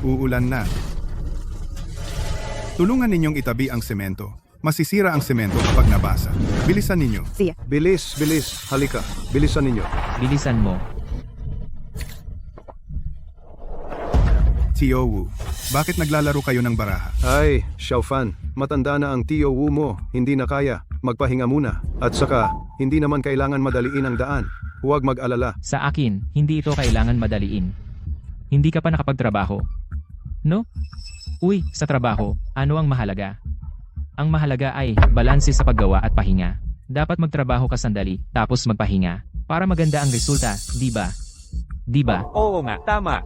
Uulan na. Tulungan ninyong itabi ang semento. Masisira ang semento kapag nabasa. Bilisan ninyo. Siya. Bilis, bilis. Halika. Bilisan ninyo. Bilisan mo. Tio Wu, bakit naglalaro kayo ng baraha? Ay, Xiaofan, matanda na ang Tio Wu mo. Hindi na kaya. Magpahinga muna. At saka, hindi naman kailangan madaliin ang daan. Huwag mag-alala. Sa akin, hindi ito kailangan madaliin. Hindi ka pa nakapagtrabaho. No? Uy, sa trabaho, ano ang mahalaga? Ang mahalaga ay balanse sa paggawa at pahinga. Dapat magtrabaho ka sandali, tapos magpahinga. Para maganda ang resulta, di ba? Di ba? Oo nga, tama.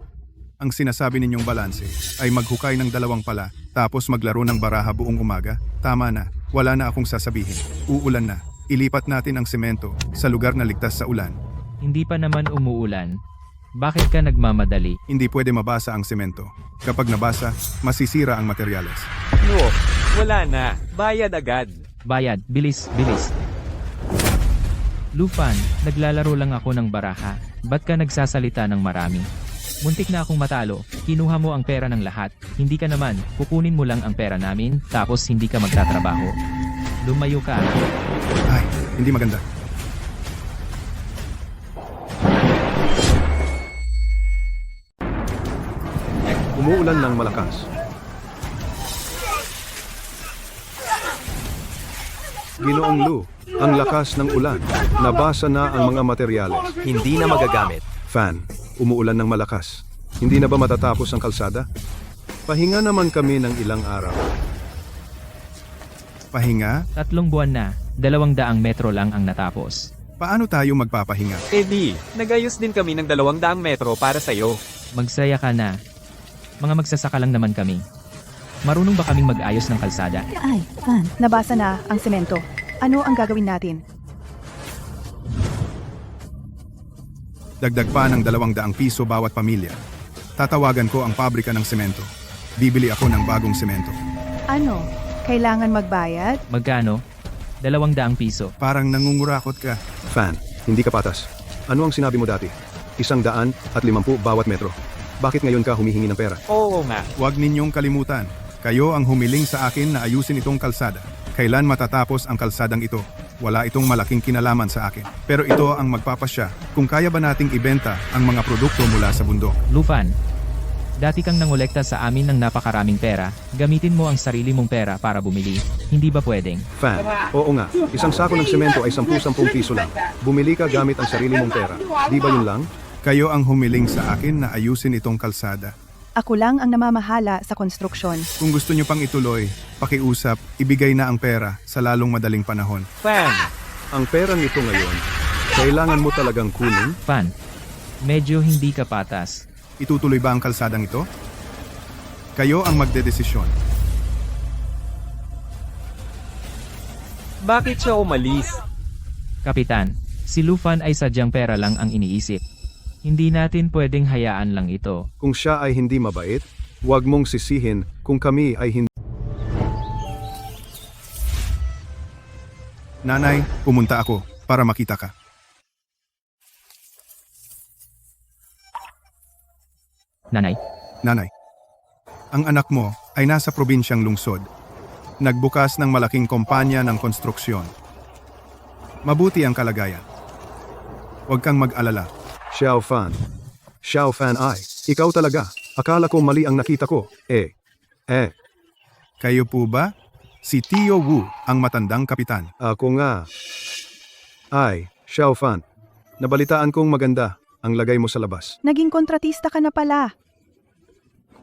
Ang sinasabi ninyong balanse ay maghukay ng 2 pala, tapos maglaro ng baraha buong umaga? Tama na, wala na akong sasabihin. Uulan na. Ilipat natin ang semento sa lugar na ligtas sa ulan. Hindi pa naman umuulan. Bakit ka nagmamadali? Hindi pwede mabasa ang semento. Kapag nabasa, masisira ang materyales. No, wala na. Bayad agad. Bayad, bilis, bilis. Lufan, naglalaro lang ako ng baraha. Ba't ka nagsasalita ng marami? Muntik na akong matalo. Kinuha mo ang pera ng lahat. Hindi ka naman, kukunin mo lang ang pera namin, tapos hindi ka magtatrabaho. Lumayo ka. Ay, hindi maganda. Umuulan ng malakas. Ginoong Lu, ang lakas ng ulan. Nabasa na ang mga materyales. Hindi na magagamit. Fan, umuulan ng malakas. Hindi na ba matatapos ang kalsada? Pahinga naman kami ng ilang araw. Pahinga? 3 buwan na, 200 metro lang ang natapos. Paano tayo magpapahinga? Eddie, nagayos din kami ng 200 metro para sa'yo. Magsaya ka na. Mga magsasaka lang naman kami. Marunong ba kaming mag-ayos ng kalsada? Ay, Fan. Nabasa na ang semento. Ano ang gagawin natin? Dagdag pa ng 200 piso bawat pamilya. Tatawagan ko ang pabrika ng semento. Bibili ako ng bagong semento. Ano? Kailangan magbayad? Magkano? 200 piso. Parang nangungurakot ka. Fan, hindi ka patas. Ano ang sinabi mo dati? 150 bawat metro. Bakit ngayon ka humihingi ng pera? Oo nga. Huwag ninyong kalimutan. Kayo ang humiling sa akin na ayusin itong kalsada. Kailan matatapos ang kalsadang ito? Wala itong malaking kinalaman sa akin. Pero ito ang magpapasya kung kaya ba nating ibenta ang mga produkto mula sa bundok. Lufan, dati kang nangolekta sa amin ng napakaraming pera. Gamitin mo ang sarili mong pera para bumili. Hindi ba pwedeng? Fan, oo nga. Isang sako ng semento ay 10 piso lang. Bumili ka gamit ang sarili mong pera. Di ba yun lang? Kayo ang humiling sa akin na ayusin itong kalsada. Ako lang ang namamahala sa konstruksyon. Kung gusto nyo pang ituloy, pakiusap, ibigay na ang pera sa lalong madaling panahon. Fan, Ang perang ito ngayon, kailangan mo talagang kunin? Fan, medyo hindi ka patas. Itutuloy ba ang kalsadang ito? Kayo ang magdedesisyon. bakit siya umalis? Kapitan, si Lufan ay sadyang pera lang ang iniisip. Hindi natin pwedeng hayaan lang ito. Kung siya ay hindi mabait, huwag mong sisihin kung kami ay hindi. Nanay, pumunta ako para makita ka. Nanay, Nanay, ang anak mo ay nasa probinsyang lungsod. Nagbukas ng malaking kompanya ng konstruksyon. Mabuti ang kalagayan. Huwag kang mag-alala. Xiaofan. Xiaofan ay, ikaw talaga. Akala ko mali ang nakita ko. Kayo po ba? Si Tio Wu, ang matandang kapitan. Ako nga. Ay, Xiaofan. Nabalitaan kong maganda ang lagay mo sa labas. Naging kontratista ka na pala.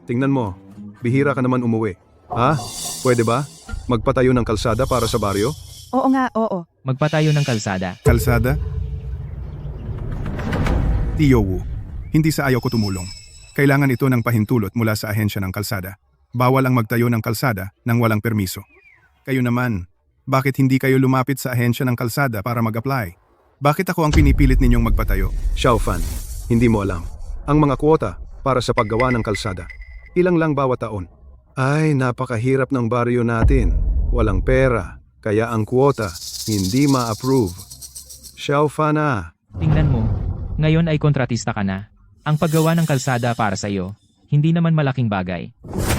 Tingnan mo, bihira ka naman umuwi. Ha? Pwede ba? Magpatayo ng kalsada para sa baryo? Oo nga, oo. magpatayo ng kalsada. Kalsada? Tio Wu, hindi sa ayaw ko tumulong. Kailangan ito ng pahintulot mula sa ahensya ng kalsada. Bawal ang magtayo ng kalsada nang walang permiso. Kayo naman, bakit hindi kayo lumapit sa ahensya ng kalsada para mag-apply? Bakit ako ang pinipilit ninyong magpatayo? Xiaofan, hindi mo alam. Ang mga kwota para sa paggawa ng kalsada. Ilang lang bawat taon. Ay, napakahirap ng baryo natin. Walang pera, kaya ang kwota hindi ma-approve. Xiaofan na. Tingnan mo, ngayon ay kontratista ka na. Ang paggawa ng kalsada para sa iyo, Hindi naman malaking bagay.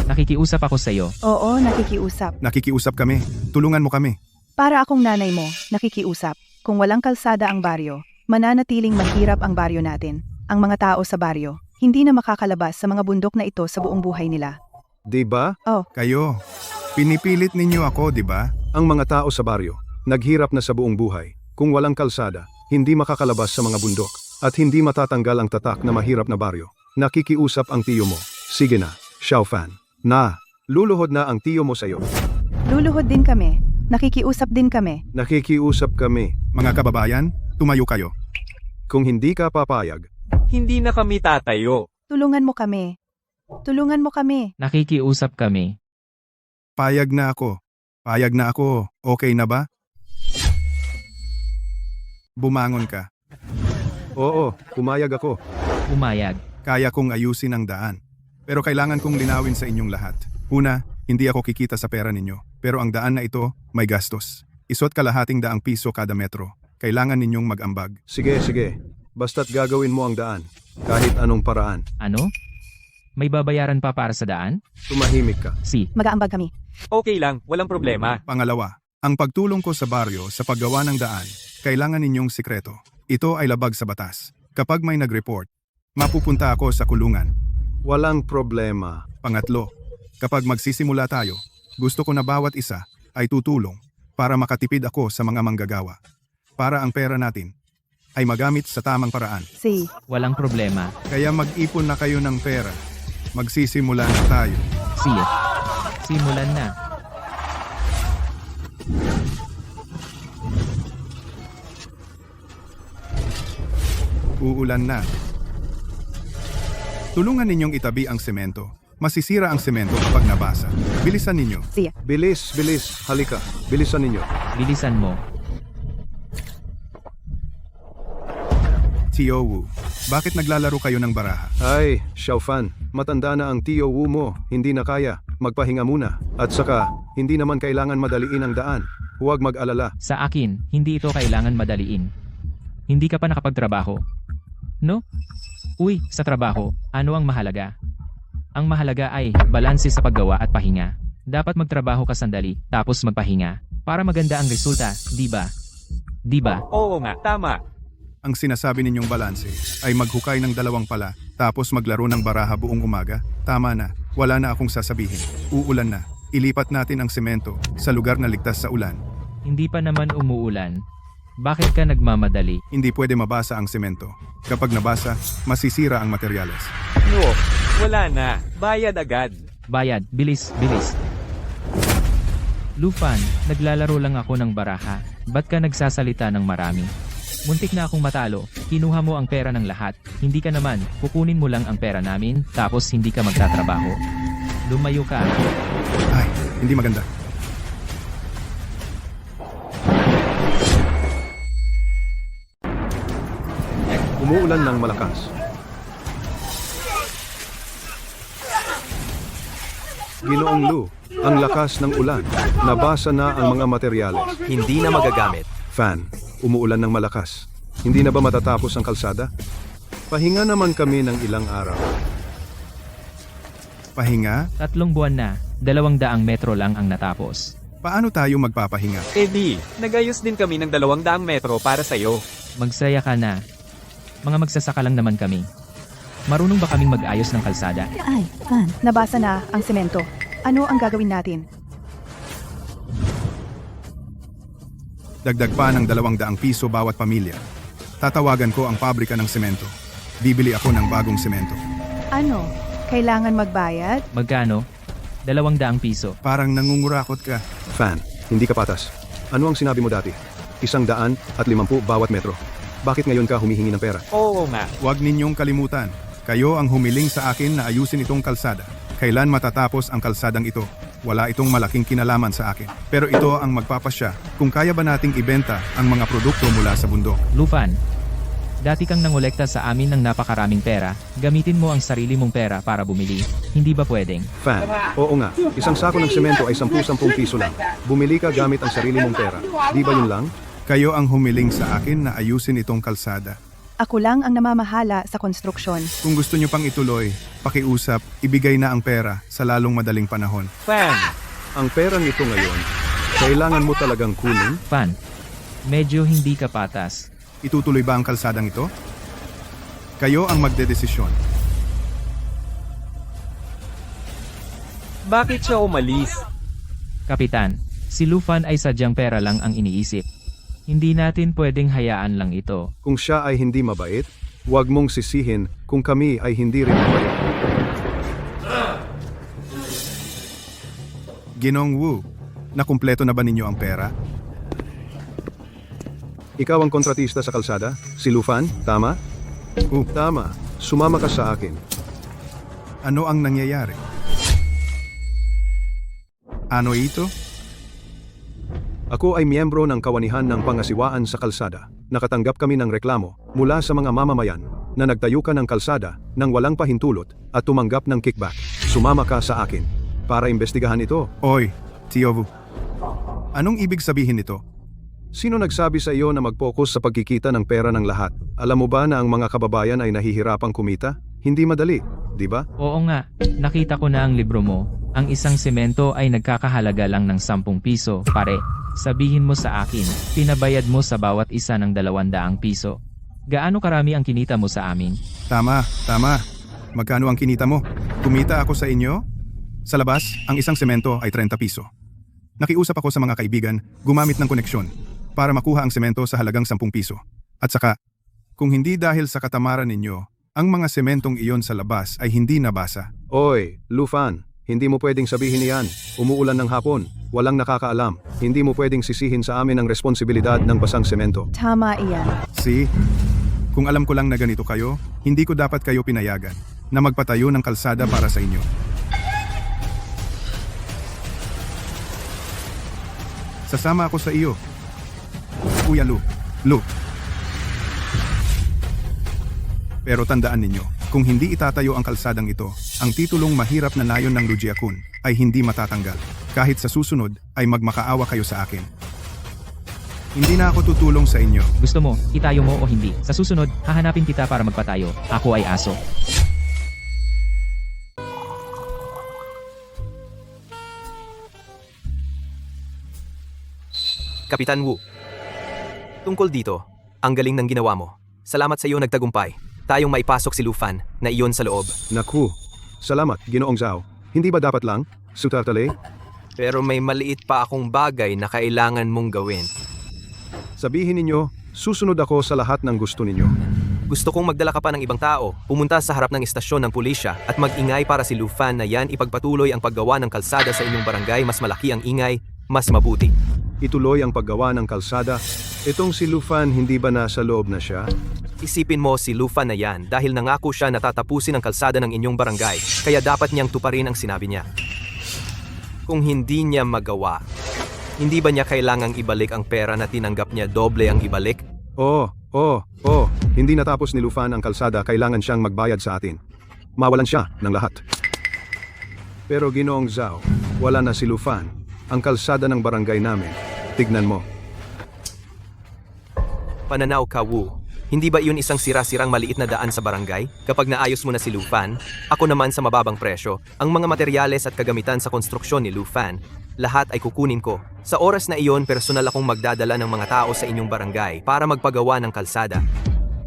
Nakikiusap ako sa iyo. Oo, nakikiusap. Nakikiusap kami. Tulungan mo kami. Para akong nanay mo, nakikiusap. Kung walang kalsada ang baryo, mananatiling mahirap ang baryo natin. Ang mga tao sa baryo, hindi na makakalabas sa mga bundok na ito sa buong buhay nila. Di ba? Kayo, pinipilit ninyo ako, di ba? Ang mga tao sa baryo, naghirap na sa buong buhay. Kung walang kalsada, hindi makakalabas sa mga bundok. At hindi matatanggal ang tatak na mahirap na baryo. Nakikiusap ang tiyo mo. Sige na, Xiaofan. Luluhod na ang tiyo mo sa'yo. Luluhod din kami. Nakikiusap din kami. Nakikiusap kami. Mga kababayan, tumayo kayo. Kung hindi ka papayag, Hindi na kami tatayo. Tulungan mo kami. Tulungan mo kami. Nakikiusap kami. Payag na ako. Payag na ako. Okay na ba? Bumangon ka. oo, pumayag ako. Umayag. Kaya kong ayusin ang daan. Pero kailangan kong linawin sa inyong lahat. Una, hindi ako kikita sa pera ninyo. Pero ang daan na ito, may gastos. Isot kalahating daang piso kada metro. Kailangan ninyong mag-ambag. Sige. Basta't gagawin mo ang daan. Kahit anong paraan. Ano? May babayaran pa para sa daan? Tumahimik ka. Mag-aambag kami. Okay lang, walang problema. Pangalawa, ang pagtulong ko sa baryo sa paggawa ng daan, kailangan ninyong sikreto. Ito ay labag sa batas. Kapag may nag-report, mapupunta ako sa kulungan. Walang problema. Pangatlo, kapag magsisimula tayo, gusto ko na bawat isa ay tutulong para makatipid ako sa mga manggagawa. Para ang pera natin ay magamit sa tamang paraan. Walang problema. Kaya mag-ipon na kayo ng pera. Magsisimula na tayo. Simulan na. Uulan na. Tulungan ninyong itabi ang semento. Masisira ang semento kapag nabasa. Bilisan ninyo. Bilis. Halika. Bilisan ninyo. Bilisan mo. Tio Wu, bakit naglalaro kayo ng baraha? Ay, Xiaofan, matanda na ang tiyo Wu mo. Hindi na kaya. Magpahinga muna. At saka, hindi naman kailangan madaliin ang daan. Huwag mag-alala. Sa akin, hindi ito kailangan madaliin. Hindi ka pa nakapagtrabaho. No? Uy, sa trabaho, ano ang mahalaga? Ang mahalaga ay balanse sa paggawa at pahinga. Dapat magtrabaho ka sandali, tapos magpahinga. Para maganda ang resulta, di ba? Di ba? Oo nga, tama. Ang sinasabi ninyong balanse ay maghukay ng dalawang pala tapos maglaro ng baraha buong umaga? Tama na, wala na akong sasabihin. Uulan na. Ilipat natin ang semento sa lugar na ligtas sa ulan. Hindi pa naman umuulan. Bakit ka nagmamadali? Hindi pwede mabasa ang semento. Kapag nabasa, masisira ang materyales. No, wala na. Bayad agad. Bayad, bilis. Lufan, naglalaro lang ako ng baraha. Ba't ka nagsasalita ng marami? Muntik na akong matalo, kinuha mo ang pera ng lahat, hindi ka naman, kukunin mo lang ang pera namin, tapos hindi ka magtatrabaho. Lumayo ka. Ay, hindi maganda. Umuulan ng malakas. Ginoong Lu, ang lakas ng ulan. Nabasa na ang mga materyales. Hindi na magagamit. Fan, umuulan ng malakas. Hindi na ba matatapos ang kalsada? Pahinga naman kami ng ilang araw. Pahinga? 3 buwan na, 200 metro lang ang natapos. Paano tayo magpapahinga? Di, nagayos din kami ng 200 metro para sa'yo. Magsaya ka na. Mga magsasaka lang naman kami. Marunong ba kaming mag-ayos ng kalsada? Nabasa na ang semento. Ano ang gagawin natin? Dagdag pa ng 200 piso bawat pamilya. Tatawagan ko ang pabrika ng semento. Bibili ako ng bagong semento. Ano? Kailangan magbayad? Magkano? 200 piso. Parang nangungurakot ka. Fan, hindi ka patas. Ano ang sinabi mo dati? 150 bawat metro. Bakit ngayon ka humihingi ng pera? Oo nga. Huwag ninyong kalimutan. Kayo ang humiling sa akin na ayusin itong kalsada. Kailan matatapos ang kalsadang ito? Wala itong malaking kinalaman sa akin. Pero ito ang magpapasya kung kaya ba nating ibenta ang mga produkto mula sa bundok. Lufan, dati kang nangolekta sa amin ng napakaraming pera, gamitin mo ang sarili mong pera para bumili. Hindi ba pwedeng? Fan, oo nga. Isang sako ng semento ay 10 piso lang. Bumili ka gamit ang sarili mong pera. Di ba yun lang? Kayo ang humiling sa akin na ayusin itong kalsada. Ako lang ang namamahala sa konstruksyon. Kung gusto nyo pang ituloy, pakiusap, ibigay na ang pera sa lalong madaling panahon. Fan, Ang perang ito ngayon, kailangan mo talagang kunin? Fan, medyo hindi ka patas. Itutuloy ba ang kalsadang ito? Kayo ang magdedesisyon. bakit siya umalis? Kapitan, si Lufan ay sadyang pera lang ang iniisip. Hindi natin pwedeng hayaan lang ito. Kung siya ay hindi mabait, huwag mong sisihin kung kami ay hindi rin mabait. Ginong Wu, nakumpleto na ba ninyo ang pera? Ikaw ang kontratista sa kalsada? Si Lufan? Tama? Tama. Sumama ka sa akin. Ano ang nangyayari? Ano ito? Ako ay miyembro ng kawanihan ng pangasiwaan sa kalsada. Nakatanggap kami ng reklamo mula sa mga mamamayan na nagtayukan ng kalsada nang walang pahintulot at tumanggap ng kickback. Sumama ka sa akin para imbestigahan ito. Oy, Tiovu. Anong ibig sabihin nito? Sino nagsabi sa iyo na mag-focus sa pagkikita ng pera ng lahat? Alam mo ba na ang mga kababayan ay nahihirapang kumita? Hindi madali, di ba? Oo nga, nakita ko na ang libro mo. Ang isang semento ay nagkakahalaga lang ng 10 piso, pare. Sabihin mo sa akin, pinabayad mo sa bawat isa ng 200 piso. Gaano karami ang kinita mo sa amin? Tama. Magkano ang kinita mo? Kumita ako sa inyo? Sa labas, ang isang semento ay 30 piso. Nakiusap ako sa mga kaibigan, gumamit ng koneksyon para makuha ang semento sa halagang 10 piso. At saka, kung hindi dahil sa katamaran ninyo, ang mga sementong iyon sa labas ay hindi nabasa. Oy, Lufan, hindi mo pwedeng sabihin niyan. Umuulan ng hapon, walang nakakaalam. Hindi mo pwedeng sisihin sa amin ang responsibilidad ng basang semento. Tama iyan. See? Kung alam ko lang na ganito kayo, hindi ko dapat kayo pinayagan na magpatayo ng kalsada para sa inyo. Sasama ako sa iyo. Kuya Lu. Pero tandaan ninyo, kung hindi itatayo ang kalsadang ito, ang titulong mahirap na nayon ng Lujiakun ay hindi matatanggal. Kahit sa susunod ay magmakaawa kayo sa akin. Hindi na ako tutulong sa inyo. Gusto mo, itayo mo o hindi. Sa susunod, hahanapin kita para magpatayo. Ako ay aso. Kapitan Wu. Tungkol dito, ang galing ng ginawa mo. Salamat sa iyo nagtagumpay. Tayong maipasok si Lufan na iyon sa loob. Naku, salamat, Ginoong Zhao. Hindi ba dapat lang? Sutatale? Pero may maliit pa akong bagay na kailangan mong gawin. Sabihin ninyo, susunod ako sa lahat ng gusto ninyo. Gusto kong magdala ka pa ng ibang tao, pumunta sa harap ng istasyon ng pulisya at mag-ingay para si Lufan na yan ipagpatuloy ang paggawa ng kalsada sa inyong barangay. Mas malaki ang ingay, mas mabuti. Ituloy ang paggawa ng kalsada. Itong si Lufan, hindi ba nasa loob na siya? Isipin mo si Lufan na yan dahil nangako siya na tatapusin ang kalsada ng inyong barangay, kaya dapat niyang tuparin ang sinabi niya. Kung hindi niya magawa, hindi ba niya kailangang ibalik ang pera na tinanggap niya doble ang ibalik? Oo. Hindi natapos ni Lufan ang kalsada, kailangan siyang magbayad sa atin. Mawalan siya ng lahat. Pero Ginoong Zhao, wala na si Lufan. Ang kalsada ng barangay namin. Tignan mo. Pananaw ka, Wu. Hindi ba iyon isang sira-sirang maliit na daan sa barangay? Kapag naayos mo na si Lufan, ako naman sa mababang presyo, ang mga materyales at kagamitan sa konstruksyon ni Lufan, lahat ay kukunin ko. Sa oras na iyon, personal akong magdadala ng mga tao sa inyong barangay para magpagawa ng kalsada.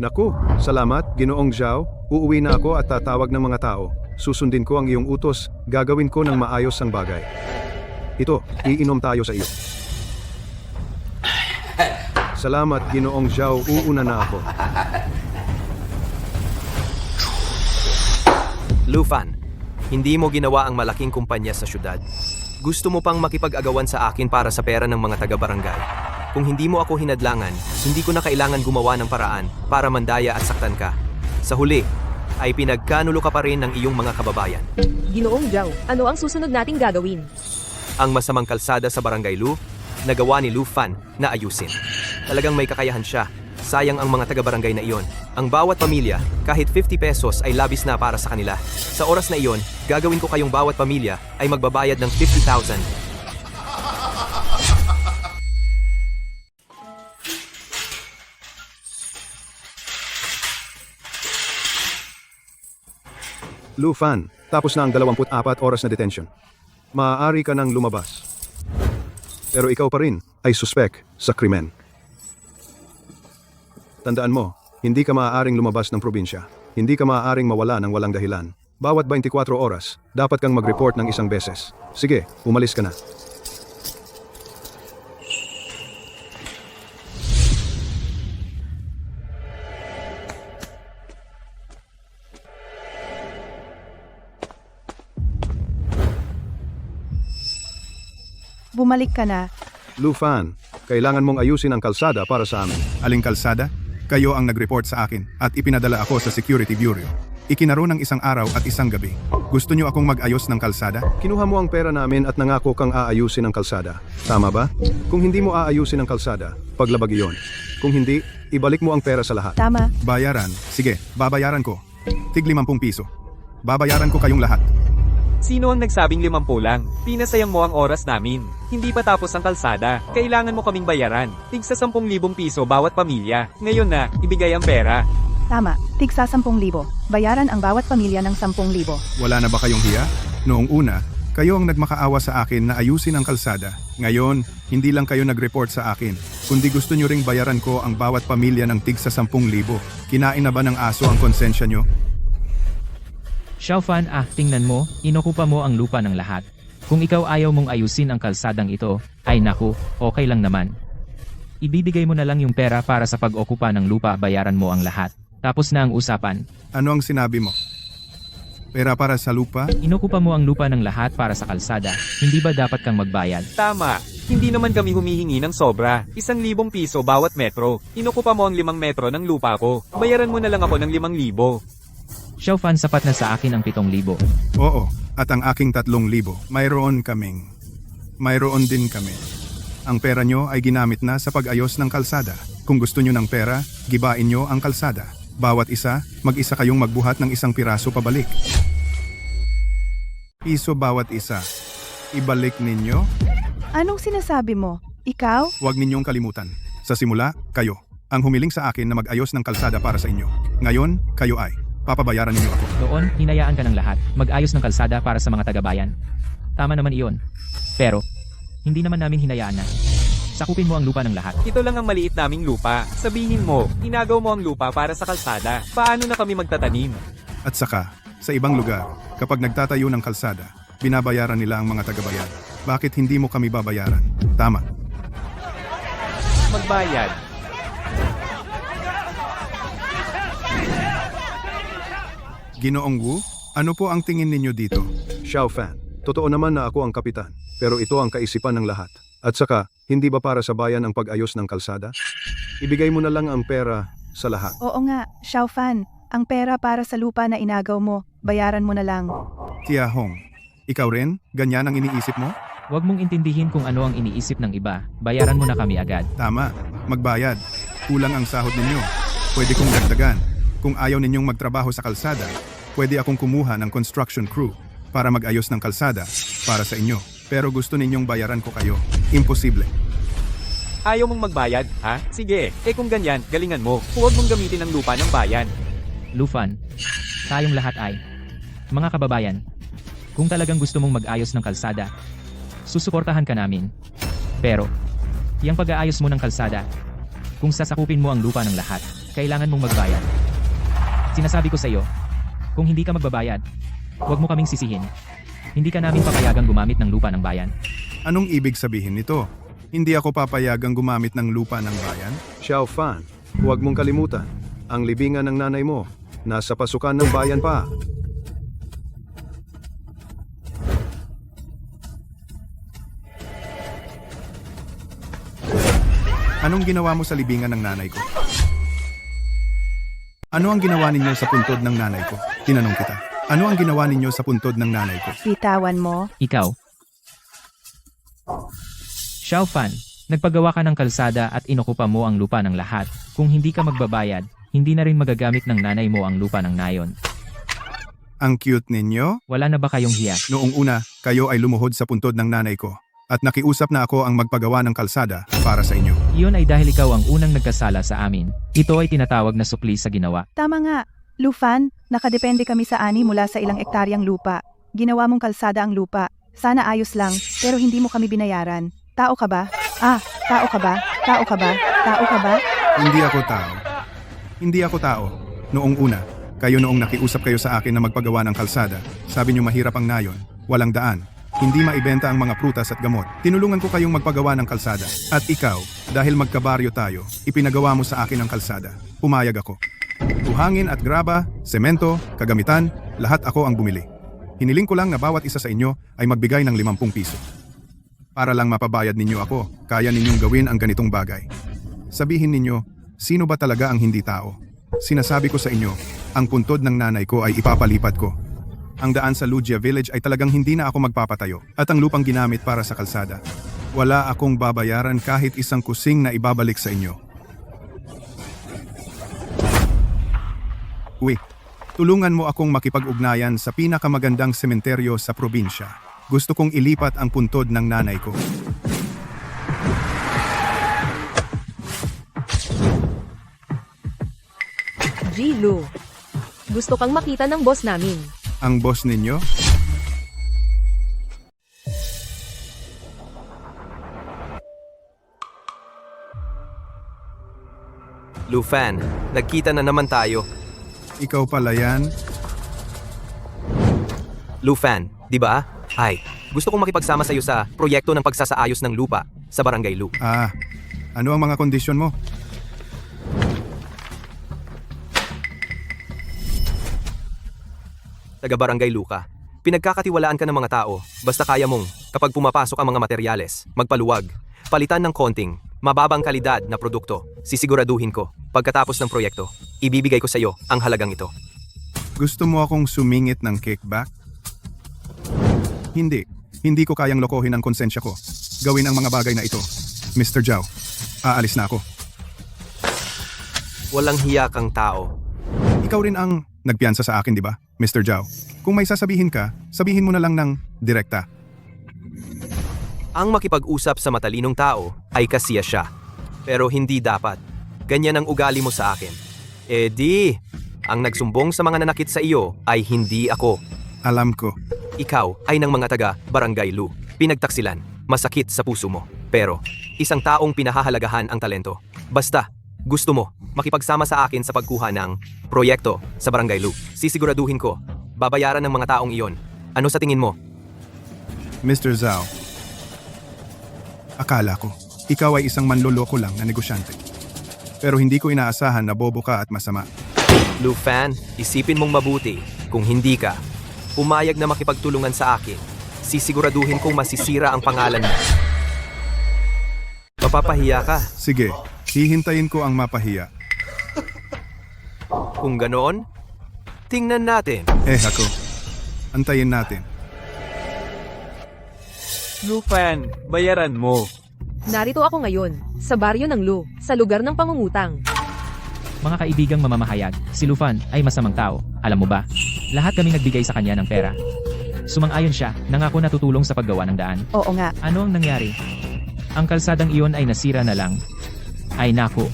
Naku, salamat, Ginoong Zhao. Uuwi na ako at tatawag ng mga tao. Susundin ko ang iyong utos, gagawin ko ng maayos ang bagay. Ito, iinom tayo sa iyo. Salamat, Ginoong Zhao, uuna na ako. Lufan, hindi mo ginawa ang malaking kumpanya sa syudad. Gusto mo pang makipag-agawan sa akin para sa pera ng mga taga-barangay. Kung hindi mo ako hinadlangan, hindi ko na kailangan gumawa ng paraan para mandaya at saktan ka. Sa huli, ay pinagkanulo ka pa rin ng iyong mga kababayan. Ginoong Zhao, ano ang susunod nating gagawin? Ang masamang kalsada sa Barangay Lu, nagawa ni Lufan na ayusin. Talagang may kakayahan siya. Sayang ang mga taga-barangay na iyon. Ang bawat pamilya, kahit 50 pesos ay labis na para sa kanila. Sa oras na iyon, gagawin ko kayong bawat pamilya ay magbabayad ng 50,000. Lufan, tapos na ang 24 oras na detention. Maaari ka nang lumabas. Pero ikaw pa rin ay suspek sa krimen. Tandaan mo, hindi ka maaaring lumabas ng probinsya. Hindi ka maaaring mawala ng walang dahilan. Bawat 24 oras, dapat kang mag-report ng isang beses. Sige, umalis ka na. Bumalik ka na. Lufan, kailangan mong ayusin ang kalsada para sa amin. Aling kalsada? Kayo ang nag-report sa akin at ipinadala ako sa Security Bureau. Ikinaro ng isang araw at isang gabi. Gusto niyo akong mag-ayos ng kalsada? Kinuha mo ang pera namin at nangako kang aayusin ang kalsada. Tama ba? Kung hindi mo aayusin ang kalsada, paglabag iyon. Kung hindi, ibalik mo ang pera sa lahat. Tama. Bayaran. Sige, babayaran ko. Tig 50 piso. Babayaran ko kayong lahat. Sino ang nagsabing 50 lang? Pinasayang mo ang oras namin. Hindi pa tapos ang kalsada. Kailangan mo kaming bayaran. Tigsa 10,000 piso bawat pamilya. Ngayon na, ibigay ang pera. Tama. Tigsa 10,000. Bayaran ang bawat pamilya ng 10,000. Wala na ba kayong hiya? Noong una, kayo ang nagmakaawa sa akin na ayusin ang kalsada. Ngayon, hindi lang kayo nag-report sa akin, kundi gusto nyo ring bayaran ko ang bawat pamilya ng tig sa 10,000. Kinain na ba ng aso ang konsensya nyo? Xiaofan, tingnan mo, inokupa mo ang lupa ng lahat. Kung ikaw ayaw mong ayusin ang kalsadang ito, ay naku, okay lang naman. Ibibigay mo na lang yung pera para sa pag-okupa ng lupa, bayaran mo ang lahat. Tapos na ang usapan. Ano ang sinabi mo? Pera para sa lupa? Inokupa mo ang lupa ng lahat para sa kalsada, hindi ba dapat kang magbayad? Tama. Hindi naman kami humihingi ng sobra. 1,000 piso bawat metro. Inukupa mo ang 5 metro ng lupa ko. Bayaran mo na lang ako ng 5,000. Xiaofan, sapat na sa akin ang 7,000. Oo, at ang aking 3,000. Mayroon din kami. Ang pera nyo ay ginamit na sa pag-ayos ng kalsada. Kung gusto nyo ng pera, gibain nyo ang kalsada. Bawat isa, mag-isa kayong magbuhat ng 1 piraso pabalik. Piso bawat isa. Ibalik ninyo? Anong sinasabi mo? Ikaw? Huwag ninyong kalimutan. Sa simula, kayo ang humiling sa akin na mag-ayos ng kalsada para sa inyo. Ngayon, kayo ay papabayaran ninyo ako. Doon, hinayaan ka ng lahat, mag-ayos ng kalsada para sa mga taga-bayan. Tama naman iyon. Pero, hindi naman namin hinayaan na. Sakupin mo ang lupa ng lahat. Ito lang ang maliit naming lupa. Sabihin mo, inagaw mo ang lupa para sa kalsada. Paano na kami magtatanim? At saka, sa ibang lugar, kapag nagtatayo ng kalsada, binabayaran nila ang mga taga-bayan. Bakit hindi mo kami babayaran? Tama. Magbayad. Ginoong Wu, ano po ang tingin ninyo dito? Xiaofan, totoo naman na ako ang kapitan, pero ito ang kaisipan ng lahat. At saka, hindi ba para sa bayan ang pag-ayos ng kalsada? Ibigay mo na lang ang pera sa lahat. Oo nga, Xiaofan. Ang pera para sa lupa na inagaw mo, bayaran mo na lang. Tia Hong, ikaw rin? Ganyan ang iniisip mo? Huwag mong intindihin kung ano ang iniisip ng iba. Bayaran mo na kami agad. Tama, magbayad. Kulang ang sahod ninyo. Pwede kong dagdagan. Kung ayaw ninyong magtrabaho sa kalsada, pwede akong kumuha ng construction crew para mag-ayos ng kalsada para sa inyo. Pero gusto ninyong bayaran ko kayo. Imposible. Ayaw mong magbayad, ha? Sige, kung ganyan, galingan mo. Huwag mong gamitin ang lupa ng bayan. Lufan, tayong lahat ay mga kababayan. Kung talagang gusto mong mag-ayos ng kalsada, susuportahan ka namin. Pero, yung pag-aayos mo ng kalsada, kung sasakupin mo ang lupa ng lahat, kailangan mong magbayad. Sinasabi ko sa iyo, kung hindi ka magbabayad, huwag mo kaming sisihin. Hindi ka namin papayagang gumamit ng lupa ng bayan. Anong ibig sabihin nito? Hindi ako papayagang gumamit ng lupa ng bayan? Xiaofan, huwag mong kalimutan, ang libingan ng nanay mo, nasa pasukan ng bayan pa. Anong ginawa mo sa libingan ng nanay ko? Ano ang ginawa ninyo sa puntod ng nanay ko? Tinanong kita. Ano ang ginawa ninyo sa puntod ng nanay ko? Bitawan mo. Ikaw. Xiaofan, nagpagawa ka ng kalsada at inokupa mo ang lupa ng lahat. Kung hindi ka magbabayad, hindi na rin magagamit ng nanay mo ang lupa ng nayon. Ang cute ninyo? Wala na ba kayong hiya? Noong una, kayo ay lumuhod sa puntod ng nanay ko. At nakiusap na ako ang magpagawa ng kalsada para sa inyo. Iyon ay dahil ikaw ang unang nagkasala sa amin. Ito ay tinatawag na supli sa ginawa. Tama nga. Lufan, nakadepende kami sa ani mula sa ilang ektaryang lupa. Ginawa mong kalsada ang lupa. Sana ayos lang, pero hindi mo kami binayaran. Tao ka ba? Tao ka ba? Tao ka ba? Tao ka ba? Hindi ako tao. Hindi ako tao. Noong una, kayo noong nakiusap kayo sa akin na magpagawa ng kalsada, sabi niyo mahirap ang nayon, walang daan, hindi maibenta ang mga prutas at gamot. Tinulungan ko kayong magpagawa ng kalsada. At ikaw, dahil magkabaryo tayo, ipinagawa mo sa akin ang kalsada. Pumayag ako. Buhangin at graba, semento, kagamitan, lahat ako ang bumili. Hiniling ko lang na bawat isa sa inyo ay magbigay ng 50 piso. Para lang mapabayad ninyo ako, kaya ninyong gawin ang ganitong bagay. Sabihin ninyo, sino ba talaga ang hindi tao? Sinasabi ko sa inyo, ang puntod ng nanay ko ay ipapalipat ko. Ang daan sa Lugia Village ay talagang hindi na ako magpapatayo at ang lupang ginamit para sa kalsada. Wala akong babayaran kahit isang kusing na ibabalik sa inyo. Uy, tulungan mo akong makipag-ugnayan sa pinakamagandang sementeryo sa probinsya. Gusto kong ilipat ang puntod ng nanay ko. G. Lu. Gusto kang makita ng boss namin. Ang boss ninyo? Lufan, nagkita na naman tayo. Ikaw pala yan? Lufan, di ba? Ay, gusto kong makipagsama sa iyo sa proyekto ng pagsasaayos ng lupa sa Barangay Lu. Ano ang mga kondisyon mo? Taga Barangay Lu ka. Pinagkakatiwalaan ka ng mga tao, basta kaya mong, kapag pumapasok ang mga materyales, magpaluwag, palitan ng konting, mababang kalidad na produkto, sisiguraduhin ko, pagkatapos ng proyekto, ibibigay ko sa iyo ang halagang ito. Gusto mo akong sumingit ng kickback? Hindi ko kayang lokohin ang konsensya ko. Gawin ang mga bagay na ito. Mr. Zhao, aalis na ako. Walang hiya kang tao. Ikaw rin ang nagpiyansa sa akin, di ba, Mr. Zhao? Kung may sasabihin ka, sabihin mo na lang ng direkta. Ang makipag-usap sa matalinong tao ay kasiya siya. Pero hindi dapat. Ganyan ang ugali mo sa akin. Eh di, ang nagsumbong sa mga nanakit sa iyo ay hindi ako. Alam ko. Ikaw ay ng mga taga Barangay Lu. Pinagtaksilan, masakit sa puso mo. Pero, isang taong pinahahalagahan ang talento. Basta, gusto mo, makipagsama sa akin sa pagkuha ng proyekto sa Barangay Lu. Sisiguraduhin ko, babayaran ng mga taong iyon. Ano sa tingin mo? Mr. Zhao, akala ko, ikaw ay isang manloloko lang na negosyante. Pero hindi ko inaasahan na bobo ka at masama. Lufan, isipin mong mabuti. Kung hindi ka, pumayag na makipagtulungan sa akin, sisiguraduhin kong masisira ang pangalan mo. Mapapahiya ka. Sige, hihintayin ko ang mapahiya. Kung ganoon, tingnan natin. Ako, antayin natin. Lufan, bayaran mo. Narito ako ngayon, sa baryo ng Lu, sa lugar ng pangungutang. Mga kaibigang mamamahayag, si Lufan ay masamang tao. Alam mo ba? Lahat kami nagbigay sa kanya ng pera. Sumang-ayon siya, nangako na tutulong sa paggawa ng daan. Oo nga. Ano ang nangyari? Ang kalsadang iyon ay nasira na lang. Ay naku.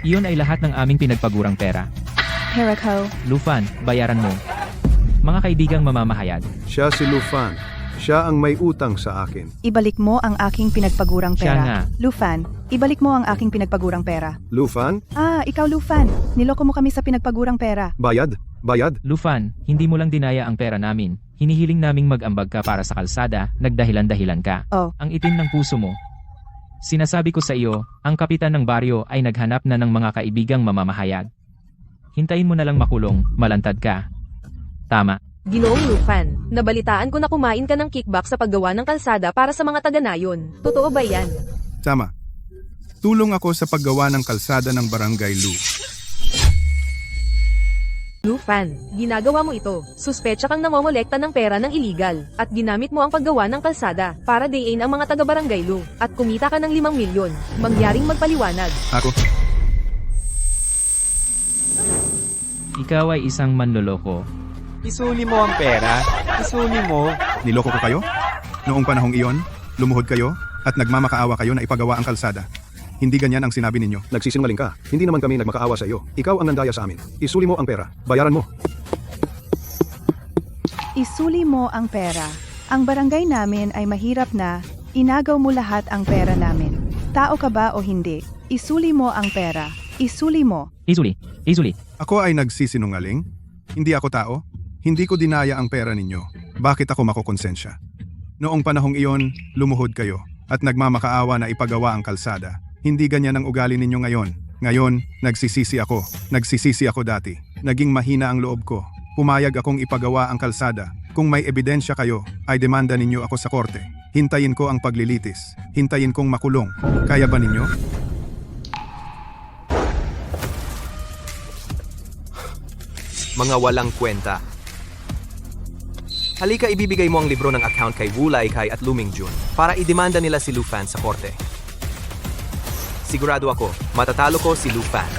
Iyon ay lahat ng aming pinagpagurang pera. Herako, Lufan, bayaran mo. Mga kaibigang mamamahayag, Siya si Lufan. Siya ang may utang sa akin. ibalik mo ang aking pinagpagurang Siya pera. nga. Lufan, ibalik mo ang aking pinagpagurang pera. Lufan, Ikaw Lufan, niloko mo kami sa pinagpagurang pera. bayad, bayad. Lufan, hindi mo lang dinaya ang pera namin. Hinihiling naming mag-ambag ka para sa kalsada, nagdahilan-dahilan ka. Oh. Ang itim ng puso mo. Sinasabi ko sa iyo, ang kapitan ng baryo ay naghanap na ng mga kaibigang mamamahayag. Hintayin mo na lang makulong, malantad ka. Tama. Ginoong Lufan, nabalitaan ko na kumain ka ng kickback sa paggawa ng kalsada para sa mga taga-nayon. Totoo ba yan? Tama. Tulong ako sa paggawa ng kalsada ng Barangay Lu. Lufan, ginagawa mo ito. Suspecha kang namomolekta ng pera ng illegal at ginamit mo ang paggawa ng kalsada para dayin ang mga taga-Barangay Lu at kumita ka ng 5 milyon. Mangyaring magpaliwanag. Ako, Ikaw ay isang manloloko. Isuli mo ang pera. Isuli mo. niloko ko kayo? Noong panahong iyon, lumuhod kayo at nagmamakaawa kayo na ipagawa ang kalsada. Hindi ganyan ang sinabi ninyo. Nagsisinungaling ka. Hindi naman kami nagmakaawa sa iyo. Ikaw ang nandaya sa amin. Isuli mo ang pera. Bayaran mo. Isuli mo ang pera. Ang barangay namin ay mahirap na, inagaw mo lahat ang pera namin. Tao ka ba o hindi? Isuli mo ang pera. Isuli mo. Isuli. Isuli. Ako ay nagsisinungaling? Hindi ako tao? Hindi ko dinaya ang pera ninyo. Bakit ako makokonsensya? Noong panahong iyon, lumuhod kayo at nagmamakaawa na ipagawa ang kalsada. Hindi ganyan ang ugali ninyo ngayon. Ngayon, nagsisisi ako. Nagsisisi ako dati. Naging mahina ang loob ko. Pumayag akong ipagawa ang kalsada. Kung may ebidensya kayo, ay demanda ninyo ako sa korte. Hintayin ko ang paglilitis. Hintayin kong makulong. Kaya ba ninyo? Mga walang kwenta. Halika, ibibigay mo ang libro ng account kay Wu Laikai at Luming Jun para idemanda nila si Lu Fan sa korte. Sigurado ako, matatalo ko si Lu Fan.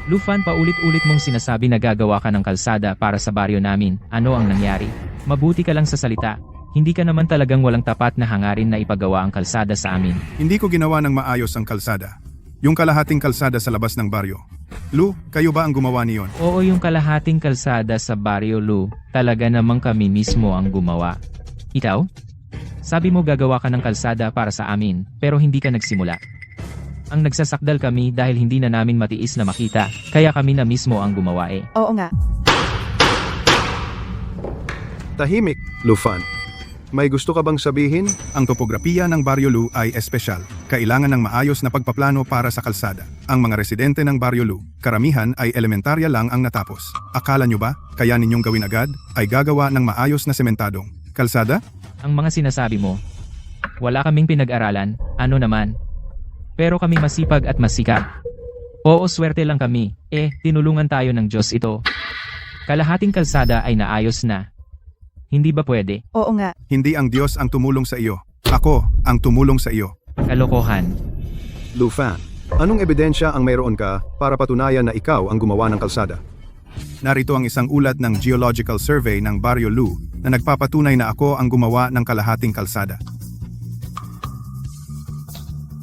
Lufan, paulit-ulit mong sinasabi na gagawa ka ng kalsada para sa baryo namin. Ano ang nangyari? Mabuti ka lang sa salita. Hindi ka naman talagang walang tapat na hangarin na ipagawa ang kalsada sa amin. Hindi ko ginawa ng maayos ang kalsada. Yung kalahating kalsada sa labas ng baryo. Lu, kayo ba ang gumawa niyon? Oo, yung kalahating kalsada sa baryo, Lu. Talaga namang kami mismo ang gumawa. Ikaw? Sabi mo gagawa ka ng kalsada para sa amin, pero hindi ka nagsimula. Ang nagsasakdal kami dahil hindi na namin matiis na makita, kaya kami na mismo ang gumawa eh. Oo nga. Tahimik, Lufan. May gusto ka bang sabihin? Ang topografiya ng Baryo Lu ay espesyal. Kailangan ng maayos na pagpaplano para sa kalsada. Ang mga residente ng Baryo Lu, karamihan ay elementarya lang ang natapos. Akala nyo ba, kaya ninyong gawin agad, ay gagawa ng maayos na sementadong kalsada? Ang mga sinasabi mo, wala kaming pinag-aralan, ano naman. Pero kami masipag at masikap. Oo, swerte lang kami. Tinulungan tayo ng Diyos ito. Kalahating kalsada ay naayos na. Hindi ba pwede? Oo nga. Hindi ang Diyos ang tumulong sa iyo. Ako ang tumulong sa iyo. Kalokohan. Lufan, anong ebidensya ang mayroon ka para patunayan na ikaw ang gumawa ng kalsada? Narito ang isang ulat ng Geological Survey ng Baryo Lu na nagpapatunay na ako ang gumawa ng kalahating kalsada.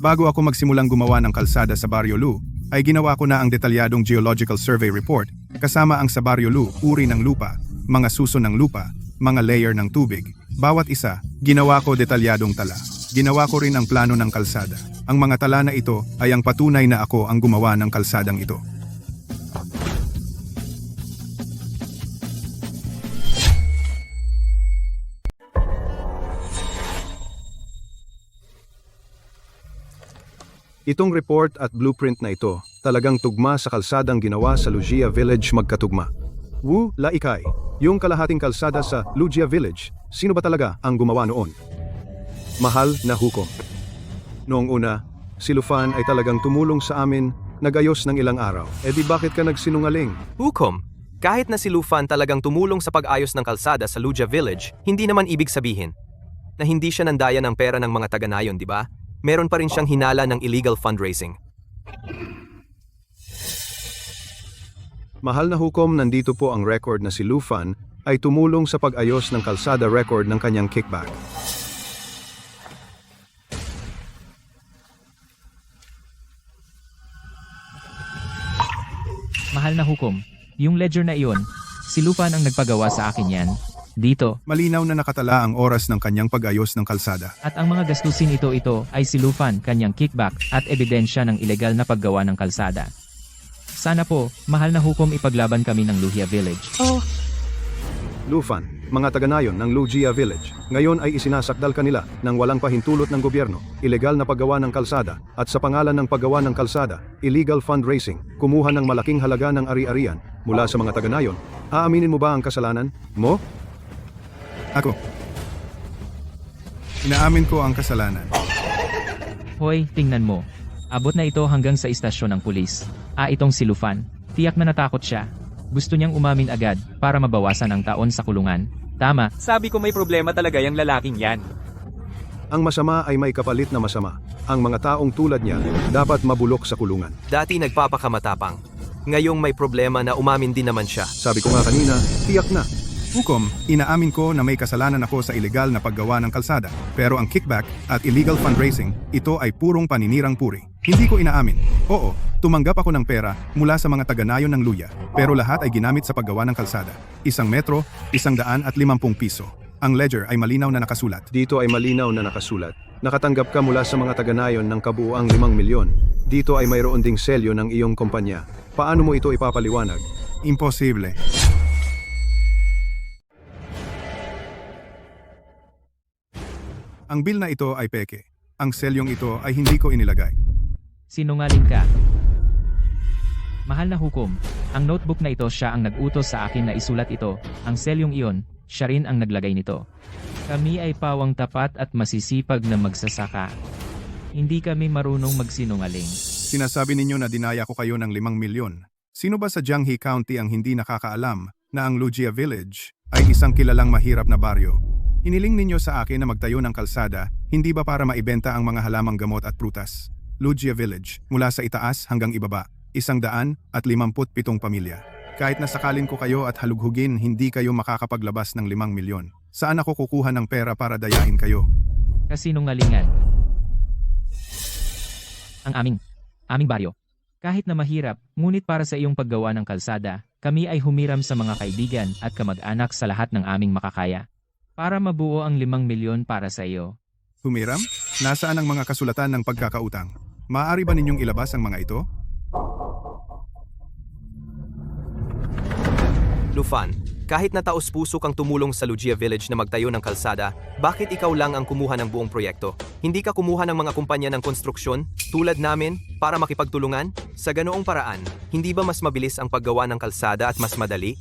Bago ako magsimulang gumawa ng kalsada sa Baryo Lu, ay ginawa ko na ang detalyadong Geological Survey Report kasama ang sa Baryo Lu, uri ng lupa, mga suso ng lupa, mga layer ng tubig. Bawat isa, ginawa ko detalyadong tala. Ginawa ko rin ang plano ng kalsada. Ang mga tala na ito ay ang patunay na ako ang gumawa ng kalsadang ito. Itong report at blueprint na ito talagang tugma sa kalsadang ginawa sa Lugia Village magkatugma. Wu Laikai, yung kalahating kalsada sa Lugia Village, sino ba talaga ang gumawa noon? Mahal na hukom. Noong una, si Lufan ay talagang tumulong sa amin, nagayos ng ilang araw. Di bakit ka nagsinungaling? Hukom, kahit na si Lu Fan talagang tumulong sa pag-ayos ng kalsada sa Lugia Village, hindi naman ibig sabihin na hindi siya nandaya ng pera ng mga taga-nayon, di ba? Meron pa rin siyang hinala ng illegal fundraising. Mahal na hukom, nandito po ang record na si Lufan ay tumulong sa pag-ayos ng kalsada record ng kanyang kickback. Mahal na hukom. Yung ledger na iyon, si Lufan ang nagpagawa sa akin yan. Dito. Malinaw na nakatala ang oras ng kanyang pag-ayos ng kalsada. At ang mga gastusin ito ay si Lufan, kanyang kickback, at ebidensya ng ilegal na paggawa ng kalsada. Sana po, mahal na hukom, ipaglaban kami ng Lugia Village. Oh, Lufan, mga taga-nayon ng Lugia Village, ngayon ay isinasakdal kanila ng walang pahintulot ng gobyerno, ilegal na paggawa ng kalsada, at sa pangalan ng paggawa ng kalsada, illegal fundraising, kumuha ng malaking halaga ng ari-arian mula sa mga taga-nayon. Aaminin mo ba ang kasalanan mo? Ako. Inaamin ko ang kasalanan. Hoy, tingnan mo. Abot na ito hanggang sa istasyon ng pulis. Itong si Lufan. Tiyak na natakot siya. Gusto niyang umamin agad para mabawasan ang taon sa kulungan. Tama. Sabi ko may problema talaga yung lalaking yan. Ang masama ay may kapalit na masama. Ang mga taong tulad niya dapat mabulok sa kulungan. Dati nagpapakamatapang. Ngayong may problema na umamin din naman siya. Sabi ko nga kanina, tiyak na. Hukom, inaamin ko na may kasalanan ako sa ilegal na paggawa ng kalsada, pero ang kickback at illegal fundraising, ito ay purong paninirang puri. Hindi ko inaamin. Oo, tumanggap ako ng pera mula sa mga taga-nayon ng luya, pero lahat ay ginamit sa paggawa ng kalsada. 1 metro, 150 piso. Ang ledger ay malinaw na nakasulat. Dito ay malinaw na nakasulat. Nakatanggap ka mula sa mga taga-nayon ng kabuuang 5 milyon. Dito ay mayroon ding selyo ng iyong kumpanya. Paano mo ito ipapaliwanag? Imposible. Ang bill na ito ay peke. Ang selyong ito ay hindi ko inilagay. Sinungaling ka. Mahal na hukom, ang notebook na ito siya ang nag-utos sa akin na isulat ito, ang selyong iyon, siya rin ang naglagay nito. Kami ay pawang tapat at masisipag na magsasaka. Hindi kami marunong magsinungaling. Sinasabi ninyo na dinaya ko kayo ng 5 milyon. Sino ba sa Jianghe County ang hindi nakakaalam na ang Lugia Village ay isang kilalang mahirap na baryo? Hiniling ninyo sa akin na magtayo ng kalsada, hindi ba para maibenta ang mga halamang gamot at prutas? Lugia Village, mula sa itaas hanggang ibaba, 157 pamilya. Kahit nasakalin ko kayo at halughugin, hindi kayo makakapaglabas ng 5 milyon. Saan ako kukuha ng pera para dayain kayo? Kasinungalingan. Ang aming baryo. Kahit na mahirap, ngunit para sa iyong paggawa ng kalsada, kami ay humiram sa mga kaibigan at kamag-anak sa lahat ng aming makakaya. Para mabuo ang 5 milyon para sa iyo. Humiram? Nasaan ang mga kasulatan ng pagkakautang? Maaari ba ninyong ilabas ang mga ito? Lufan, kahit na taos-puso kang tumulong sa Lugia Village na magtayo ng kalsada, bakit ikaw lang ang kumuha ng buong proyekto? Hindi ka kumuha ng mga kumpanya ng konstruksyon, tulad namin, para makipagtulungan? Sa ganoong paraan, hindi ba mas mabilis ang paggawa ng kalsada at mas madali?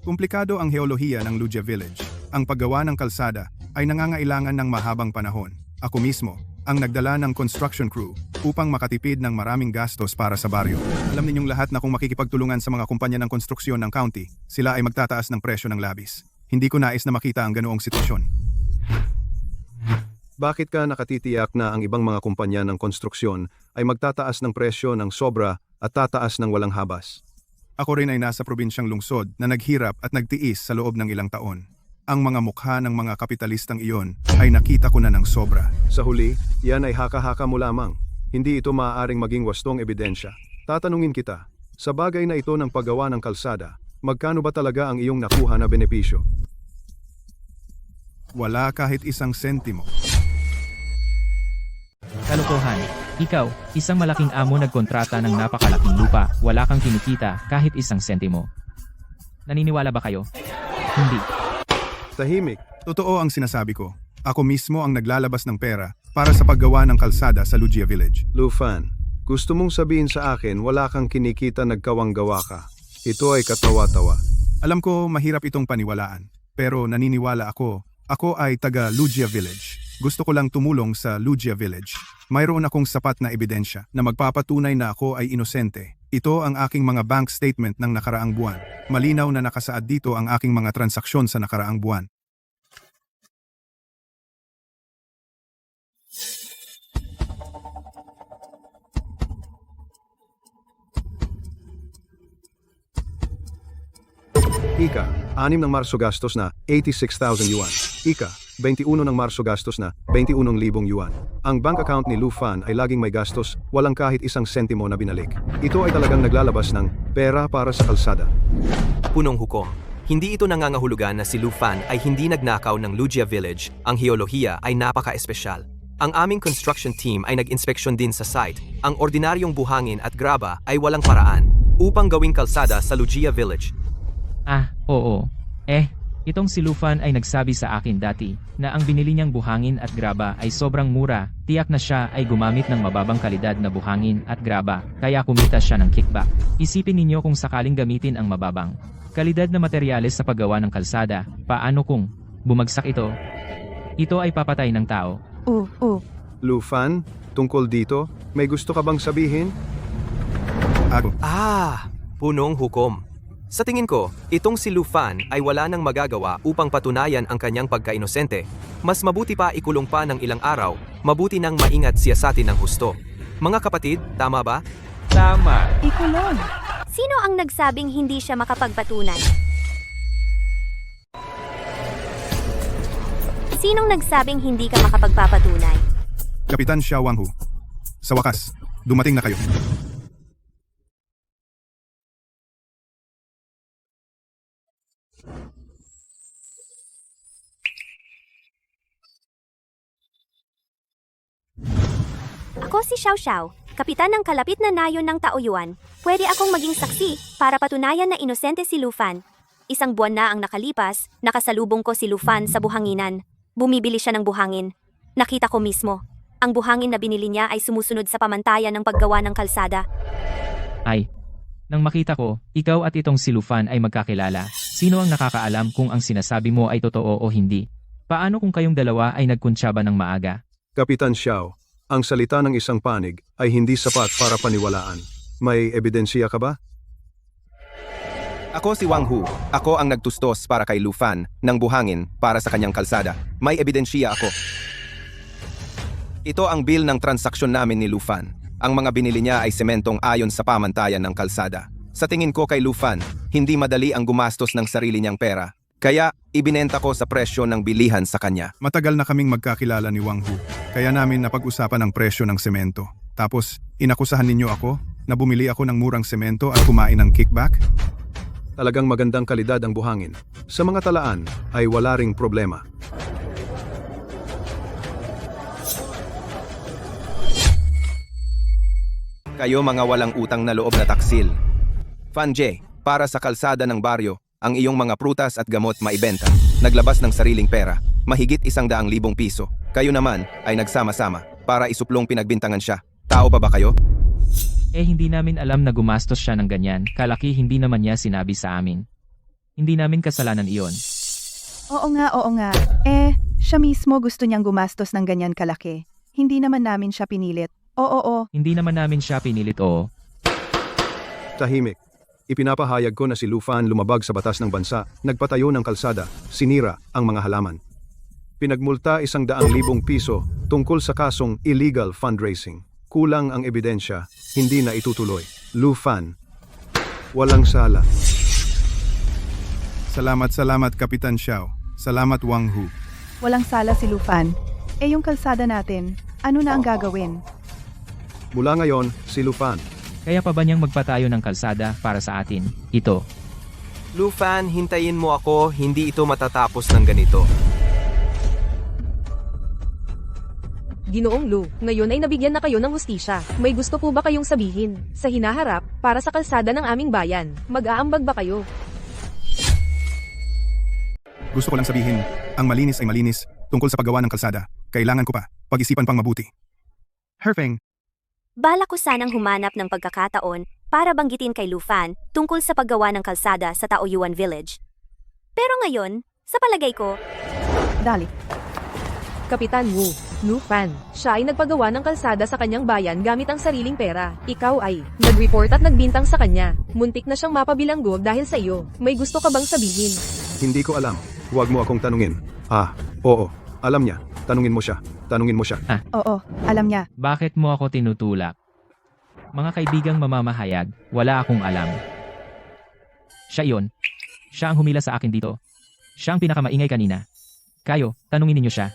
Komplikado ang heolohiya ng Lugia Village. Ang paggawa ng kalsada ay nangangailangan ng mahabang panahon. Ako mismo, ang nagdala ng construction crew upang makatipid ng maraming gastos para sa baryo. Alam ninyong lahat na kung makikipagtulungan sa mga kumpanya ng konstruksyon ng county, sila ay magtataas ng presyo ng labis. Hindi ko nais na makita ang ganoong sitwasyon. Bakit ka nakatitiyak na ang ibang mga kumpanya ng konstruksyon ay magtataas ng presyo ng sobra at tataas ng walang habas? Ako rin ay nasa probinsyang lungsod na naghirap at nagtiis sa loob ng ilang taon. Ang mga mukha ng mga kapitalistang iyon ay nakita ko na ng sobra. Sa huli, yan ay haka-haka mo lamang. Hindi ito maaaring maging wastong ebidensya. Tatanungin kita, sa bagay na ito ng paggawa ng kalsada, magkano ba talaga ang iyong nakuha na benepisyo? Wala kahit 1 sentimo. Kalokohan. Ikaw, isang malaking amo nagkontrata ng napakalaking lupa, wala kang kinikita kahit 1 sentimo. Naniniwala ba kayo? Hindi. Tahimik. Totoo ang sinasabi ko. Ako mismo ang naglalabas ng pera para sa paggawa ng kalsada sa Lugia Village. Lufan, gusto mong sabihin sa akin wala kang kinikita nagkawang-gawa ka. Ito ay katawa-tawa. Alam ko mahirap itong paniwalaan, pero naniniwala ako. Ako ay taga Lugia Village. Gusto ko lang tumulong sa Lugia Village. Mayroon akong sapat na ebidensya na magpapatunay na ako ay inosente. Ito ang aking mga bank statement ng nakaraang buwan. Malinaw na nakasaad dito ang aking mga transaksyon sa nakaraang buwan. Ika, 6 ng Marso gastos na 86,000 yuan. Ika, 21 ng Marso gastos na 21,000 yuan. Ang bank account ni Lufan ay laging may gastos, walang kahit 1 sentimo na binalik. Ito ay talagang naglalabas ng pera para sa kalsada. Punong hukom. Hindi ito nangangahulugan na si Lufan ay hindi nagnakaw ng Lugia Village. Ang heolohiya ay napaka-espesyal. Ang aming construction team ay nag-inspeksyon din sa site. Ang ordinaryong buhangin at graba ay walang paraan upang gawing kalsada sa Lugia Village. Oo. Itong si Lufan ay nagsabi sa akin dati na ang binili niyang buhangin at graba ay sobrang mura, tiyak na siya ay gumamit ng mababang kalidad na buhangin at graba, kaya kumita siya ng kickback. Isipin ninyo kung sakaling gamitin ang mababang kalidad na materyales sa paggawa ng kalsada, paano kung bumagsak ito? Ito ay papatay ng tao. Lufan, tungkol dito, may gusto ka bang sabihin? Ako. Punong hukom. Sa tingin ko, itong si Lufan ay wala nang magagawa upang patunayan ang kanyang pagka-inosente. Mas mabuti pa ikulong pa ng ilang araw, mabuti nang maingat siyasatin ng husto. Mga kapatid, tama ba? Tama. Ikulong. Sino ang nagsabing hindi siya makapagpatunay? Sinong nagsabing hindi ka makapagpapatunay? Kapitan Xiao Wanghu. Sa wakas, dumating na kayo. Ako si Xiao Xiao, kapitan ng kalapit na nayon ng Taoyuan. Pwede akong maging saksi para patunayan na inosente si Lu Fan. Isang buwan na ang nakalipas, nakasalubong ko si Lu Fan sa buhanginan. Bumibili siya ng buhangin. Nakita ko mismo. Ang buhangin na binili niya ay sumusunod sa pamantayan ng paggawa ng kalsada. Ay, nang makita ko, ikaw at itong si Lufan ay magkakilala. Sino ang nakakaalam kung ang sinasabi mo ay totoo o hindi? Paano kung kayong dalawa ay nagkuntsaba ng maaga? Kapitan Xiao, ang salita ng isang panig ay hindi sapat para paniwalaan. May ebidensya ka ba? Ako si Wang Hu. Ako ang nagtustos para kay Lu Fan ng buhangin para sa kanyang kalsada. May ebidensya ako. Ito ang bill ng transaksyon namin ni Lu Fan. Ang mga binili niya ay sementong ayon sa pamantayan ng kalsada. Sa tingin ko kay Lu Fan, hindi madali ang gumastos ng sarili niyang pera. Kaya, ibinenta ko sa presyo ng bilihan sa kanya. Matagal na kaming magkakilala ni Wang Hu, kaya namin napag-usapan ang presyo ng semento. Tapos, inakusahan ninyo ako na bumili ako ng murang semento at kumain ng kickback? Talagang magandang kalidad ang buhangin. Sa mga talaan ay wala ring problema. Kayo mga walang utang na loob na taksil. Fanje, para sa kalsada ng baryo, ang iyong mga prutas at gamot maibenta. Naglabas ng sariling pera, mahigit 100,000 piso. Kayo naman ay nagsama-sama para isuplong pinagbintangan siya. Tao pa ba kayo? Eh hindi namin alam na gumastos siya ng ganyan, kalaki hindi naman niya sinabi sa amin. Hindi namin kasalanan iyon. Oo nga. Siya mismo gusto niyang gumastos ng ganyan kalaki. Hindi naman namin siya pinilit. Oo. Hindi naman namin siya pinilit oo. Tahimik. Ipinapahayag ko na si Lu Fan lumabag sa batas ng bansa, nagpatayo ng kalsada, sinira ang mga halaman. Pinagmulta 100,000 piso tungkol sa kasong illegal fundraising. Kulang ang ebidensya, hindi na itutuloy. Lu Fan, walang sala. Salamat Kapitan Xiao. Salamat Wang Hu. Walang sala si Lu Fan. Yung kalsada natin, ano na ang gagawin? Mula ngayon, si Lu Fan. Kaya pa ba niyang magpatayo ng kalsada para sa atin? Ito. Lu Fan, hintayin mo ako, hindi ito matatapos ng ganito. Ginoong Lu, ngayon ay nabigyan na kayo ng hustisya. May gusto po ba kayong sabihin? Sa hinaharap, para sa kalsada ng aming bayan, mag-aambag ba kayo? Gusto ko lang sabihin, ang malinis ay malinis tungkol sa paggawa ng kalsada. Kailangan ko pa pag-isipan pang mabuti. Herfeng, Bala ko sanang humanap ng pagkakataon para banggitin kay Lu Fan tungkol sa paggawa ng kalsada sa Taoyuan Village. Pero ngayon, sa palagay ko, Dali. Kapitan Wu, Lu Fan, siya ay nagpagawa ng kalsada sa kanyang bayan gamit ang sariling pera. Ikaw ay nag-report at nagbintang sa kanya. Muntik na siyang mapabilanggo dahil sa iyo. May gusto ka bang sabihin? Hindi ko alam. Huwag mo akong tanungin. Oo. Alam niya. Tanungin mo siya. Oo, alam niya. Bakit mo ako tinutulak? Mga kaibigang mamamahayag, wala akong alam. Siya iyon. Siya ang humila sa akin dito. Siya ang pinakamaingay kanina. Kayo, tanungin ninyo siya.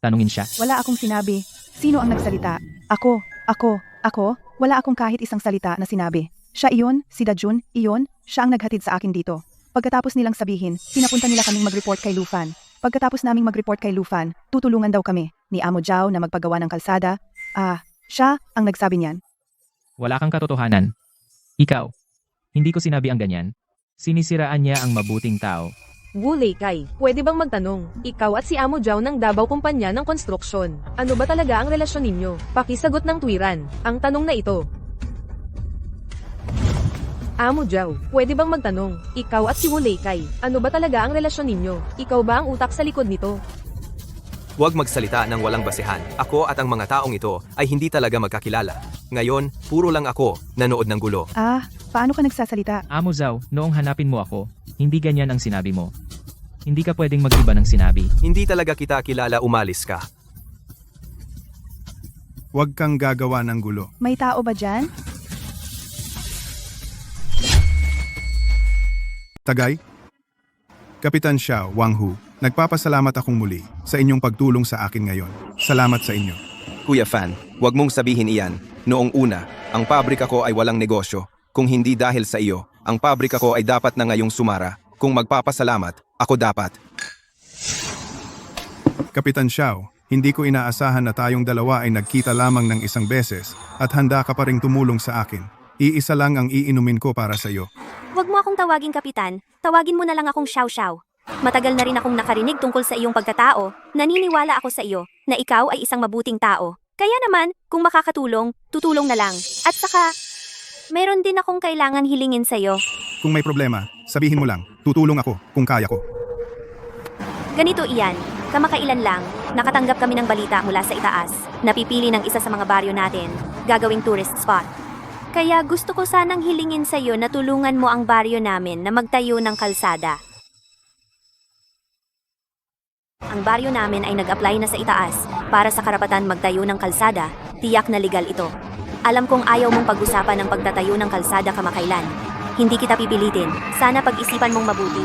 Tanungin siya. Wala akong sinabi. Sino ang nagsalita? Ako? Wala akong kahit isang salita na sinabi. Siya iyon, si Dajun, iyon, siya ang naghatid sa akin dito. Pagkatapos nilang sabihin, pinapunta nila kaming mag-report kay Lu Fan. Pagkatapos naming mag-report kay Lu Fan, tutulungan daw kami ni Amo Zhao na magpagawa ng kalsada. Siya ang nagsabi niyan. Wala kang katotohanan. Ikaw. Hindi ko sinabi ang ganyan. Sinisiraan niya ang mabuting tao. Wu Leikay, pwede bang magtanong? Ikaw at si Amo Zhao ng Davao Kumpanya ng Konstruksyon. Ano ba talaga ang relasyon ninyo? Pakisagot ng tuwiran. Ang tanong na ito. Amo Zhao, pwede bang magtanong? Ikaw at si Wu Leikay, ano ba talaga ang relasyon ninyo? Ikaw ba ang utak sa likod nito? Huwag magsalita ng walang basehan. Ako at ang mga taong ito ay hindi talaga magkakilala. Ngayon, puro lang ako nanood ng gulo. Paano ka nagsasalita? Amo Zhao, noong hanapin mo ako, hindi ganyan ang sinabi mo. Hindi ka pwedeng mag-iba ng sinabi. Hindi talaga kita kilala, umalis ka. huwag kang gagawa ng gulo. May tao ba dyan? Tagay, Kapitan Xiao, Wang Hu, nagpapasalamat akong muli sa inyong pagtulong sa akin ngayon. Salamat sa inyo. Kuya Fan, huwag mong sabihin iyan. Noong una, ang pabrika ko ay walang negosyo. Kung hindi dahil sa iyo, ang pabrika ko ay dapat na ngayong sumara. Kung magpapasalamat, ako dapat. Kapitan Xiao, hindi ko inaasahan na tayong dalawa ay nagkita lamang ng isang beses at handa ka pa ring tumulong sa akin. Iisa lang ang iinumin ko para sa iyo. Huwag mo akong tawaging kapitan, tawagin mo na lang akong Xiao Xiao. Matagal na rin akong nakarinig tungkol sa iyong pagkatao, naniniwala ako sa iyo na ikaw ay isang mabuting tao. Kaya naman, kung makakatulong, tutulong na lang. At saka, meron din akong kailangan hilingin sa iyo. Kung may problema, sabihin mo lang, tutulong ako kung kaya ko. Ganito iyan, kamakailan lang, nakatanggap kami ng balita mula sa itaas, napipili ng isa sa mga baryo natin, gagawing tourist spot. Kaya gusto ko sanang hilingin sa iyo na tulungan mo ang baryo namin na magtayo ng kalsada. Ang baryo namin ay nag-apply na sa itaas para sa karapatan magtayo ng kalsada, tiyak na legal ito. Alam kong ayaw mong pag-usapan ng pagtatayo ng kalsada kamakailan. Hindi kita pipilitin, sana pag-isipan mong mabuti.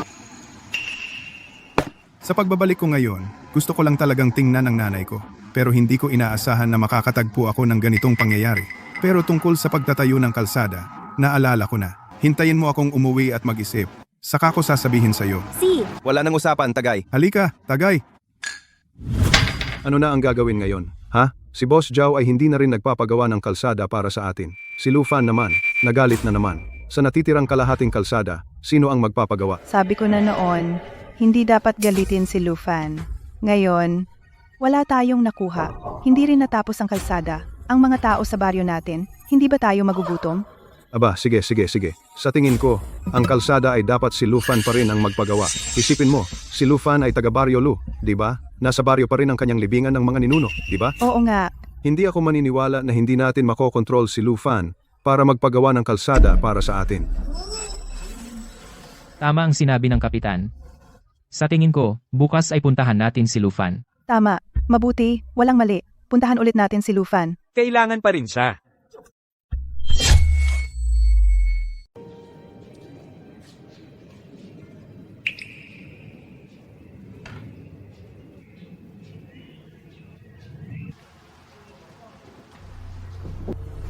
Sa pagbabalik ko ngayon, gusto ko lang talagang tingnan ang nanay ko. Pero hindi ko inaasahan na makakatagpo ako ng ganitong pangyayari. Pero tungkol sa pagtatayo ng kalsada, naalala ko na. Hintayin mo akong umuwi at mag-isip. Saka ko sasabihin sa'yo. Si, Wala nang usapan, Tagay. Halika, Tagay! Ano na ang gagawin ngayon? Ha? Si Boss Zhao ay hindi na rin nagpapagawa ng kalsada para sa atin. Si Lu Fan naman, nagalit na naman. Sa natitirang kalahating kalsada, sino ang magpapagawa? Sabi ko na noon, hindi dapat galitin si Lufan. Ngayon, wala tayong nakuha. Hindi rin natapos ang kalsada. Ang mga tao sa baryo natin, hindi ba tayo magugutom? Aba, sige. Sa tingin ko, ang kalsada ay dapat si Lu Fan pa rin ang magpagawa. Isipin mo, si Lu Fan ay taga Baryo Lu, di ba? Nasa baryo pa rin ang kanyang libingan ng mga ninuno, di ba? Oo nga, Hindi ako maniniwala na hindi natin makokontrol si Lu Fan para magpagawa ng kalsada para sa atin. Tama ang sinabi ng kapitan. Sa tingin ko, bukas ay puntahan natin si Lufan. tama. Mabuti, walang mali. Puntahan ulit natin si Lufan. Kailangan pa rin siya.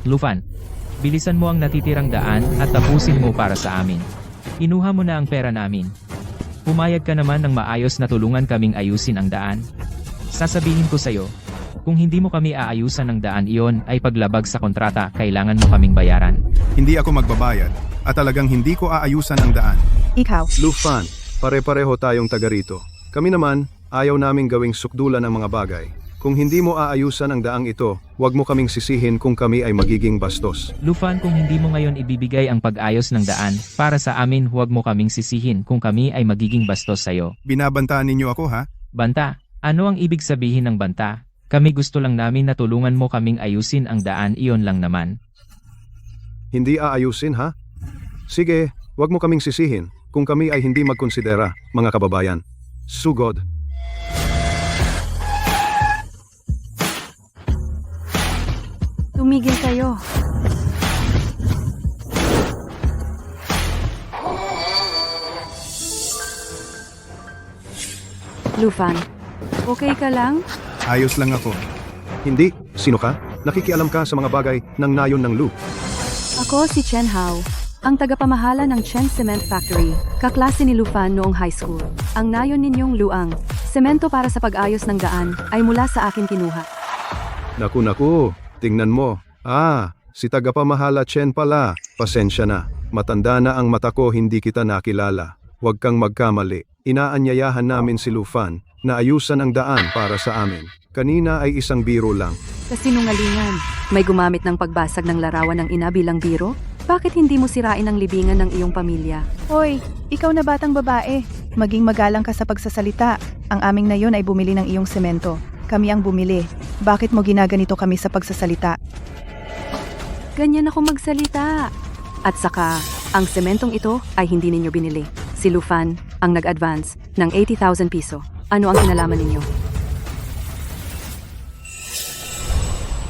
Lufan, bilisan mo ang natitirang daan at tapusin mo para sa amin. Inuha mo na ang pera namin. Pumayag ka naman ng maayos na tulungan kaming ayusin ang daan. Sasabihin ko sa'yo, kung hindi mo kami aayusan ng daan iyon ay paglabag sa kontrata, kailangan mo kaming bayaran. Hindi ako magbabayad at talagang hindi ko aayusan ang daan. Ikaw, Lu Fan, pare-pareho tayong taga rito. Kami naman, ayaw naming gawing sukdulan ng mga bagay. Kung hindi mo aayusan ang daang ito, huwag mo kaming sisihin kung kami ay magiging bastos. Lufan, kung hindi mo ngayon ibibigay ang pag-ayos ng daan, para sa amin huwag mo kaming sisihin kung kami ay magiging bastos sa'yo. Binabantaan ninyo ako ha? Banta, ano ang ibig sabihin ng banta? Kami gusto lang namin na tulungan mo kaming ayusin ang daan, iyon lang naman. Hindi aayusin ha? Sige, huwag mo kaming sisihin kung kami ay hindi magkonsidera, mga kababayan. Sugod. tumigil kayo. Lufan, okay ka lang? Ayos lang ako. Hindi, sino ka? Nakikialam ka sa mga bagay ng nayon ng Lu. Ako si Chen Hao, ang tagapamahala ng Chen Cement Factory, kaklase ni Lufan noong high school. Ang nayon ninyong Luang, semento para sa pag-ayos ng daan, ay mula sa akin kinuha. Naku, tingnan mo. Si tagapamahala Chen pala. Pasensya na. Matanda na ang mata ko, hindi kita nakilala. Huwag kang magkamali. Inaanyayahan namin si Lufan na ayusan ang daan para sa amin. Kanina ay isang biro lang. Kasinungalingan, may gumamit ng pagbasag ng larawan ng ina bilang biro? Bakit hindi mo sirain ang libingan ng iyong pamilya? Hoy, ikaw na batang babae. Maging magalang ka sa pagsasalita. Ang aming nayon ay bumili ng iyong semento. Kami ang bumili. Bakit mo ginaganito kami sa pagsasalita? Ganyan ako magsalita. At saka, ang sementong ito ay hindi ninyo binili. Si Lufan ang nag-advance ng 80,000 piso. Ano ang kinalaman ninyo?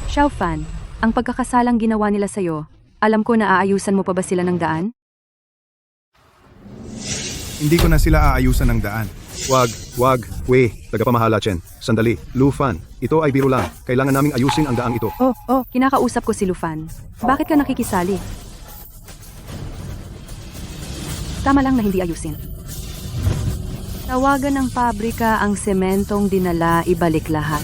Xiao Fan, ang pagkakasalang ginawa nila sa'yo, alam ko na aayusan mo pa ba sila ng daan? Hindi ko na sila aayusan ng daan. Wag, tagapamahala Chen. Sandali, Lufan, ito ay biro lang. Kailangan naming ayusin ang daang ito. Oh, kinakausap ko si Lufan. Bakit ka nakikisali? Tama lang na hindi ayusin. Tawagan ng pabrika ang sementong dinala, ibalik lahat.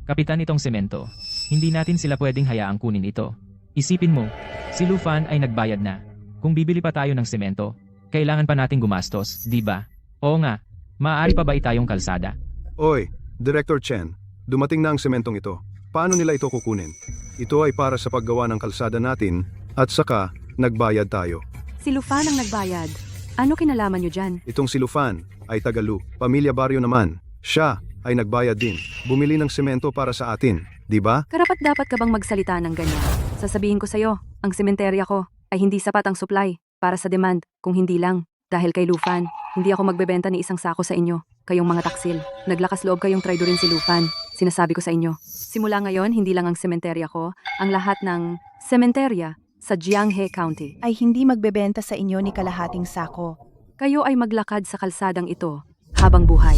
Kapitan, itong semento. Hindi natin sila pwedeng hayaang kunin ito. Isipin mo, si Lufan ay nagbayad na. Kung bibili pa tayo ng semento, kailangan pa nating gumastos, di ba? Oo nga, maaari pa ba itayong kalsada? Oy, Director Chen, dumating na ang sementong ito. Paano nila ito kukunin? Ito ay para sa paggawa ng kalsada natin at saka nagbayad tayo. Si Lufan ang nagbayad. Ano kinalaman nyo dyan? Itong si Lufan ay Tagalu, pamilya baryo naman. Siya ay nagbayad din. Bumili ng semento para sa atin, di ba? Karapat dapat ka bang magsalita ng ganyan? Sasabihin ko sa'yo, ang sementerya ko ay hindi sapat ang supply para sa demand, kung hindi lang. Dahil kay Lufan, hindi ako magbebenta ni isang sako sa inyo, kayong mga taksil. Naglakas loob kayong traidorin si Lufan. Sinasabi ko sa inyo. Simula ngayon, hindi lang ang sementerya ko, ang lahat ng sementerya sa Jianghe County. Ay hindi magbebenta sa inyo ni kalahating sako. Kayo ay maglakad sa kalsadang ito habang buhay.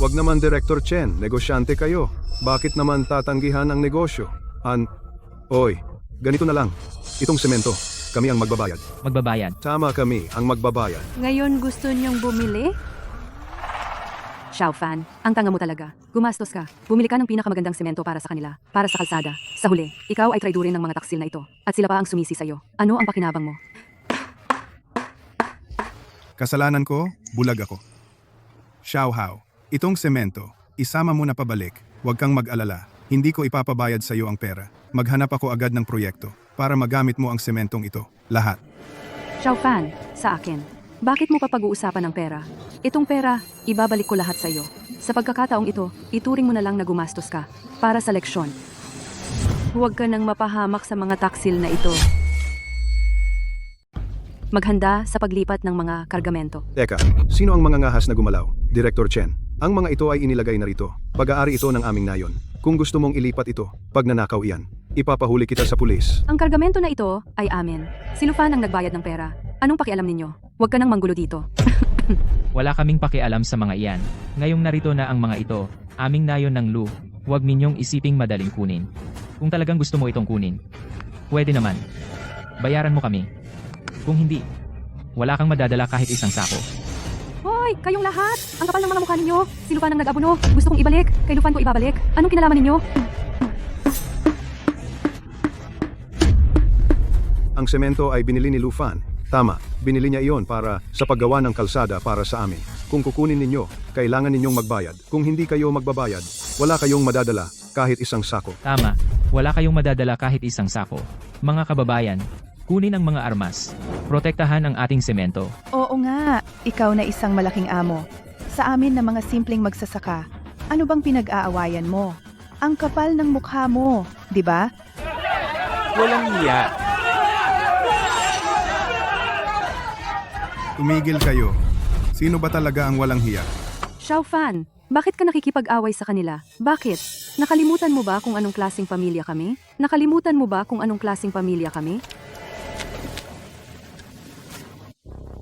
Wag naman Director Chen, negosyante kayo. Bakit naman tatanggihan ang negosyo? Oy, ganito na lang. Itong semento, kami ang magbabayad. Magbabayad. Tama kami ang magbabayad. Ngayon gusto niyong bumili? Xiaofan, ang tanga mo talaga. Gumastos ka. Bumili ka ng pinakamagandang semento para sa kanila, para sa kalsada. Sa huli, ikaw ay traidorin ng mga taksil na ito. At sila pa ang sumisi sa'yo. Ano ang pakinabang mo? Kasalanan ko, bulag ako. Xiao Hao, itong semento, isama mo na pabalik. Huwag kang mag-alala. Hindi ko ipapabayad sa iyo ang pera. Maghanap ako agad ng proyekto para magamit mo ang sementong ito. Lahat. Xiaofan, sa akin. Bakit mo pa pag-uusapan ng pera? Itong pera, ibabalik ko lahat sa iyo. Sa pagkakataong ito, ituring mo na lang na gumastos ka para sa leksyon. Huwag ka nang mapahamak sa mga taksil na ito. Maghanda sa paglipat ng mga kargamento. Teka, sino ang mga ngahas na gumalaw? Director Chen, ang mga ito ay inilagay na rito. Pag-aari ito ng aming nayon. Kung gusto mong ilipat ito, pag nanakaw iyan, ipapahuli kita sa pulis. Ang kargamento na ito ay amin. Si Lufan ang nagbayad ng pera. Anong pakialam ninyo? Huwag ka nang manggulo dito. Wala kaming pakialam sa mga iyan. Ngayong narito na ang mga ito, aming nayon ng Lu. Huwag ninyong isiping madaling kunin. Kung talagang gusto mo itong kunin, pwede naman. Bayaran mo kami. Kung hindi, wala kang madadala kahit isang sako. Hoy, kayong lahat! Ang kapal ng mga mukha ninyo! Si Lufan ang nag-abuno! Gusto kong ibalik! Kay Lufan ko ibabalik! Anong kinalaman ninyo? Ang semento ay binili ni Lufan. Tama, binili niya iyon para sa paggawa ng kalsada para sa amin. Kung kukunin ninyo, kailangan ninyong magbayad. Kung hindi kayo magbabayad, wala kayong madadala kahit isang sako. Tama, wala kayong madadala kahit isang sako. Mga kababayan, kunin ang mga armas. Protektahan ang ating semento. Oo nga, ikaw na isang malaking amo. Sa amin na mga simpleng magsasaka, ano bang pinag-aawayan mo? Ang kapal ng mukha mo, di ba? Walang hiya. Tumigil kayo. Sino ba talaga ang walang hiya? Xiaofan, bakit ka nakikipag-away sa kanila? Bakit? Nakalimutan mo ba kung anong klaseng pamilya kami? Nakalimutan mo ba kung anong klaseng pamilya kami?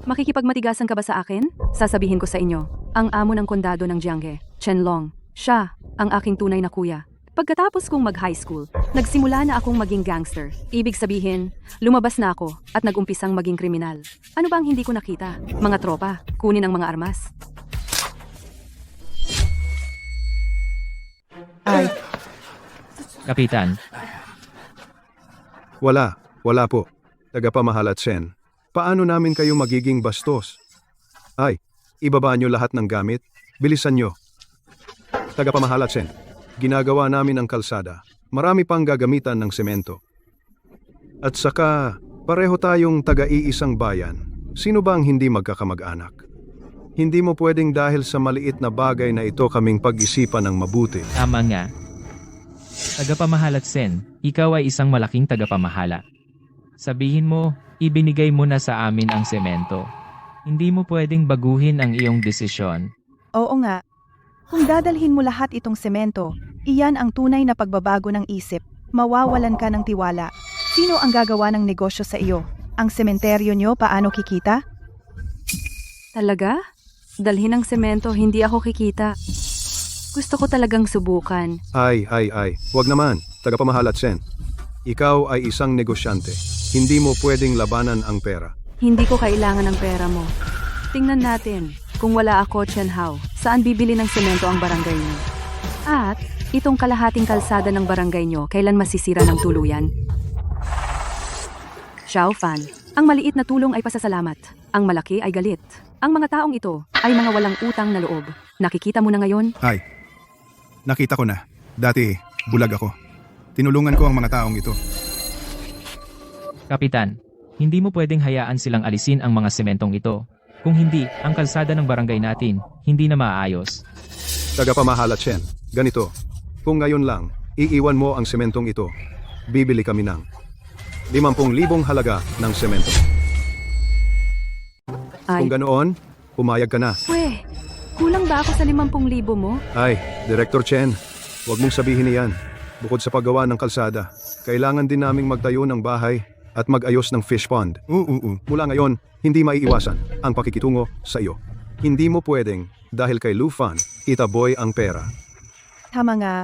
Makikipagmatigasan ka ba sa akin? Sasabihin ko sa inyo, ang amo ng kondado ng Jianghe, Chen Long. Siya, ang aking tunay na kuya. Pagkatapos kong mag-high school, nagsimula na akong maging gangster. Ibig sabihin, lumabas na ako at nag-umpisang maging kriminal. Ano ba ang hindi ko nakita? Mga tropa, kunin ang mga armas. Ay, Kapitan, Wala po. Tagapamahala Chen. Paano namin kayo magiging bastos? Ay, ibaba nyo lahat ng gamit. Bilisan nyo. Tagapamahala Chen. Ginagawa namin ang kalsada. Marami pang gagamitan ng semento. At saka, pareho tayong taga-iisang bayan. Sino ba ang hindi magkakamag-anak? Hindi mo pwedeng dahil sa maliit na bagay na ito kaming pag-isipan ng mabuti. tama nga. Tagapamahala Sen, ikaw ay isang malaking tagapamahala. Sabihin mo, ibinigay mo na sa amin ang semento. Hindi mo pwedeng baguhin ang iyong desisyon. oo nga. Kung dadalhin mo lahat itong semento, iyan ang tunay na pagbabago ng isip. Mawawalan ka ng tiwala. Sino ang gagawa ng negosyo sa iyo? Ang sementeryo nyo paano kikita? Talaga? Dalhin ang semento, hindi ako kikita. Gusto ko talagang subukan. Ay, wag naman, tagapamahala Chen. Ikaw ay isang negosyante. Hindi mo pwedeng labanan ang pera. Hindi ko kailangan ng pera mo. Tingnan natin, kung wala ako, Chen Hao, saan bibili ng semento ang barangay niyo? At, itong kalahating kalsada ng barangay niyo, kailan masisira ng tuluyan? Xiao Fan, ang maliit na tulong ay pasasalamat. Ang malaki ay galit. Ang mga taong ito ay mga walang utang na loob. Nakikita mo na ngayon? Ay, nakita ko na. Dati, bulag ako. Tinulungan ko ang mga taong ito. Kapitan, hindi mo pwedeng hayaan silang alisin ang mga sementong ito. Kung hindi, ang kalsada ng barangay natin, hindi na maaayos. Tagapamahala Chen, ganito. Kung ngayon lang, iiwan mo ang sementong ito, bibili kami ng 50,000 halaga ng semento. Ay, Kung ganoon, pumayag ka na. kulang ba ako sa 50,000 mo? Ay, Director Chen, huwag mong sabihin niyan. Bukod sa paggawa ng kalsada, kailangan din naming magtayo ng bahay at mag-ayos ng fish pond. Mula ngayon, hindi maiiwasan ang pakikitungo sa iyo. Hindi mo pwedeng, dahil kay Lufan, itaboy ang pera. Tama nga,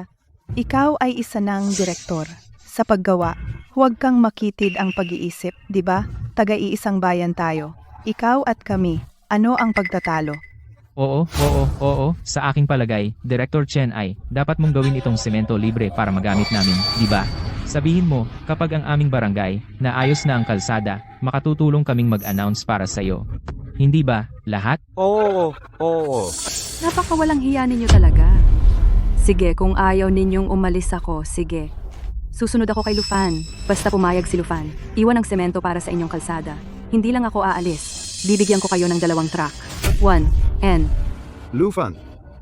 ikaw ay isa ng direktor. Sa paggawa, huwag kang makitid ang pag-iisip, di ba? Taga-iisang bayan tayo. Ikaw at kami, ano ang pagtatalo? Oo. Sa aking palagay, Director Chen ay, dapat mong gawin itong semento libre para magamit namin, di ba? Sabihin mo, kapag ang aming barangay, naayos na ang kalsada, makatutulong kaming mag-announce para sa'yo. Hindi ba, lahat? Oo. Napakawalang hiya ninyo talaga. Sige, kung ayaw ninyong umalis ako, sige. Susunod ako kay Lufan. Basta pumayag si Lufan. Iwan ang semento para sa inyong kalsada. Hindi lang ako aalis. Bibigyan ko kayo ng 2 truck. 1, N. Lufan,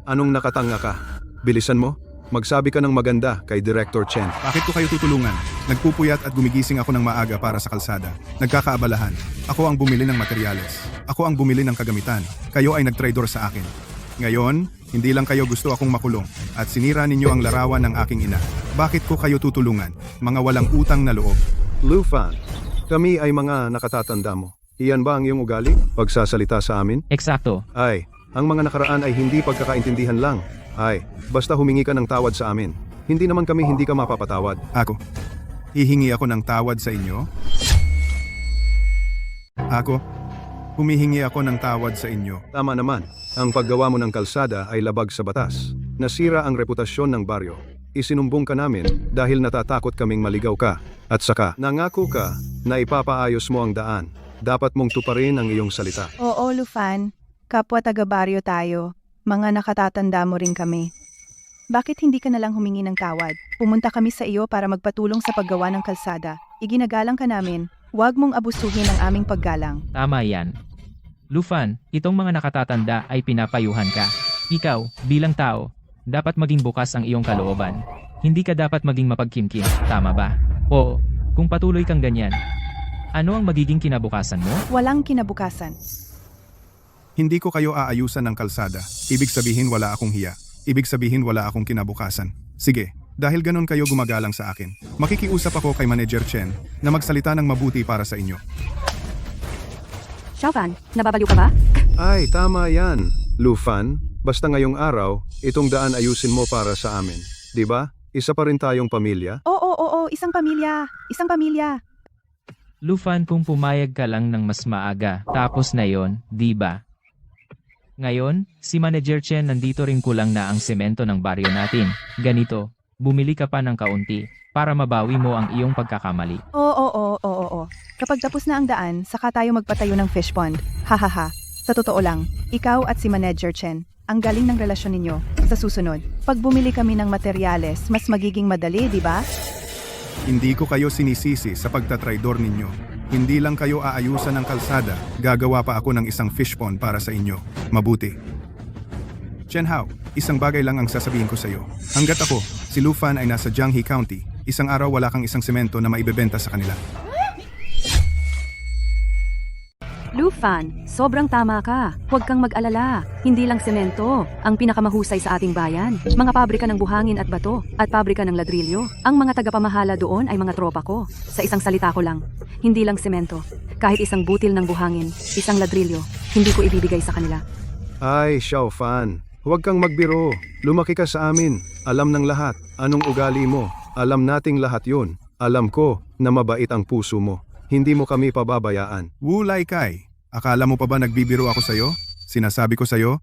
anong nakatanga ka? Bilisan mo, magsabi ka ng maganda kay Director Chen. Bakit ko kayo tutulungan? Nagpupuyat at gumigising ako ng maaga para sa kalsada. Nagkakaabalahan. Ako ang bumili ng materyales. Ako ang bumili ng kagamitan. Kayo ay nagtraidor sa akin. Ngayon, hindi lang kayo gusto akong makulong at sinira ninyo ang larawan ng aking ina. Bakit ko kayo tutulungan? Mga walang utang na loob. Lufan, kami ay mga nakatatanda mo. Iyan ba ang iyong ugali? Pagsasalita sa amin? Eksakto. Ay, ang mga nakaraan ay hindi pagkakaintindihan lang. Ay, basta humingi ka ng tawad sa amin. Hindi naman kami hindi ka mapapatawad. Ako, hihingi ako ng tawad sa inyo? Ako, humihingi ako ng tawad sa inyo. Tama naman, ang paggawa mo ng kalsada ay labag sa batas. Nasira ang reputasyon ng baryo. Isinumbong ka namin dahil natatakot kaming maligaw ka. At saka, nangako ka na ipapaayos mo ang daan. Dapat mong tuparin ang iyong salita. Oo, Lufan. Kapwa taga-baryo tayo. Mga nakatatanda mo rin kami. Bakit hindi ka nalang humingi ng tawad? Pumunta kami sa iyo para magpatulong sa paggawa ng kalsada. Iginagalang ka namin. Huwag mong abusuhin ang aming paggalang. Tama yan. Lufan, itong mga nakatatanda ay pinapayuhan ka. Ikaw, bilang tao, dapat maging bukas ang iyong kalooban. Hindi ka dapat maging mapagkimkim, tama ba? Oo, kung patuloy kang ganyan, ano ang magiging kinabukasan mo? Walang kinabukasan. Hindi ko kayo aayusan ng kalsada. Ibig sabihin wala akong hiya. Ibig sabihin wala akong kinabukasan. Sige, dahil ganun kayo gumagalang sa akin. Makikiusap ako kay Manager Chen na magsalita ng mabuti para sa inyo. Xiao Fan, nababaliw ka ba? Ay, tama yan. Lufan, basta ngayong araw, itong daan ayusin mo para sa amin. Di ba? Isa pa rin tayong pamilya. Oo, isang pamilya. Isang pamilya. Lufan, kung pumayag ka lang ng mas maaga, tapos na yon, di ba? Ngayon, si Manager Chen nandito rin kulang na ang semento ng baryo natin. Ganito, bumili ka pa ng kaunti para mabawi mo ang iyong pagkakamali. Oo. Kapag tapos na ang daan, saka tayo magpatayo ng fish pond. Hahaha. Sa totoo lang, ikaw at si Manager Chen, ang galing ng relasyon ninyo. Sa susunod, pag bumili kami ng materyales, mas magiging madali, di ba? Hindi ko kayo sinisisi sa pagtatraidor ninyo. Hindi lang kayo aayusan ng kalsada, gagawa pa ako ng isang fish pond para sa inyo. Mabuti. Chen Hao, isang bagay lang ang sasabihin ko sa iyo. Hanggat ako, si Lufan ay nasa Jianghe County, isang araw wala kang isang semento na maibebenta sa kanila. Lufan, sobrang tama ka. Huwag kang mag-alala. Hindi lang semento ang pinakamahusay sa ating bayan. Mga pabrika ng buhangin at bato at pabrika ng ladrilyo. Ang mga tagapamahala doon ay mga tropa ko. Sa isang salita ko lang, hindi lang semento. Kahit isang butil ng buhangin, isang ladrilyo, hindi ko ibibigay sa kanila. Ay, Xiao Fan, huwag kang magbiro. Lumaki ka sa amin. Alam ng lahat. Anong ugali mo? Alam nating lahat yun. Alam ko na mabait ang puso mo. Hindi mo kami pababayaan. Wu Lai Kai, akala mo pa ba nagbibiro ako sa'yo? Sinasabi ko sa'yo,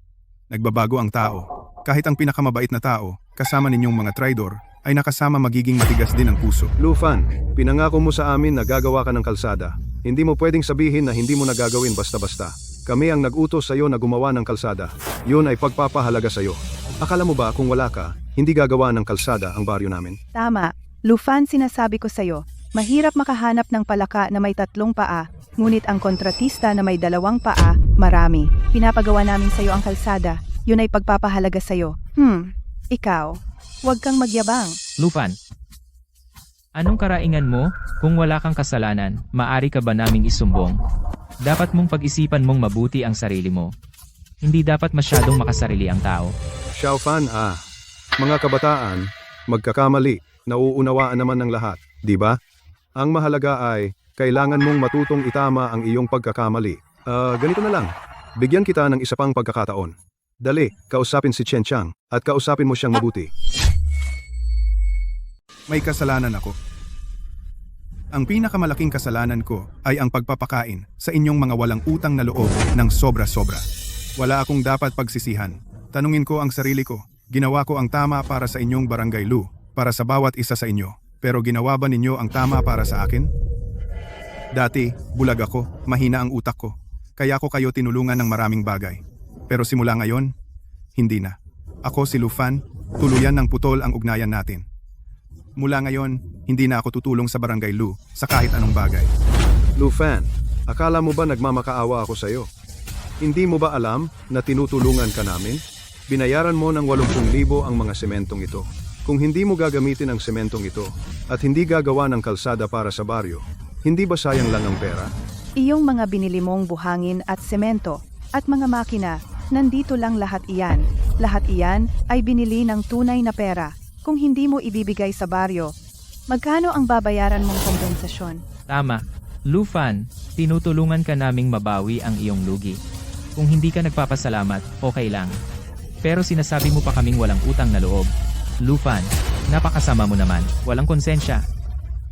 nagbabago ang tao. Kahit ang pinakamabait na tao, kasama ninyong mga traidor, ay nakasama magiging matigas din ang puso. Lufan, pinangako mo sa amin na gagawa ka ng kalsada. Hindi mo pwedeng sabihin na hindi mo nagagawin basta-basta. Kami ang nag-utos sa'yo na gumawa ng kalsada. Yun ay pagpapahalaga sa'yo. Akala mo ba kung wala ka, hindi gagawa ng kalsada ang baryo namin? Tama. Lufan, sinasabi ko sa'yo, mahirap makahanap ng palaka na may 3 paa, ngunit ang kontratista na may 2 paa, marami. Pinapagawa namin sa'yo ang kalsada, yun ay pagpapahalaga sa'yo. Ikaw, huwag kang magyabang. Lufan, anong karaingan mo? Kung wala kang kasalanan, maari ka ba naming isumbong? Dapat mong pag-isipan mong mabuti ang sarili mo. Hindi dapat masyadong makasarili ang tao. Xiao Fan, mga kabataan, magkakamali, nauunawaan naman ng lahat, di ba? Ang mahalaga ay, kailangan mong matutong itama ang iyong pagkakamali. Ganito na lang, bigyan kita ng isa pang pagkakataon. Dali, kausapin si Chen Chang, at kausapin mo siyang mabuti. May kasalanan ako. Ang pinakamalaking kasalanan ko ay ang pagpapakain sa inyong mga walang utang na loob ng sobra-sobra. Wala akong dapat pagsisihan. Tanungin ko ang sarili ko, ginawa ko ang tama para sa inyong barangay Lu, para sa bawat isa sa inyo. Pero ginawa ba ninyo ang tama para sa akin? Dati, bulag ako, mahina ang utak ko. Kaya ko kayo tinulungan ng maraming bagay. Pero simula ngayon, hindi na. Ako si Lufan, tuluyan ng putol ang ugnayan natin. Mula ngayon, hindi na ako tutulong sa barangay Lu sa kahit anong bagay. Lufan, akala mo ba nagmamakaawa ako sa'yo? Hindi mo ba alam na tinutulungan ka namin? Binayaran mo ng 80,000 ang mga sementong ito. Kung hindi mo gagamitin ang sementong ito at hindi gagawa ng kalsada para sa baryo, hindi ba sayang lang ang pera? Iyong mga binili mong buhangin at semento at mga makina, nandito lang lahat iyan. Lahat iyan ay binili ng tunay na pera. Kung hindi mo ibibigay sa baryo, magkano ang babayaran mong kompensasyon? Tama. Lufan, tinutulungan ka naming mabawi ang iyong lugi. Kung hindi ka nagpapasalamat, okay lang. Pero sinasabi mo pa kaming walang utang na loob. Lufan, napakasama mo naman. Walang konsensya.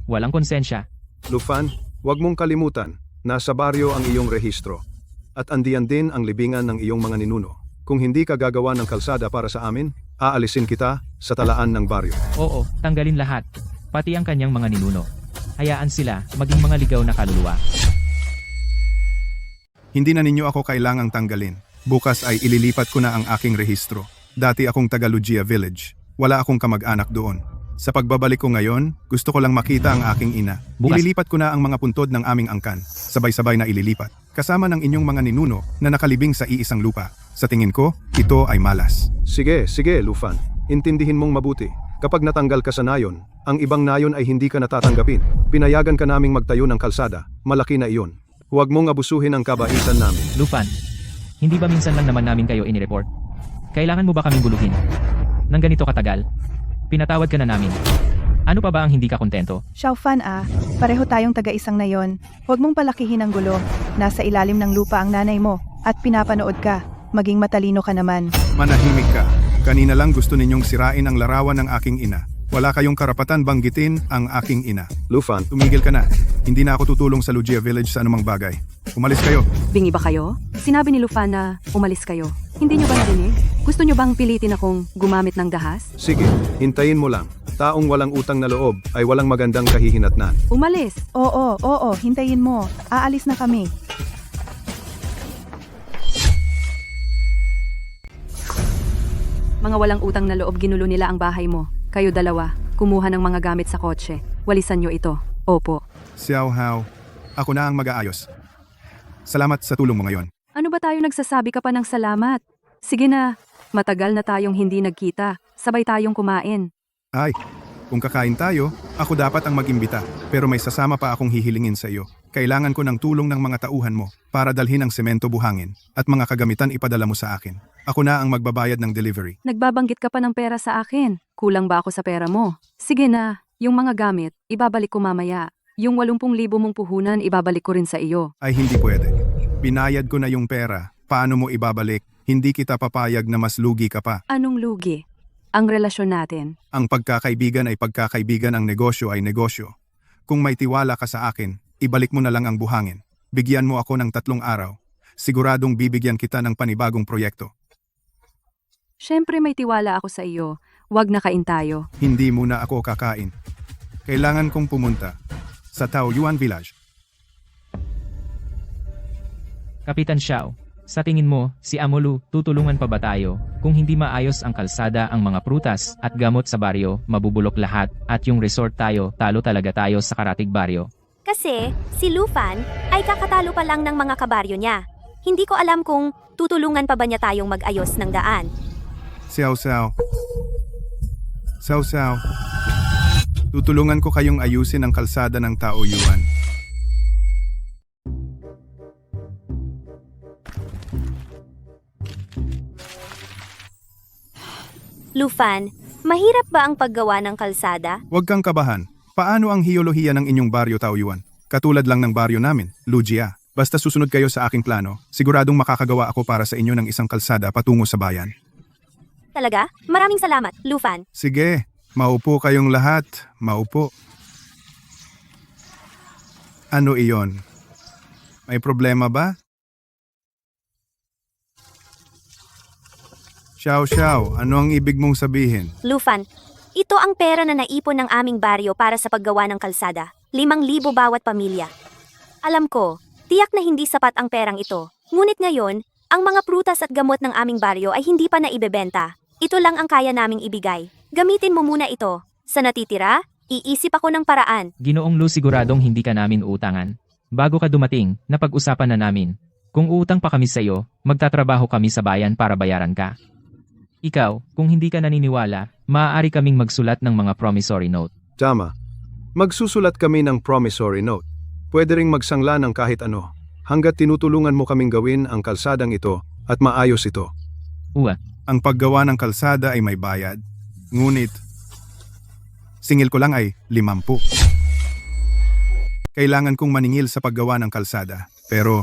Walang konsensya. Lufan, huwag mong kalimutan, nasa baryo ang iyong rehistro. At andiyan din ang libingan ng iyong mga ninuno. Kung hindi ka gagawa ng kalsada para sa amin, aalisin kita sa talaan ng baryo. Oo, tanggalin lahat. Pati ang kanyang mga ninuno. Hayaan sila maging mga ligaw na kaluluwa. Hindi na ninyo ako kailangang tanggalin. Bukas ay ililipat ko na ang aking rehistro. Dati akong taga Lugia Village. Wala akong kamag-anak doon. Sa pagbabalik ko ngayon, gusto ko lang makita ang aking ina. Bukas. Ililipat ko na ang mga puntod ng aming angkan. Sabay-sabay na ililipat. Kasama ng inyong mga ninuno na nakalibing sa iisang lupa. Sa tingin ko, ito ay malas. Sige, Lufan. Intindihin mong mabuti. Kapag natanggal ka sa nayon, ang ibang nayon ay hindi ka natatanggapin. Pinayagan ka naming magtayo ng kalsada. Malaki na iyon. Huwag mong abusuhin ang kabaitan namin. Lufan, hindi ba minsan lang naman namin kayo inireport? Kailangan mo ba kaming guluhin? Nang ganito katagal? Pinatawad ka na namin. Ano pa ba ang hindi ka kontento? Xiaofan pareho tayong taga-isang nayon. Huwag mong palakihin ang gulo. Nasa ilalim ng lupa ang nanay mo at pinapanood ka. Maging matalino ka naman. Manahimik ka. Kanina lang gusto ninyong sirain ang larawan ng aking ina. Wala kayong karapatan banggitin ang aking ina. Lufan, Tumigil ka na. Hindi na ako tutulong sa Lugia Village sa anumang bagay. Umalis kayo. Bingi ba kayo? Sinabi ni Lufan na umalis kayo. Hindi nyo ba narinig? Gusto nyo bang pilitin akong gumamit ng dahas? sige, hintayin mo lang. Taong walang utang na loob ay walang magandang kahihinatnan. Umalis! Oo, hintayin mo. Aalis na kami. Mga walang utang na loob, ginulo nila ang bahay mo. Kayo dalawa, kumuha ng mga gamit sa kotse. Walisan nyo ito. Opo. Xiao Hao, ako na ang mag-aayos. Salamat sa tulong mo ngayon. Ano ba tayo nagsasabi ka pa ng salamat? Sige na, matagal na tayong hindi nagkita. Sabay tayong kumain. Ay, kung kakain tayo, ako dapat ang mag-imbita. Pero may sasama pa akong hihilingin sa iyo. Kailangan ko ng tulong ng mga tauhan mo para dalhin ang semento buhangin at mga kagamitan ipadala mo sa akin. Ako na ang magbabayad ng delivery. Nagbabanggit ka pa ng pera sa akin. Kulang ba ako sa pera mo? Sige na, yung mga gamit, ibabalik ko mamaya. Yung 80,000 mong puhunan, ibabalik ko rin sa iyo. Ay hindi pwede. Binayad ko na yung pera. Paano mo ibabalik? Hindi kita papayag na mas lugi ka pa. Anong lugi? Ang relasyon natin. Ang pagkakaibigan ay pagkakaibigan, ang negosyo ay negosyo. Kung may tiwala ka sa akin, ibalik mo na lang ang buhangin. Bigyan mo ako ng 3 araw. Siguradong bibigyan kita ng panibagong proyekto. Siyempre may tiwala ako sa iyo. Huwag na kain tayo. Hindi muna ako kakain. Kailangan kong pumunta sa Taoyuan Village. Kapitan Xiao, sa tingin mo, si Amolu, tutulungan pa ba tayo? Kung hindi maayos ang kalsada, ang mga prutas at gamot sa baryo, mabubulok lahat, at yung resort tayo, talo talaga tayo sa karatig baryo. Kasi, si Lufan ay kakatalo pa lang ng mga kabaryo niya. Hindi ko alam kung tutulungan pa ba niya tayong mag-ayos ng daan. Xiao Xiao. Xiao Xiao. Tutulungan ko kayong ayusin ang kalsada ng Taoyuan. Lufan, mahirap ba ang paggawa ng kalsada? Huwag kang kabahan. Paano ang hiyolohiya ng inyong baryo Taoyuan? Katulad lang ng baryo namin, Lujia. Basta susunod kayo sa aking plano, siguradong makakagawa ako para sa inyo ng isang kalsada patungo sa bayan. Talaga? Maraming salamat, Lufan. Sige, maupo kayong lahat. Maupo. Ano iyon? May problema ba? Xiao Xiao, ano ang ibig mong sabihin? Lufan, ito ang pera na naipon ng aming baryo para sa paggawa ng kalsada. 5,000 bawat pamilya. Alam ko, tiyak na hindi sapat ang perang ito. Ngunit ngayon, ang mga prutas at gamot ng aming baryo ay hindi pa naibebenta. Ito lang ang kaya naming ibigay. Gamitin mo muna ito. Sa natitira, iisip ako ng paraan. Ginoong Lu, siguradong hindi ka namin uutangan. Bago ka dumating, napag-usapan na namin. Kung uutang pa kami sa iyo, magtatrabaho kami sa bayan para bayaran ka. Ikaw, kung hindi ka naniniwala, maaari kaming magsulat ng mga promissory note. Tama. Magsusulat kami ng promissory note. Pwede ring magsangla ng kahit ano, hanggat tinutulungan mo kaming gawin ang kalsadang ito at maayos ito. Uwa, Ang paggawa ng kalsada ay may bayad. Ngunit, singil ko lang ay 50. Kailangan kong maningil sa paggawa ng kalsada. Pero,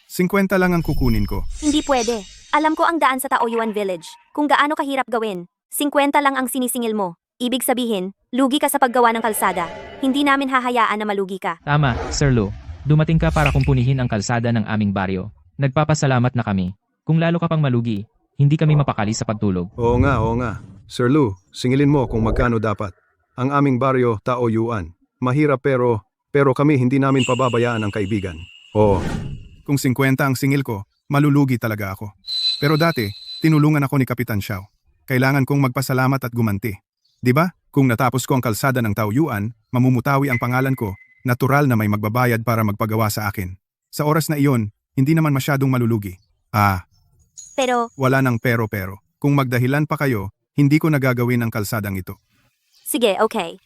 50 lang ang kukunin ko. Hindi pwede. Alam ko ang daan sa Taoyuan Village. Kung gaano kahirap gawin. 50 lang ang sinisingil mo. Ibig sabihin, lugi ka sa paggawa ng kalsada. Hindi namin hahayaan na malugi ka. tama, Sir Lu. Dumating ka para kumpunihin ang kalsada ng aming baryo. Nagpapasalamat na kami. Kung lalo ka pang malugi, hindi kami mapakali sa pagtulog. Oo nga. Sir Lu, singilin mo kung magkano dapat. Ang aming baryo, Taoyuan. Mahirap pero kami hindi namin pababayaan ang kaibigan. Oo. Kung 50 ang singil ko, malulugi talaga ako. Pero dati, tinulungan ako ni Kapitan Xiao. Kailangan kong magpasalamat at gumanti. 'Di ba? Kung natapos ko ang kalsada ng Taoyuan, mamumutawi ang pangalan ko, natural na may magbabayad para magpagawa sa akin. Sa oras na iyon, hindi naman masyadong malulugi. Pero, Wala nang pero. Kung magdahilan pa kayo, hindi ko nagagawin ang kalsadang ito. sige, okay.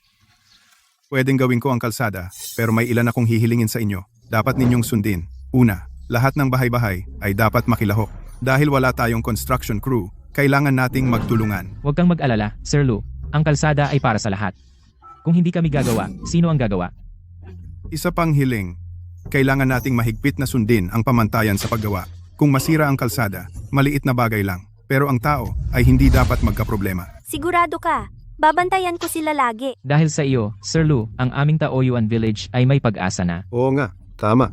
Pwedeng gawin ko ang kalsada, pero may ilan akong hihilingin sa inyo. Dapat ninyong sundin. Una, lahat ng bahay-bahay ay dapat makilahok. Dahil wala tayong construction crew, kailangan nating magtulungan. Huwag kang mag-alala, Sir Lu. Ang kalsada ay para sa lahat. Kung hindi kami gagawa, sino ang gagawa? Isa pang hiling, kailangan nating mahigpit na sundin ang pamantayan sa paggawa. Kung masira ang kalsada, maliit na bagay lang. Pero ang tao ay hindi dapat magkaproblema. Sigurado ka. Babantayan ko sila lagi. Dahil sa iyo, Sir Lu, ang aming Taoyuan Village ay may pag-asa na. Oo nga, tama.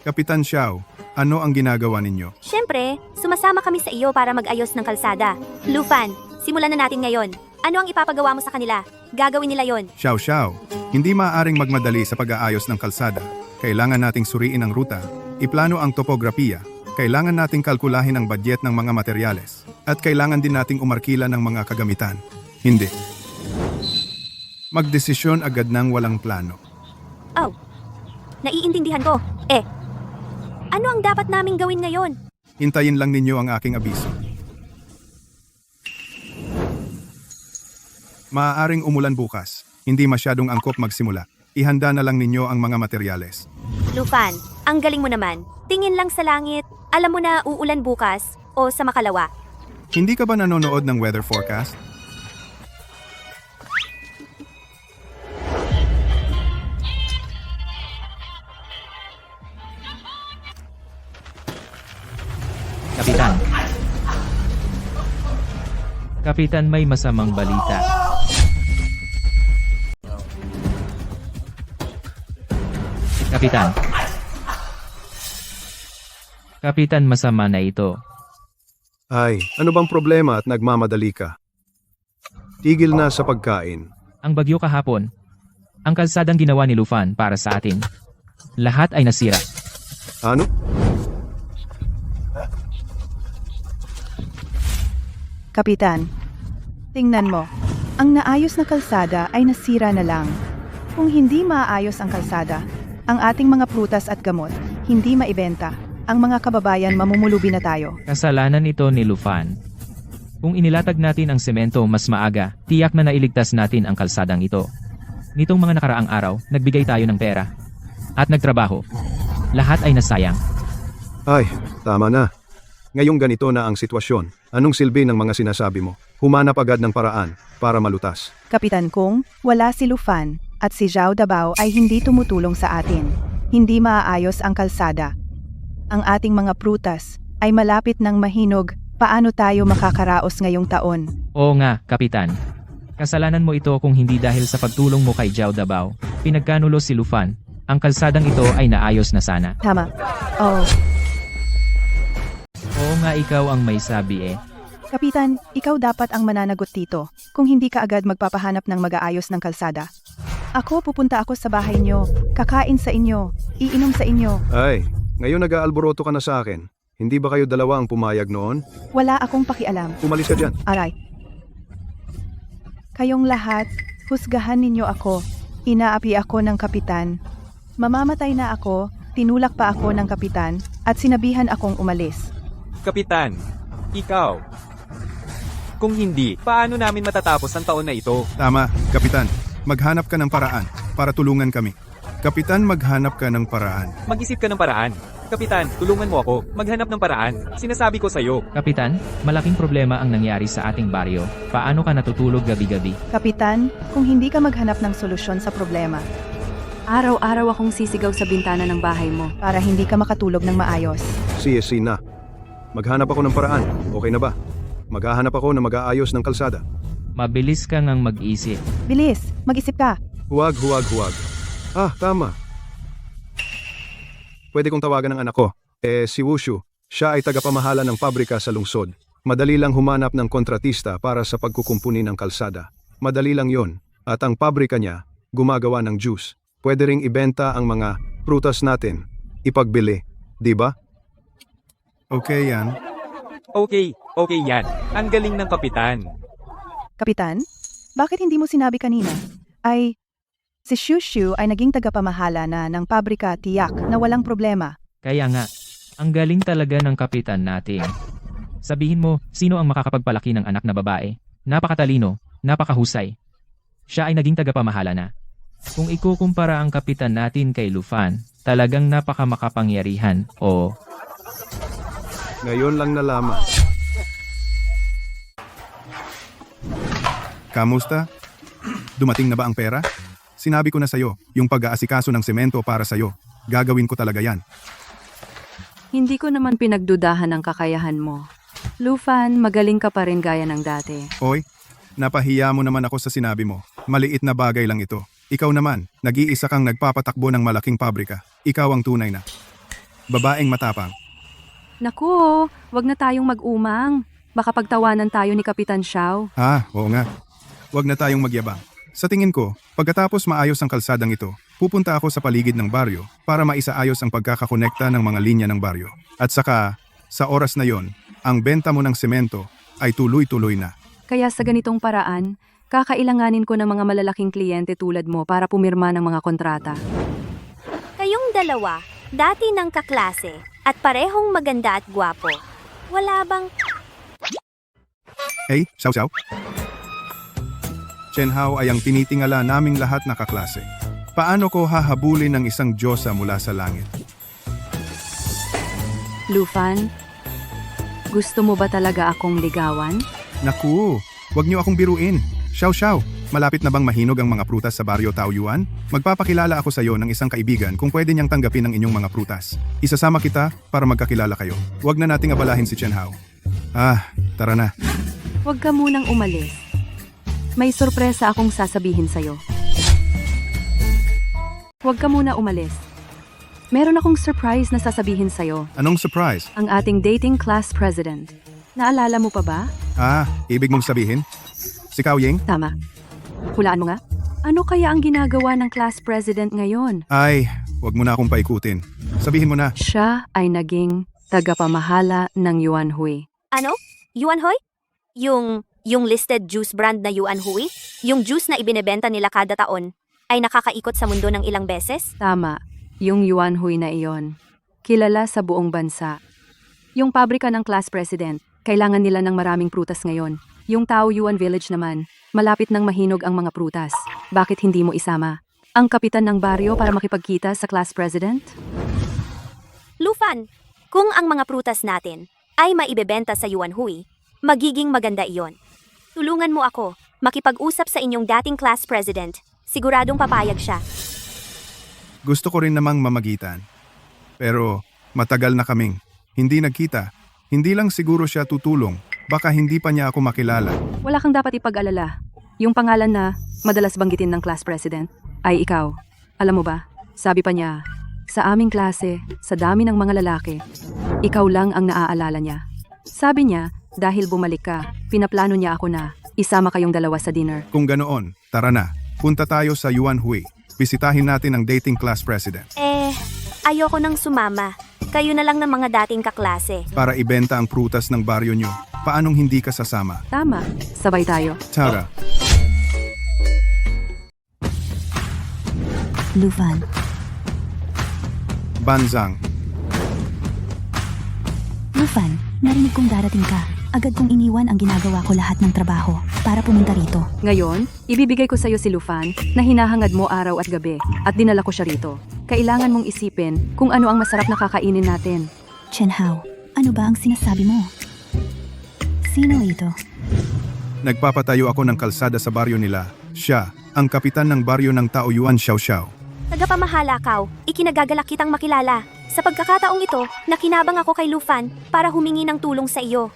Kapitan Xiao, ano ang ginagawa ninyo? Siyempre, sumasama kami sa iyo para mag-ayos ng kalsada. Lufan, simulan na natin ngayon. Ano ang ipapagawa mo sa kanila? Gagawin nila yon. Xiao Xiao, hindi maaaring magmadali sa pag-aayos ng kalsada. Kailangan nating suriin ang ruta, iplano ang topografiya, kailangan nating kalkulahin ang budget ng mga materyales, at kailangan din nating umarkila ng mga kagamitan. Hindi. Magdesisyon agad ng walang plano. Oh, Naiintindihan ko. Ano ang dapat naming gawin ngayon? Hintayin lang ninyo ang aking abiso. Maaaring umulan bukas. Hindi masyadong angkop magsimula. Ihanda na lang ninyo ang mga materyales. Lufan, ang galing mo naman. Tingin lang sa langit. Alam mo na uulan bukas o sa makalawa. Hindi ka ba nanonood ng weather forecast? Kapitan. Kapitan, may masamang balita. Kapitan. Kapitan, masama na ito. Ay, ano bang problema at nagmamadali ka? Tigil na sa pagkain. Ang bagyo kahapon. Ang kalsadang ginawa ni Lufan para sa atin. Lahat ay nasira. Ano? Kapitan, tingnan mo. Ang naayos na kalsada ay nasira na lang. Kung hindi maayos ang kalsada, ang ating mga prutas at gamot, hindi maibenta. Ang mga kababayan mamumulubi na tayo. Kasalanan ito ni Lufan. Kung inilatag natin ang semento mas maaga, tiyak na nailigtas natin ang kalsadang ito. Nitong mga nakaraang araw, nagbigay tayo ng pera. At nagtrabaho. Lahat ay nasayang. Ay, tama na. Ngayong ganito na ang sitwasyon. Anong silbi ng mga sinasabi mo? Humanap agad ng paraan para malutas. Kapitan, kung wala si Lufan at si Zhao Dabao ay hindi tumutulong sa atin. Hindi maaayos ang kalsada. Ang ating mga prutas ay malapit ng mahinog. Paano tayo makakaraos ngayong taon? Oo nga, Kapitan. Kasalanan mo ito kung hindi dahil sa pagtulong mo kay Zhao Dabao. Pinagkanulo si Lufan. Ang kalsadang ito ay naayos na sana. Tama. Oh, Oo nga, ikaw ang may sabi eh. Kapitan, ikaw dapat ang mananagot dito kung hindi ka agad magpapahanap ng mag-aayos ng kalsada. Pupunta ako sa bahay nyo, kakain sa inyo, iinom sa inyo. Ay, ngayon nag-aalboroto ka na sa akin. Hindi ba kayo dalawa ang pumayag noon? Wala akong pakialam. Umalis ka dyan. Aray. Kayong lahat, husgahan ninyo ako. Inaapi ako ng kapitan. Mamamatay na ako, tinulak pa ako ng kapitan, at sinabihan akong umalis. Kapitan, ikaw. Kung hindi, paano namin matatapos ang taon na ito? Tama, Kapitan. Maghanap ka ng paraan para tulungan kami. Kapitan, maghanap ka ng paraan. Mag-isip ka ng paraan. Kapitan, tulungan mo ako. Maghanap ng paraan. Sinasabi ko sa'yo. Kapitan, malaking problema ang nangyari sa ating baryo. Paano ka natutulog gabi-gabi? Kapitan, kung hindi ka maghanap ng solusyon sa problema, Araw-araw akong sisigaw sa bintana ng bahay mo. para hindi ka makatulog ng maayos. CSC na. Maghanap ako ng paraan. Okay na ba? Maghahanap ako na mag-aayos ng kalsada. Mabilis ka ngang mag-isip. Bilis, mag-isip ka. Huwag. Tama. Pwede kong tawagan ng anak ko. Si Wushu. Siya ay tagapamahala ng pabrika sa lungsod. Madali lang humanap ng kontratista para sa pagkukumpuni ng kalsada. Madali lang yon. At ang pabrika niya, gumagawa ng juice. Pwede ring ibenta ang mga prutas natin. Ipagbili. Di ba? Okay yan. Okay yan. Ang galing ng kapitan. Kapitan, bakit hindi mo sinabi kanina? Si Shushu ay naging tagapamahala na ng pabrika, tiyak na walang problema. Kaya nga, ang galing talaga ng kapitan natin. Sabihin mo, sino ang makakapagpalaki ng anak na babae? Napakatalino, napakahusay. Siya ay naging tagapamahala na. Kung ikukumpara ang kapitan natin kay Lufan, talagang napakamakapangyarihan o... Ngayon lang nalaman. Kamusta? Dumating na ba ang pera? Sinabi ko na sa'yo, yung pag-aasikaso ng semento para sa'yo. Gagawin ko talaga yan. Hindi ko naman pinagdudahan ang kakayahan mo. Lufan, magaling ka pa rin gaya ng dati. Oy, napahiya mo naman ako sa sinabi mo. Maliit na bagay lang ito. Ikaw naman, nag-iisa kang nagpapatakbo ng malaking pabrika. Ikaw ang tunay na babaeng matapang. Naku, wag na tayong mag-umang. Baka pagtawanan tayo ni Kapitan Xiao. Oo nga. Huwag na tayong magyabang. Sa tingin ko, pagkatapos maayos ang kalsadang ito, pupunta ako sa paligid ng baryo para maisaayos ang pagkakakonekta ng mga linya ng baryo. At saka, sa oras na yon, ang benta mo ng semento ay tuloy-tuloy na. Kaya sa ganitong paraan, kakailanganin ko ng mga malalaking kliyente tulad mo para pumirma ng mga kontrata. Kayong dalawa, dati ng kaklase, at parehong maganda at gwapo. Wala bang... Hey, Xiao Xiao. Chen Hao ay ang tinitingala naming lahat na kaklase. Paano ko hahabulin ng isang diyosa mula sa langit? Lufan, gusto mo ba talaga akong ligawan? Naku, wag niyo akong biruin. Xiao Xiao, malapit na bang mahinog ang mga prutas sa baryo Taoyuan? Magpapakilala ako sa iyo ng isang kaibigan kung pwede niyang tanggapin ang inyong mga prutas. Isasama kita para magkakilala kayo. Wag na nating abalahin si Chen Hao. Tara na. Huwag ka munang umalis. May sorpresa akong sasabihin sa'yo. Huwag ka muna umalis. Meron akong surprise na sasabihin sa'yo. Anong surprise? Ang ating dating class president. Naalala mo pa ba? Ibig mong sabihin? Si Cao Ying? Tama. Hulaan mo nga. Ano kaya ang ginagawa ng class president ngayon? Ay, wag mo na akong paikutin. Sabihin mo na. Siya ay naging tagapamahala ng Yuan Hui. Ano? Yuan Hui? Yung listed juice brand na Yuan Hui? Yung juice na ibinebenta nila kada taon ay nakakaikot sa mundo ng ilang beses? Tama. Yung Yuan Hui na iyon. Kilala sa buong bansa. Yung pabrika ng class president, kailangan nila ng maraming prutas ngayon. Yung Taoyuan Village naman, malapit nang mahinog ang mga prutas. Bakit hindi mo isama ang kapitan ng baryo para makipagkita sa class president? Lufan, kung ang mga prutas natin ay maibebenta sa Yuan Hui, magiging maganda iyon. Tulungan mo ako makipag-usap sa inyong dating class president. Siguradong papayag siya. Gusto ko rin namang mamagitan. Pero matagal na kaming hindi nagkita. Hindi lang siguro siya tutulong. Baka hindi pa niya ako makilala. Wala kang dapat ipag-alala. Yung pangalan na madalas banggitin ng class president ay ikaw. Alam mo ba, sabi pa niya, sa aming klase, sa dami ng mga lalaki, ikaw lang ang naaalala niya. Sabi niya, dahil bumalik ka, pinaplano niya ako na isama kayong dalawa sa dinner. Kung ganoon, tara na. Punta tayo sa Yuan Hui. Bisitahin natin ang dating class president. Ayoko nang sumama. Kayo na lang ng mga dating kaklase. Para ibenta ang prutas ng baryo nyo. Paanong hindi ka sasama? Tama, sabay tayo. Tara. Lufan, Banzang. Lufan, narinig kong darating ka. Agad kong iniwan ang ginagawa ko lahat ng trabaho para pumunta rito. Ngayon, ibibigay ko sa iyo si Lufan na hinahangad mo araw at gabi at dinala ko siya rito. Kailangan mong isipin kung ano ang masarap na kakainin natin. Chen Hao, ano ba ang sinasabi mo? Sino ito? Nagpapatayo ako ng kalsada sa baryo nila. Siya, ang kapitan ng baryo ng Taoyuan Xiao Xiao. Tagapamahala, Kao. Ikinagagalak kitang makilala. Sa pagkakataong ito, nakinabang ako kay Lufan para humingi ng tulong sa iyo.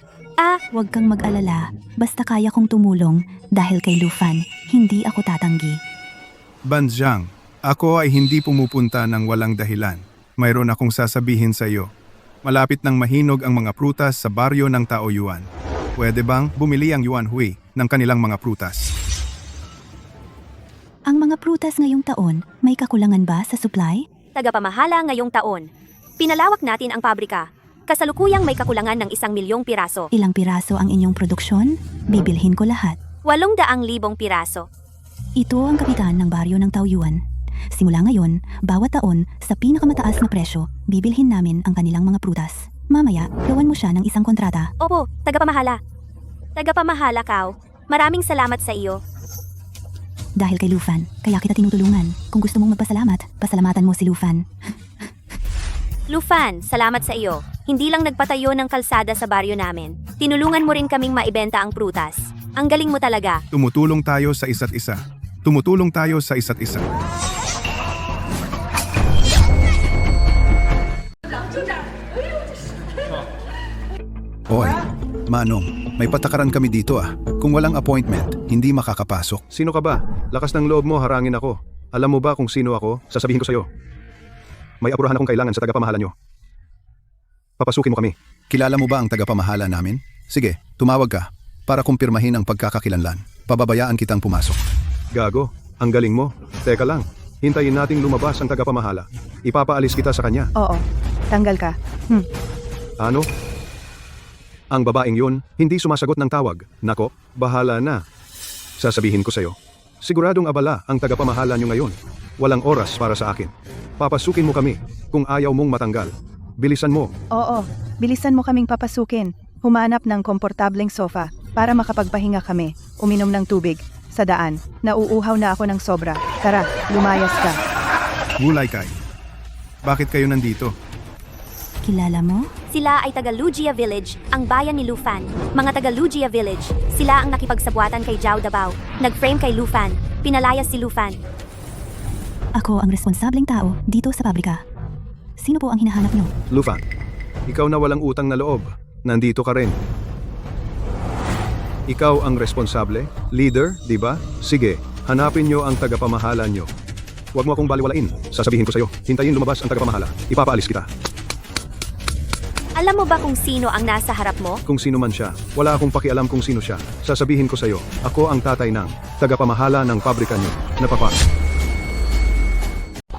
Huwag kang mag-alala. Basta kaya kong tumulong dahil kay Lufan, hindi ako tatanggi. Banzang, ako ay hindi pumupunta ng walang dahilan. Mayroon akong sasabihin sa iyo. Malapit nang mahinog ang mga prutas sa baryo ng Taoyuan. Pwede bang bumili ang Yuan Hui ng kanilang mga prutas? Ang mga prutas ngayong taon, may kakulangan ba sa supply? Tagapamahala ngayong taon. Pinalawak natin ang pabrika. Kasalukuyang may kakulangan ng 1,000,000 piraso. Ilang piraso ang inyong produksyon? Bibilhin ko lahat. 800,000 piraso. Ito ang kapitan ng baryo ng Taoyuan. Simula ngayon, bawat taon, sa pinakamataas na presyo, bibilhin namin ang kanilang mga prutas. Mamaya, gawan mo siya ng isang kontrata. Opo, tagapamahala. Tagapamahala, Kao. Maraming salamat sa iyo. Dahil kay Lufan, kaya kita tinutulungan. Kung gusto mong magpasalamat, pasalamatan mo si Lufan. Lufan, salamat sa iyo. Hindi lang nagpatayo ng kalsada sa baryo namin. Tinulungan mo rin kaming maibenta ang prutas. Ang galing mo talaga. Tumutulong tayo sa isa't isa. Tumutulong tayo sa isa't isa. Hoy, Manong, may patakaran kami dito Kung walang appointment, hindi makakapasok. Sino ka ba? Lakas ng loob mo, harangin ako. Alam mo ba kung sino ako? Sasabihin ko sa'yo. May apurahan akong kailangan sa tagapamahala nyo. Papasukin mo kami. Kilala mo ba ang tagapamahala namin? Sige, tumawag ka para kumpirmahin ang pagkakakilanlan. Pababayaan kitang pumasok. Gago, ang galing mo. Teka lang, hintayin nating lumabas ang tagapamahala. Ipapaalis kita sa kanya. Oo, tanggal ka. Ano? Ang babaeng yun, hindi sumasagot ng tawag. Nako, bahala na. Sasabihin ko sa'yo. Siguradong abala ang tagapamahala nyo ngayon. Walang oras para sa akin. Papasukin mo kami kung ayaw mong matanggal. Bilisan mo. Oo, bilisan mo kaming papasukin. Humanap ng komportableng sofa para makapagpahinga kami. Uminom ng tubig. Sa daan, nauuhaw na ako ng sobra. Tara, lumayas ka. Gulay-kay. Bakit kayo nandito? Kilala mo? Sila ay taga Lugia Village, ang bayan ni Lufan. Mga taga Lugia Village, sila ang nakipagsabwatan kay Zhao Dabao. Nag-frame kay Lufan. Pinalayas si Lufan. Ako ang responsableng tao dito sa pabrika. Sino po ang hinahanap nyo? Lufan, ikaw na walang utang na loob. Nandito ka rin. Ikaw ang responsable, leader, di ba? Sige, hanapin nyo ang tagapamahala nyo. Huwag mo akong baliwalain. Sasabihin ko sa'yo, hintayin lumabas ang tagapamahala. Ipapaalis kita. Alam mo ba kung sino ang nasa harap mo? Kung sino man siya, wala akong pakialam kung sino siya. Sasabihin ko sa'yo, ako ang tatay ng tagapamahala ng pabrika nyo. Napapa.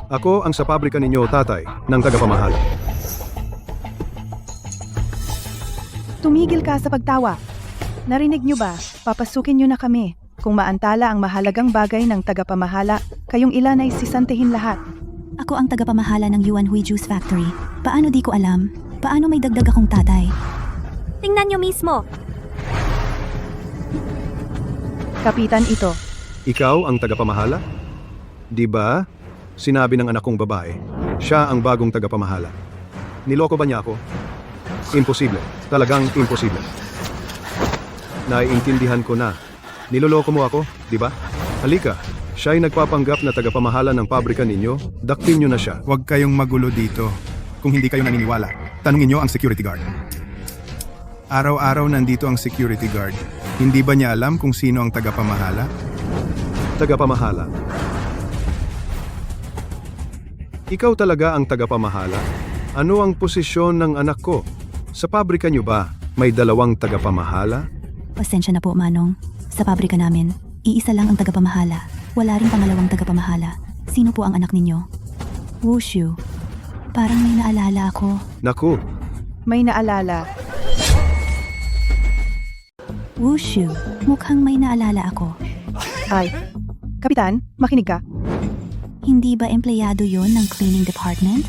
Ako ang sa pabrika ninyo tatay ng tagapamahala. Tumigil ka sa pagtawa. Narinig nyo ba? Papasukin nyo na kami. Kung maantala ang mahalagang bagay ng tagapamahala, kayong ilan ay sisantihin lahat. Ako ang tagapamahala ng Yuan Hui Juice Factory. Paano di ko alam? Paano may dagdag akong tatay? Tingnan nyo mismo. Kapitan ito. Ikaw ang tagapamahala? Di ba? Sinabi ng anak kong babae, siya ang bagong tagapamahala. Niloko ba niya ako? Imposible. Talagang imposible. Naiintindihan ko na. Niloloko mo ako, di ba? Halika, siya ay nagpapanggap na tagapamahala ng pabrika ninyo. Dakpin nyo na siya. Huwag kayong magulo dito. Kung hindi kayo naniniwala, tanungin nyo ang security guard. Araw-araw nandito ang security guard. Hindi ba niya alam kung sino ang tagapamahala? Tagapamahala. Ikaw talaga ang tagapamahala? Ano ang posisyon ng anak ko? Sa pabrika nyo ba, may dalawang tagapamahala? Pasensya na po, Manong. Sa pabrika namin, iisa lang ang tagapamahala. Wala rin pangalawang tagapamahala. Sino po ang anak ninyo? Wushu. Parang may naalala ako. Naku, May naalala. Wushu. Mukhang may naalala ako. Ay, Kapitan, makinig ka. Hindi ba empleyado yon ng cleaning department?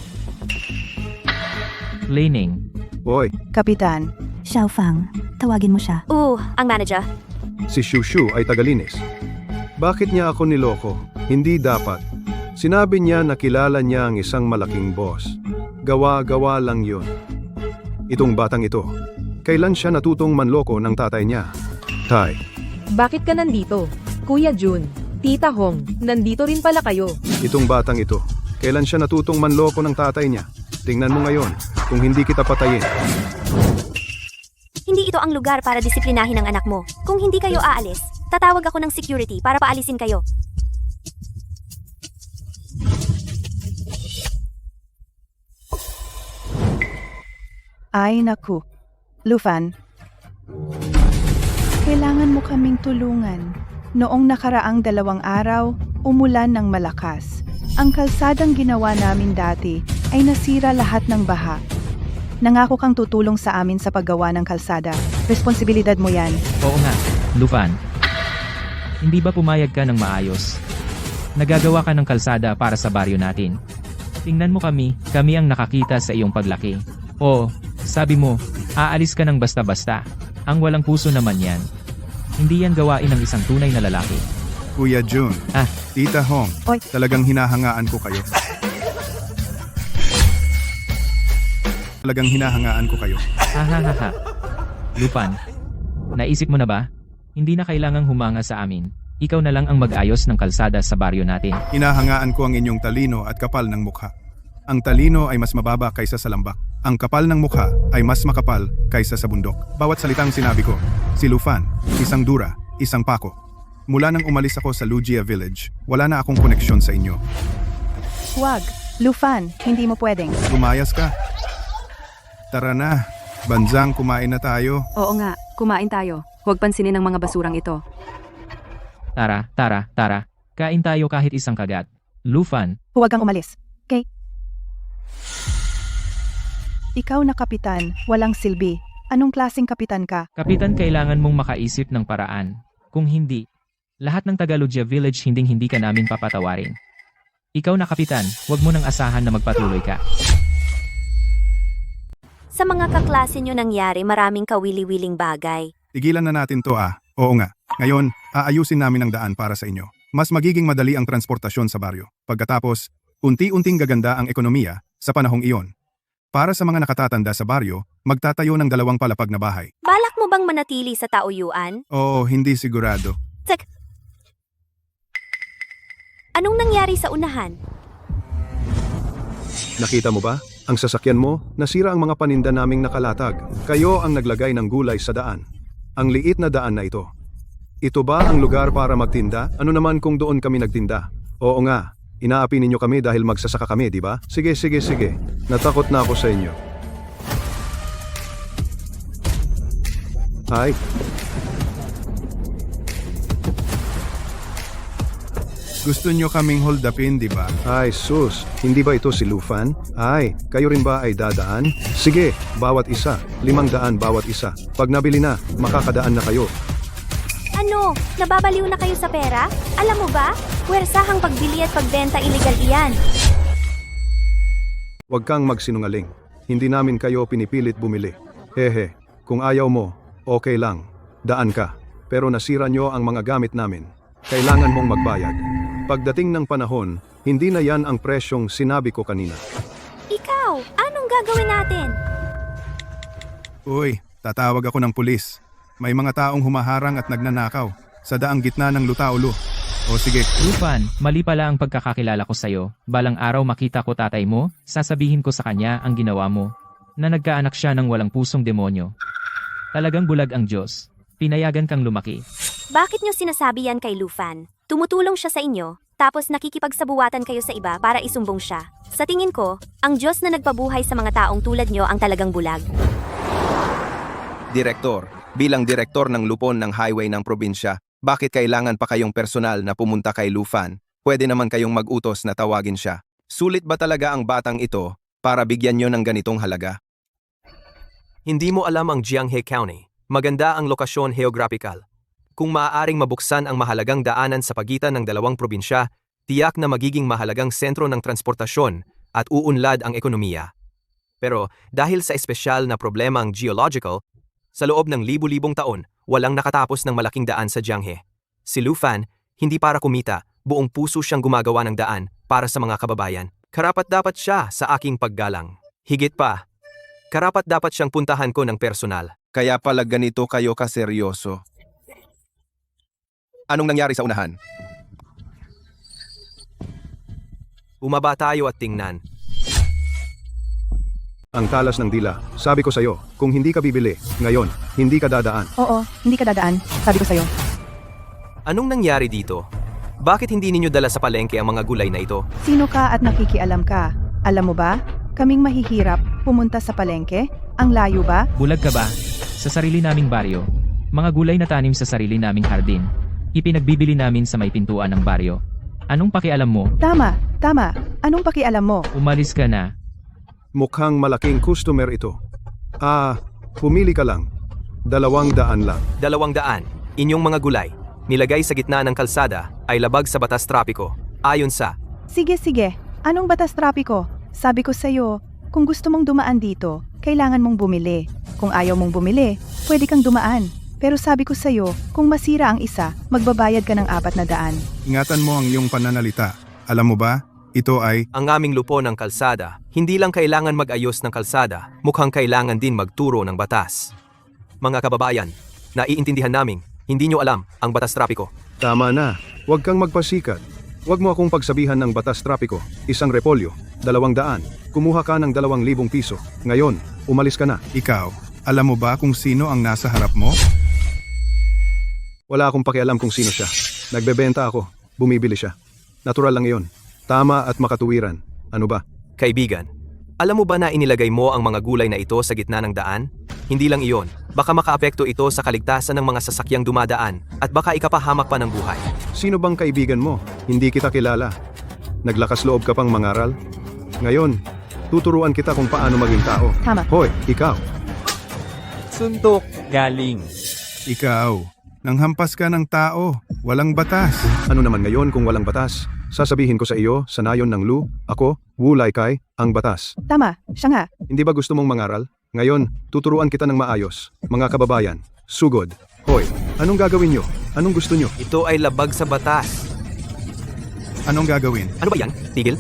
Cleaning. boy, Kapitan, Xiaofang, tawagin mo siya. Ang manager. si Shushu ay tagalinis. Bakit niya ako niloko? Hindi dapat. Sinabi niya na kilala niya ang isang malaking boss. Gawa-gawa lang yun. Itong batang ito, kailan siya natutong manloko ng tatay niya? Tay, Bakit ka nandito? Kuya Jun, Tita Hong, nandito rin pala kayo. itong batang ito, kailan siya natutong manloko ng tatay niya? Tingnan mo ngayon, kung hindi kita patayin. Hindi ito ang lugar para disiplinahin ang anak mo. Kung hindi kayo aalis, tatawag ako ng security para paalisin kayo. ay naku. Lufan, kailangan mo kaming tulungan. Noong nakaraang 2 araw, umulan ng malakas. Ang kalsadang ginawa namin dati ay nasira lahat ng baha. Nangako kang tutulong sa amin sa paggawa ng kalsada. Responsibilidad mo yan. Oo nga, Lufan. Hindi ba pumayag ka ng maayos? Nagagawa ka ng kalsada para sa baryo natin. Tingnan mo kami ang nakakita sa iyong paglaki. Oo, sabi mo, aalis ka ng basta-basta. Ang walang puso naman yan. Hindi yan gawain ng isang tunay na lalaki. Kuya Jun, Ah. Tita Hong, Oy. talagang hinahangaan ko kayo. Talagang hinahangaan ko kayo. Hahaha. Lufan, naisip mo na ba? Hindi na kailangang humanga sa amin. Ikaw na lang ang mag-ayos ng kalsada sa baryo natin. Hinahangaan ko ang inyong talino at kapal ng mukha. Ang talino ay mas mababa kaysa sa lambak. Ang kapal ng mukha ay mas makapal kaysa sa bundok. Bawat salitang sinabi ko, si Lufan, isang dura, isang pako. Mula nang umalis ako sa Lugia Village, wala na akong koneksyon sa inyo. Huwag. Lufan, hindi mo pwedeng. Lumayas ka. Tara na, banzang kumain na tayo. Oo nga, kumain tayo. Huwag pansinin ang mga basurang ito. Tara. Kain tayo kahit isang kagat. Lufan, Huwag kang umalis. Okay? Ikaw na kapitan, walang silbi. Anong klaseng kapitan ka? kapitan, kailangan mong makaisip ng paraan. Kung hindi, Lahat ng Tagalogya Village hindi ka namin papatawarin. Ikaw na kapitan, huwag mo nang asahan na magpatuloy ka. Sa mga kaklase nyo nangyari maraming kawili-wiling bagay. Tigilan na natin to ah. Oo nga. Ngayon, aayusin namin ang daan para sa inyo. Mas magiging madali ang transportasyon sa baryo. Pagkatapos, unti-unting gaganda ang ekonomiya sa panahong iyon. Para sa mga nakatatanda sa baryo, magtatayo ng 2 palapag na bahay. Balak mo bang manatili sa Taoyuan? Oo, hindi sigurado. Anong nangyari sa unahan? Nakita mo ba? Ang sasakyan mo, nasira ang mga paninda naming nakalatag. Kayo ang naglagay ng gulay sa daan. Ang liit na daan na ito. Ito ba ang lugar para magtinda? Ano naman kung doon kami nagtinda? Oo nga, inaapi ninyo kami dahil magsasaka kami, di ba? Sige. Natakot na ako sa inyo. Ay, Gusto nyo kaming hold upin, di ba? ay sus, hindi ba ito si Lufan? Ay, kayo rin ba ay dadaan? Sige, bawat isa, 500 bawat isa. Pag nabili na, makakadaan na kayo. Ano? Nababaliw na kayo sa pera? Alam mo ba? Puwersahang pagbili at pagbenta illegal iyan. Huwag kang magsinungaling. Hindi namin kayo pinipilit bumili. Hehe, kung ayaw mo, okay lang. Daan ka. Pero nasira nyo ang mga gamit namin. Kailangan mong magbayad. Pagdating ng panahon, hindi na yan ang presyong sinabi ko kanina. Ikaw, anong gagawin natin? Uy, tatawag ako ng pulis. May mga taong humaharang at nagnanakaw sa daang gitna ng Lutaulo. O sige, Lufan, mali pala ang pagkakakilala ko sa'yo. Balang araw makita ko tatay mo, sasabihin ko sa kanya ang ginawa mo. Na nagkaanak siya ng walang pusong demonyo. Talagang bulag ang Diyos. Pinayagan kang lumaki. Bakit nyo sinasabi yan kay Lufan? Tumutulong siya sa inyo, tapos nakikipagsabuwatan kayo sa iba para isumbong siya. Sa tingin ko, ang Diyos na nagpabuhay sa mga taong tulad nyo ang talagang bulag. Direktor, bilang direktor ng lupon ng highway ng probinsya, bakit kailangan pa kayong personal na pumunta kay Lufan? Pwede naman kayong mag-utos na tawagin siya. Sulit ba talaga ang batang ito para bigyan nyo ng ganitong halaga? Hindi mo alam ang Jianghe County. Maganda ang lokasyon geographical. Kung maaaring mabuksan ang mahalagang daanan sa pagitan ng 2 probinsya, tiyak na magiging mahalagang sentro ng transportasyon at uunlad ang ekonomiya. Pero dahil sa espesyal na problema ang geological, sa loob ng libu-libong taon, walang nakatapos ng malaking daan sa Jianghe. Si Lufan, hindi para kumita, buong puso siyang gumagawa ng daan para sa mga kababayan. Karapat-dapat siya sa aking paggalang. Higit pa, karapat-dapat siyang puntahan ko ng personal. Kaya pala ganito kayo kaseryoso. Anong nangyari sa unahan? Bumaba tayo at tingnan. Ang talas ng dila. Sabi ko sa'yo, kung hindi ka bibili, ngayon, hindi ka dadaan. Oo, hindi ka dadaan. Sabi ko sa'yo. Anong nangyari dito? Bakit hindi ninyo dala sa palengke ang mga gulay na ito? Sino ka at nakikialam ka? Alam mo ba? Kaming mahihirap pumunta sa palengke? Ang layo ba? Bulag ka ba? Sa sarili naming baryo. Mga gulay na tanim sa sarili naming hardin. Ipinagbibili namin sa may pintuan ng baryo. Anong pakialam mo? Tama. Anong pakialam mo? Umalis ka na. Mukhang malaking customer ito. Pumili ka lang. 200 lang. 200. Inyong mga gulay, nilagay sa gitna ng kalsada, ay labag sa batas trapiko. Ayon sa... Sige. Anong batas trapiko? Sabi ko sa'yo, kung gusto mong dumaan dito, kailangan mong bumili. Kung ayaw mong bumili, pwede kang dumaan. Pero sabi ko sa'yo, kung masira ang isa, magbabayad ka ng 400. ingatan mo ang iyong pananalita. Alam mo ba, ito ay... Ang aming lupon ng kalsada, hindi lang kailangan mag-ayos ng kalsada, mukhang kailangan din magturo ng batas. Mga kababayan, naiintindihan namin, hindi nyo alam ang batas trapiko. Tama na. Huwag kang magpasikat. Huwag mo akong pagsabihan ng batas trapiko. 1 repolyo, 200. Kumuha ka ng 2,000 piso. Ngayon, umalis ka na. Ikaw, alam mo ba kung sino ang nasa harap mo? Wala akong pakialam kung sino siya. Nagbebenta ako. Bumibili siya. Natural lang iyon. Tama at makatuwiran. Ano ba? Kaibigan, alam mo ba na inilagay mo ang mga gulay na ito sa gitna ng daan? Hindi lang iyon, baka makaapekto ito sa kaligtasan ng mga sasakyang dumadaan at baka ikapahamak pa ng buhay. Sino bang kaibigan mo? Hindi kita kilala. Naglakas loob ka pang mangaral? Ngayon, tuturuan kita kung paano maging tao. Tama. Hoy, ikaw. Suntok, galing. Ikaw, Nanghampas ka ng tao, walang batas. Ano naman ngayon kung walang batas? Sasabihin ko sa iyo, sa nayon ng Lu, ako, Wu Laikai, ang batas. Tama, siya nga. Hindi ba gusto mong mangaral? Ngayon, tuturuan kita ng maayos. Mga kababayan, sugod. Hoy, anong gagawin nyo? Anong gusto nyo? Ito ay labag sa batas. Anong gagawin? Ano ba yan? Tigil?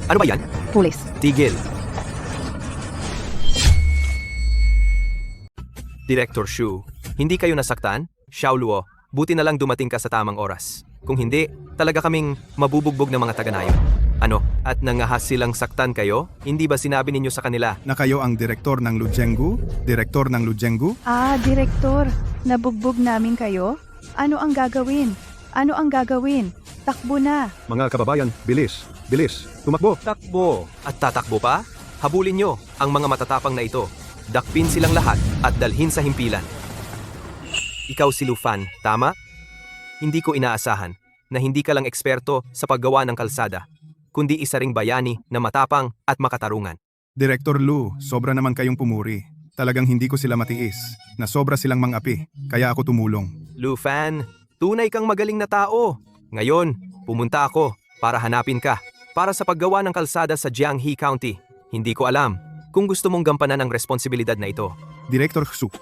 Ano ba yan? Pulis. Tigil. Director Shu, hindi kayo nasaktan? Xiao Luo, buti na lang dumating ka sa tamang oras. Kung hindi, talaga kaming mabubugbog ng mga taga-nayon. Ano, at nangahas silang saktan kayo? Hindi ba sinabi ninyo sa kanila? Na kayo ang direktor ng Lujengu? Direktor ng Lujengu? Ah, Direktor, nabugbog namin kayo? Ano ang gagawin? Ano ang gagawin? Takbo na. Mga kababayan, bilis, bilis, tumakbo. Takbo. At tatakbo pa? Habulin nyo ang mga matatapang na ito. Dakpin silang lahat at dalhin sa himpilan. Ikaw si Lu Fan, tama? Hindi ko inaasahan na hindi ka lang eksperto sa paggawa ng kalsada, kundi isa ring bayani na matapang at makatarungan. Direktor Lu, sobra naman kayong pumuri. Talagang hindi ko sila matiis. Na sobra silang mang-api, kaya ako tumulong. Lu Fan, tunay kang magaling na tao. Ngayon, pumunta ako para hanapin ka. Para sa paggawa ng kalsada sa Jianghe County. Hindi ko alam kung gusto mong gampanan ang responsibilidad na ito. Direktor Su,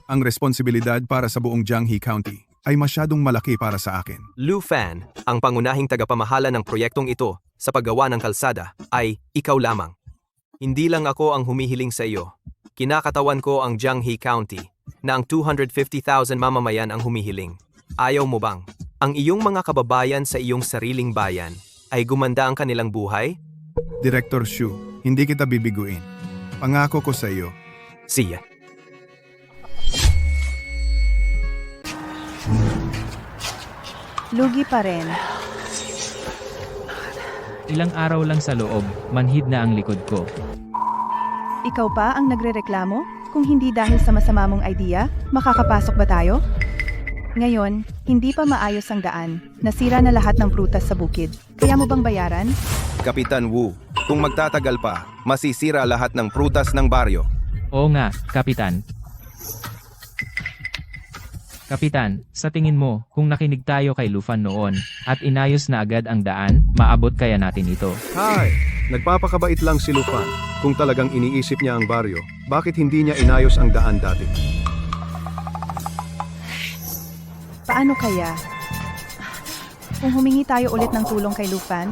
ang responsibilidad para sa buong Jianghe County ay masyadong malaki para sa akin. Lu Fan, ang pangunahing tagapamahala ng proyektong ito sa paggawa ng kalsada ay ikaw lamang. Hindi lang ako ang humihiling sa iyo. Kinakatawan ko ang Jianghe County na ang 250,000 mamamayan ang humihiling. Ayaw mo bang ang iyong mga kababayan sa iyong sariling bayan ay gumanda ang kanilang buhay? Direktor Shu, hindi kita bibiguin. Pangako ko sa iyo. Siya. Lugi pa rin. Ilang araw lang sa loob, manhid na ang likod ko. Ikaw pa ang nagrereklamo? Kung hindi dahil sa masama mong idea, makakapasok ba tayo? Ngayon, hindi pa maayos ang daan. Nasira na lahat ng prutas sa bukid. Kaya mo bang bayaran? Kapitan Wu, kung magtatagal pa, masisira lahat ng prutas ng baryo. Oo nga, Kapitan. Kapitan, sa tingin mo, kung nakinig tayo kay Lu Fan noon, at inayos na agad ang daan, maabot kaya natin ito? Hay, nagpapakabait lang si Lu Fan. Kung talagang iniisip niya ang baryo, bakit hindi niya inayos ang daan dati? Paano kaya? Kung humingi tayo ulit ng tulong kay Lu Fan?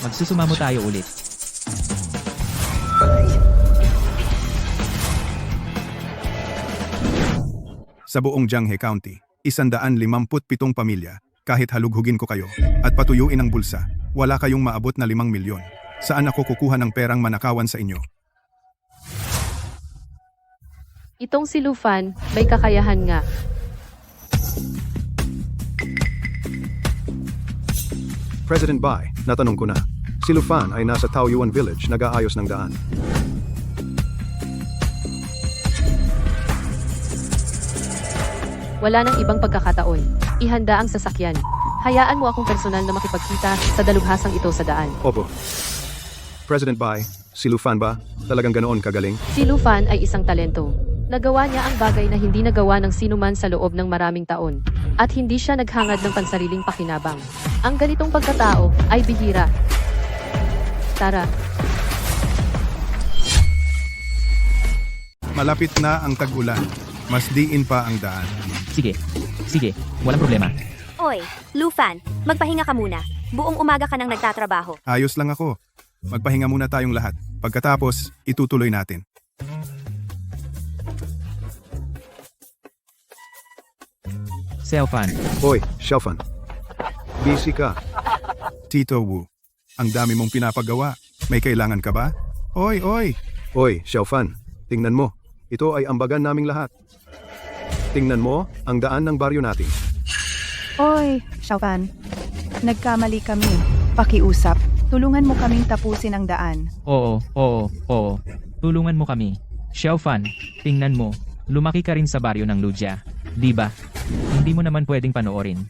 Magsusumamo tayo ulit. Sa buong Jianghe County, 157 pamilya, kahit halughugin ko kayo, at patuyuin ang bulsa, wala kayong maabot na 5 milyon. Saan ako kukuha ng perang manakawan sa inyo? Itong si Lu Fan, may kakayahan nga. President Bai, natanong ko na. Si Lu Fan ay nasa Taoyuan Village nag-aayos ng daan. Wala nang ibang pagkakataon. Ihanda ang sasakyan. Hayaan mo akong personal na makipagkita sa dalubhasang ito sa daan. Opo. President Bai, si Lu Fan ba? Talagang ganoon kagaling? Si Lu Fan ay isang talento. Nagawa niya ang bagay na hindi nagawa ng sinuman sa loob ng maraming taon. At hindi siya naghangad ng pansariling pakinabang. Ang ganitong pagkatao ay bihira. Tara. Malapit na ang tag-ulan. Mas diin pa ang daan. Sige, walang problema. Oy, Lu Fan, magpahinga ka muna. Buong umaga ka nang nagtatrabaho. Ayos lang ako. Magpahinga muna tayong lahat. Pagkatapos, itutuloy natin. Xiao Fan, Hoy, Xiao Fan. Busy ka. Tito Wu, ang dami mong pinapagawa. May kailangan ka ba? Oy! Hoy, Xiao Fan. Tingnan mo. Ito ay ambagan naming lahat. Tingnan mo ang daan ng baryo natin. Oy, Xiao Fan. Nagkamali kami. Pakiusap. Tulungan mo kaming tapusin ang daan. Oo. Tulungan mo kami. Xiao Fan, tingnan mo. Lumaki ka rin sa baryo ng Lujia. Di ba? Hindi mo naman pwedeng panoorin.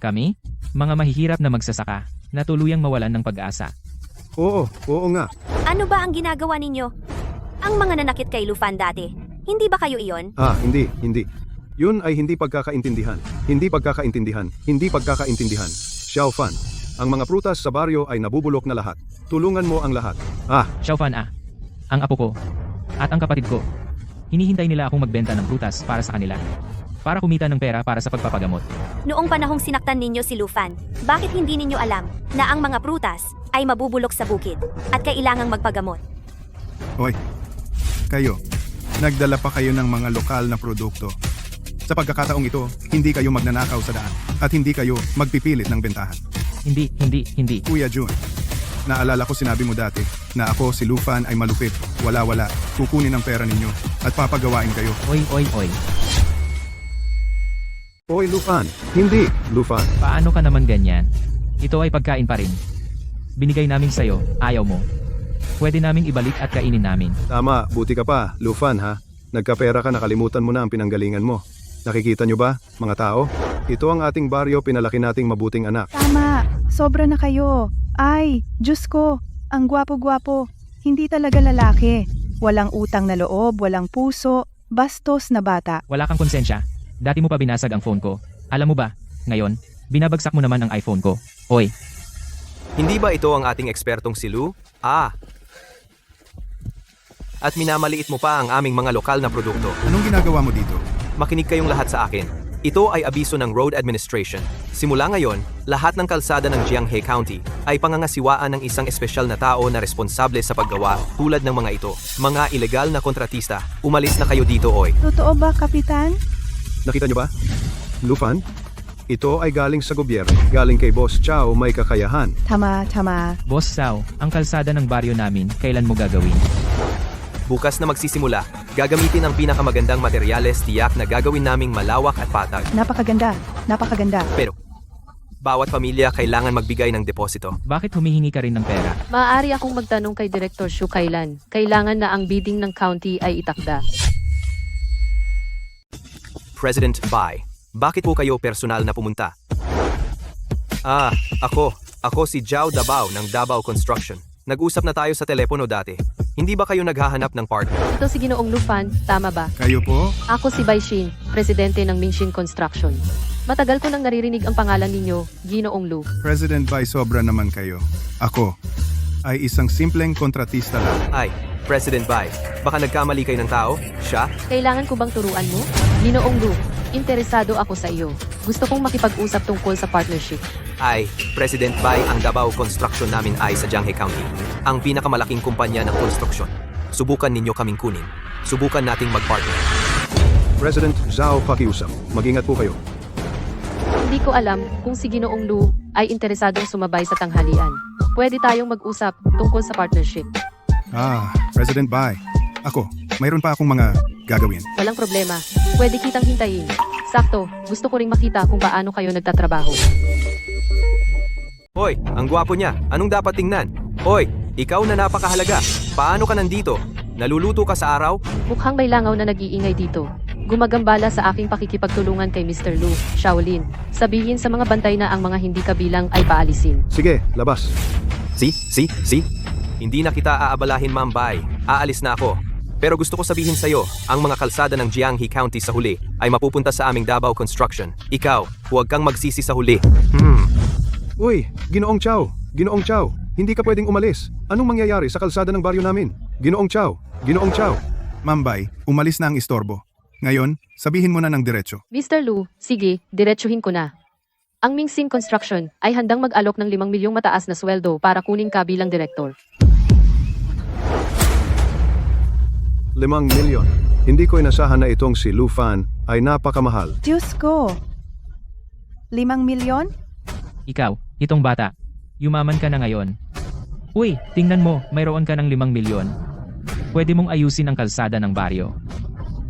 Kami? Mga mahihirap na magsasaka, na tuluyang mawalan ng pag-asa. Oo nga. Ano ba ang ginagawa ninyo? Ang mga nanakit kay Lu Fan dati. Hindi ba kayo iyon? Hindi. Yun ay hindi pagkakaintindihan. Hindi pagkakaintindihan. Hindi pagkakaintindihan. Xiao Fan, ang mga prutas sa baryo ay nabubulok na lahat. Tulungan mo ang lahat. Xiaofan ang apo ko, at ang kapatid ko. Hinihintay nila akong magbenta ng prutas para sa kanila. Para kumita ng pera para sa pagpapagamot. Noong panahong sinaktan ninyo si Lufan, bakit hindi ninyo alam na ang mga prutas ay mabubulok sa bukid at kailangang magpagamot? Hoy, kayo, nagdala pa kayo ng mga lokal na produkto. Sa pagkakataong ito, hindi kayo magnanakaw sa daan at hindi kayo magpipilit ng bentahan. Hindi. Kuya Jun, naalala ko sinabi mo dati na ako si Lufan ay malupit, wala, kukunin ang pera ninyo at papagawain kayo. Oy. Oy, Lufan. Hindi, Lufan. Paano ka naman ganyan? Ito ay pagkain pa rin. Binigay namin sa'yo, ayaw mo. Pwede naming ibalik at kainin namin. Tama, buti ka pa, Lufan ha. Nagkapera ka, nakalimutan mo na ang pinanggalingan mo. Nakikita nyo ba, mga tao? Ito ang ating baryo, pinalaki nating mabuting anak. Tama, sobra na kayo. Ay, Diyos ko, ang gwapo-gwapo. Hindi talaga lalaki. Walang utang na loob, walang puso, bastos na bata. Wala kang konsensya. Dati mo pa binasag ang phone ko. Alam mo ba, ngayon, binabagsak mo naman ang iPhone ko. Oy, Hindi ba ito ang ating ekspertong si Lu? At minamaliit mo pa ang aming mga lokal na produkto. Anong ginagawa mo dito? Makinig kayong lahat sa akin. Ito ay abiso ng Road Administration. Simula ngayon, lahat ng kalsada ng Jianghe County ay pangangasiwaan ng isang espesyal na tao na responsable sa paggawa tulad ng mga ito. Mga ilegal na kontratista, umalis na kayo dito, oy. Totoo ba, Kapitan? Nakita nyo ba? Lufan, ito ay galing sa gobyerno. Galing kay Boss Chow, may kakayahan. Tama. Boss Sao, ang kalsada ng baryo namin, kailan mo gagawin? Bukas na magsisimula, gagamitin ang pinakamagandang materyales, tiyak na gagawin naming malawak at patag. Napakaganda. Pero, bawat pamilya kailangan magbigay ng deposito. Bakit humihingi ka rin ng pera? Maaari akong magtanong kay Director Shu kailan kailangan na ang bidding ng county ay itakda. President Bai, bakit po kayo personal na pumunta? Ako si Zhao Dabao ng Dabao Construction. Nag-usap na tayo sa telepono dati. Hindi ba kayo naghahanap ng partner? Ito si Ginoong Lufan, tama ba? Kayo po? Ako si Bai Xin, presidente ng Mingxin Construction. Matagal ko nang naririnig ang pangalan ninyo, Ginoong Lu. President Bai, sobra naman kayo. Ako ay isang simpleng kontratista lang. Ay, President Bai, baka nagkamali kayo ng tao? Siya? Kailangan ko bang turuan mo? Ginoong Lu, interesado ako sa iyo. Gusto kong makipag-usap tungkol sa partnership. Ay, President Bai, ang Dabao Construction namin ay sa Jianghe County. Ang pinakamalaking kumpanya ng konstruksyon. Subukan ninyo kaming kunin. Subukan nating mag-partner. President Zhao, pakiusap. Mag-ingat po kayo. Hindi ko alam kung si Ginoong Lu ay interesadong sumabay sa tanghalian. Pwede tayong mag-usap tungkol sa partnership. President Bai. Ako, mayroon pa akong mga gagawin. Walang problema. Pwede kitang hintayin. Sakto, gusto ko ring makita kung paano kayo nagtatrabaho. Hoy, ang gwapo niya. Anong dapat tingnan? Hoy, ikaw na napakahalaga. Paano ka nandito? Naluluto ka sa araw? Mukhang may langaw na nag-iingay dito. Gumagambala sa aking pakikipagtulungan kay Mr. Lu, Shaolin. Sabihin sa mga bantay na ang mga hindi kabilang ay paalisin. Sige, labas. Si. Hindi na kita aabalahin, Ma'am Bai. Aalis na ako. Pero gusto ko sabihin sa'yo, ang mga kalsada ng Jianghe County sa huli ay mapupunta sa aming Dabao Construction. Ikaw, huwag kang magsisi sa huli. Uy, Ginoong Chow. Hindi ka pwedeng umalis. Anong mangyayari sa kalsada ng baryo namin? Ginoong Chow. Ma'am Bai, umalis na ang istorbo. Ngayon, sabihin mo na ng diretso. Mr. Lu, sige, diretsuhin ko na. Ang Mingxin Construction ay handang mag-alok ng 5 milyong mataas na sweldo para kunin ka bilang direktor. 5 milyon. Hindi ko inasahan na itong si Lufan ay napakamahal. Diyos ko. 5 milyon? Ikaw, itong bata. Yumaman ka na ngayon. Uy, tingnan mo, mayroon ka ng 5 milyon. Pwede mong ayusin ang kalsada ng baryo.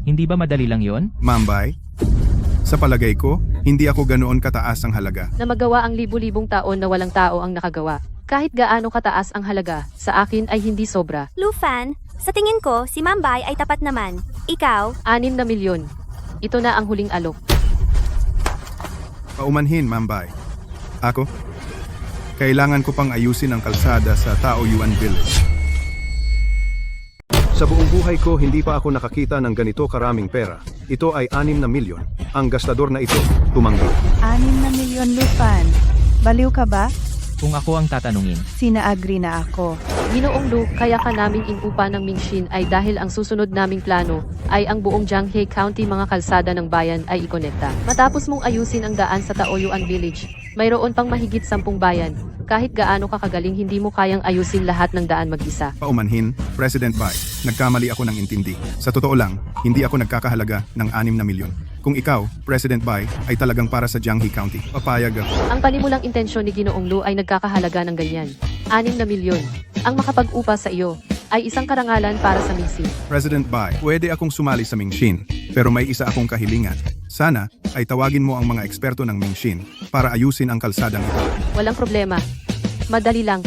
Hindi ba madali lang yon? Ma'am Bai, sa palagay ko, hindi ako ganoon kataas ang halaga. Na magawa ang libu-libong taon na walang tao ang nakagawa. Kahit gaano kataas ang halaga, sa akin ay hindi sobra. Lufan, sa tingin ko, si Ma'am Bai ay tapat naman. Ikaw? 6 na milyon. Ito na ang huling alok. Paumanhin, Ma'am Bai. Ako? Kailangan ko pang ayusin ang kalsada sa Taoyuan Village. Sa buong buhay ko, hindi pa ako nakakita ng ganito karaming pera. Ito ay 6 na milyon. Ang gastador na ito, tumanggi. 6 na milyon, Lufan. Baliw ka ba? Kung ako ang tatanungin, Sina-agree na ako. Ginoong Lu, kaya ka naming inupa ng Mingshin ay dahil ang susunod naming plano ay ang buong Jianghe County mga kalsada ng bayan ay ikonekta. Matapos mong ayusin ang daan sa Taoyuan Village, mayroon pang mahigit 10 bayan. Kahit gaano ka kagaling, hindi mo kayang ayusin lahat ng daan mag-isa. Paumanhin, President Bai, nagkamali ako ng intindi. Sa totoo lang, hindi ako nagkakahalaga ng 6 na milyon. Kung ikaw, President Bai, ay talagang para sa Jianghe County, papayag ako. Ang panimulang intensyon ni Ginoong Lu ay nagkakahalaga ng ganyan. 6 na milyon. Ang makapag-upa sa iyo ay isang karangalan para sa Mingxin. President Bai, pwede akong sumali sa Mingshin, pero may isa akong kahilingan. Sana ay tawagin mo ang mga eksperto ng Mingshin para ayusin ang kalsadang ito. Walang problema. Madali lang.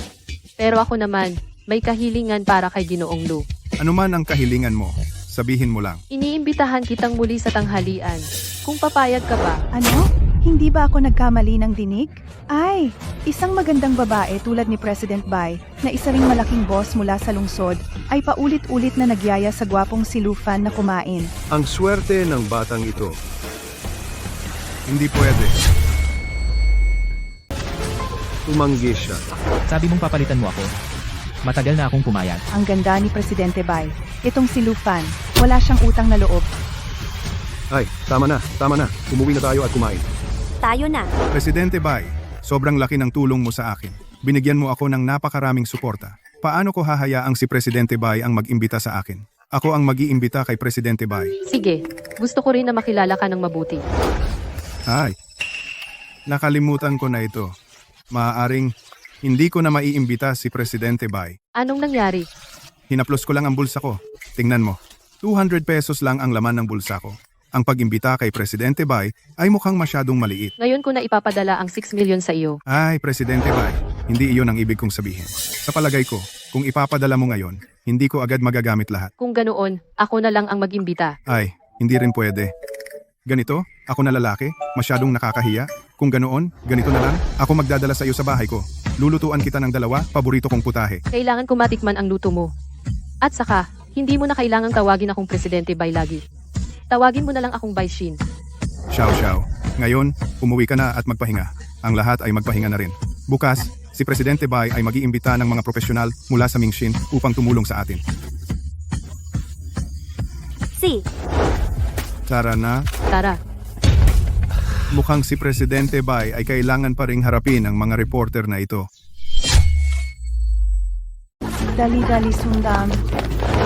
Pero ako naman, may kahilingan para kay Ginoong Lu. Ano man ang kahilingan mo, sabihin mo lang. Iniimbitahan kitang muli sa tanghalian. Kung papayag ka ba? Ano? Hindi ba ako nagkamali ng dinig? Ay, isang magandang babae tulad ni President Bai, na isa ring malaking boss mula sa lungsod, ay paulit-ulit na nagyaya sa gwapong si Lufan na kumain. Ang swerte ng batang ito. Hindi pwede. Tumanggi siya. sabi mong papalitan mo ako. Matagal na akong pumayag. Ang ganda ni Presidente Bai. Itong si Lufan, wala siyang utang na loob. Ay, tama na. Umuwi na tayo at kumain. Tayo na. Presidente Bai, sobrang laki ng tulong mo sa akin. Binigyan mo ako ng napakaraming suporta. Paano ko hahayaang si Presidente Bai ang mag-imbita sa akin? Ako ang mag-iimbita kay Presidente Bai. Sige, gusto ko rin na makilala ka ng mabuti. Ay, nakalimutan ko na ito. Maaaring hindi ko na maiimbita si Presidente Bai. Anong nangyari? Hinaplos ko lang ang bulsa ko. Tingnan mo, 200 pesos lang ang laman ng bulsa ko. Ang pag-imbita kay Presidente Bai ay mukhang masyadong maliit. Ngayon ko na ipapadala ang 6 million sa iyo. Ay, Presidente Bai, hindi iyon ang ibig kong sabihin. Sa palagay ko, kung ipapadala mo ngayon, hindi ko agad magagamit lahat. Kung ganoon, ako na lang ang mag-imbita. Ay, hindi rin pwede. Ganito, ako na lalaki, masyadong nakakahiya. Kung ganoon, ganito na lang, ako magdadala sa iyo sa bahay ko. Lulutuan kita ng 2 paborito kong putahe. Kailangan ko matikman ang luto mo. At saka, hindi mo na kailangang tawagin akong Presidente Bai lagi. Tawagin mo na lang akong Bai Shin. Xiao. Ngayon, umuwi ka na at magpahinga. Ang lahat ay magpahinga na rin. Bukas, si Presidente Bai ay mag-iimbita ng mga profesional mula sa Mingshin upang tumulong sa atin. Tara na. Tara. Mukhang si Presidente Bai ay kailangan pa ring harapin ang mga reporter na ito. Dali-dali sundam.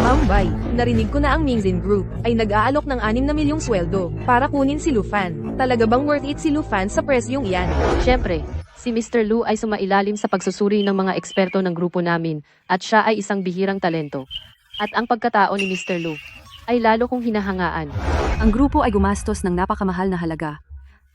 Ma'am Bai, narinig ko na ang Mingxin Group ay nag-aalok ng 6 na milyong sweldo para kunin si Lufan. Talaga bang worth it si Lufan sa presyong iyan? Siyempre, si Mr. Lu ay sumailalim sa pagsusuri ng mga eksperto ng grupo namin at siya ay isang bihirang talento. At ang pagkatao ni Mr. Lu ay lalo kong hinahangaan. Ang grupo ay gumastos ng napakamahal na halaga.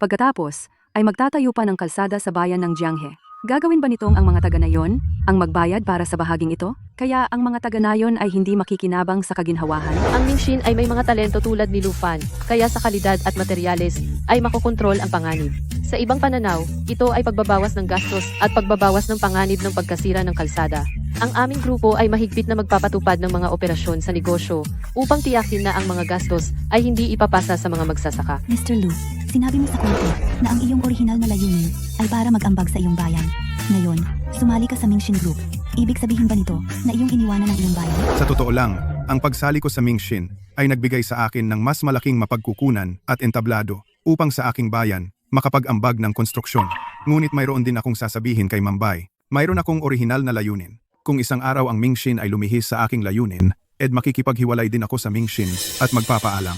Pagkatapos, ay magtatayo pa ng kalsada sa bayan ng Jianghe. Gagawin ba nitong ang mga taga-nayon ang magbayad para sa bahaging ito? Kaya ang mga taga-nayon ay hindi makikinabang sa kaginhawahan? Ang Mingshin ay may mga talento tulad ni Lufan, kaya sa kalidad at materyales ay makokontrol ang panganib. Sa ibang pananaw, ito ay pagbabawas ng gastos at pagbabawas ng panganib ng pagkasira ng kalsada. Ang aming grupo ay mahigpit na magpapatupad ng mga operasyon sa negosyo upang tiyakin na ang mga gastos ay hindi ipapasa sa mga magsasaka. Mr. Lu, sinabi mo sa kwento na ang iyong orihinal na layunin ay para mag-ambag sa iyong bayan. Ngayon, sumali ka sa Mingshin Group. Ibig sabihin ba nito na iyong iniwanan ang iyong bayan? Sa totoo lang, ang pagsali ko sa Mingshin ay nagbigay sa akin ng mas malaking mapagkukunan at entablado upang sa aking bayan makapag-ambag ng konstruksyon. Ngunit mayroon din akong sasabihin kay Mambay. Mayroon akong orihinal na layunin. Kung isang araw ang Mingshin ay lumihis sa aking layunin, makikipaghiwalay din ako sa Mingshin at magpapaalam.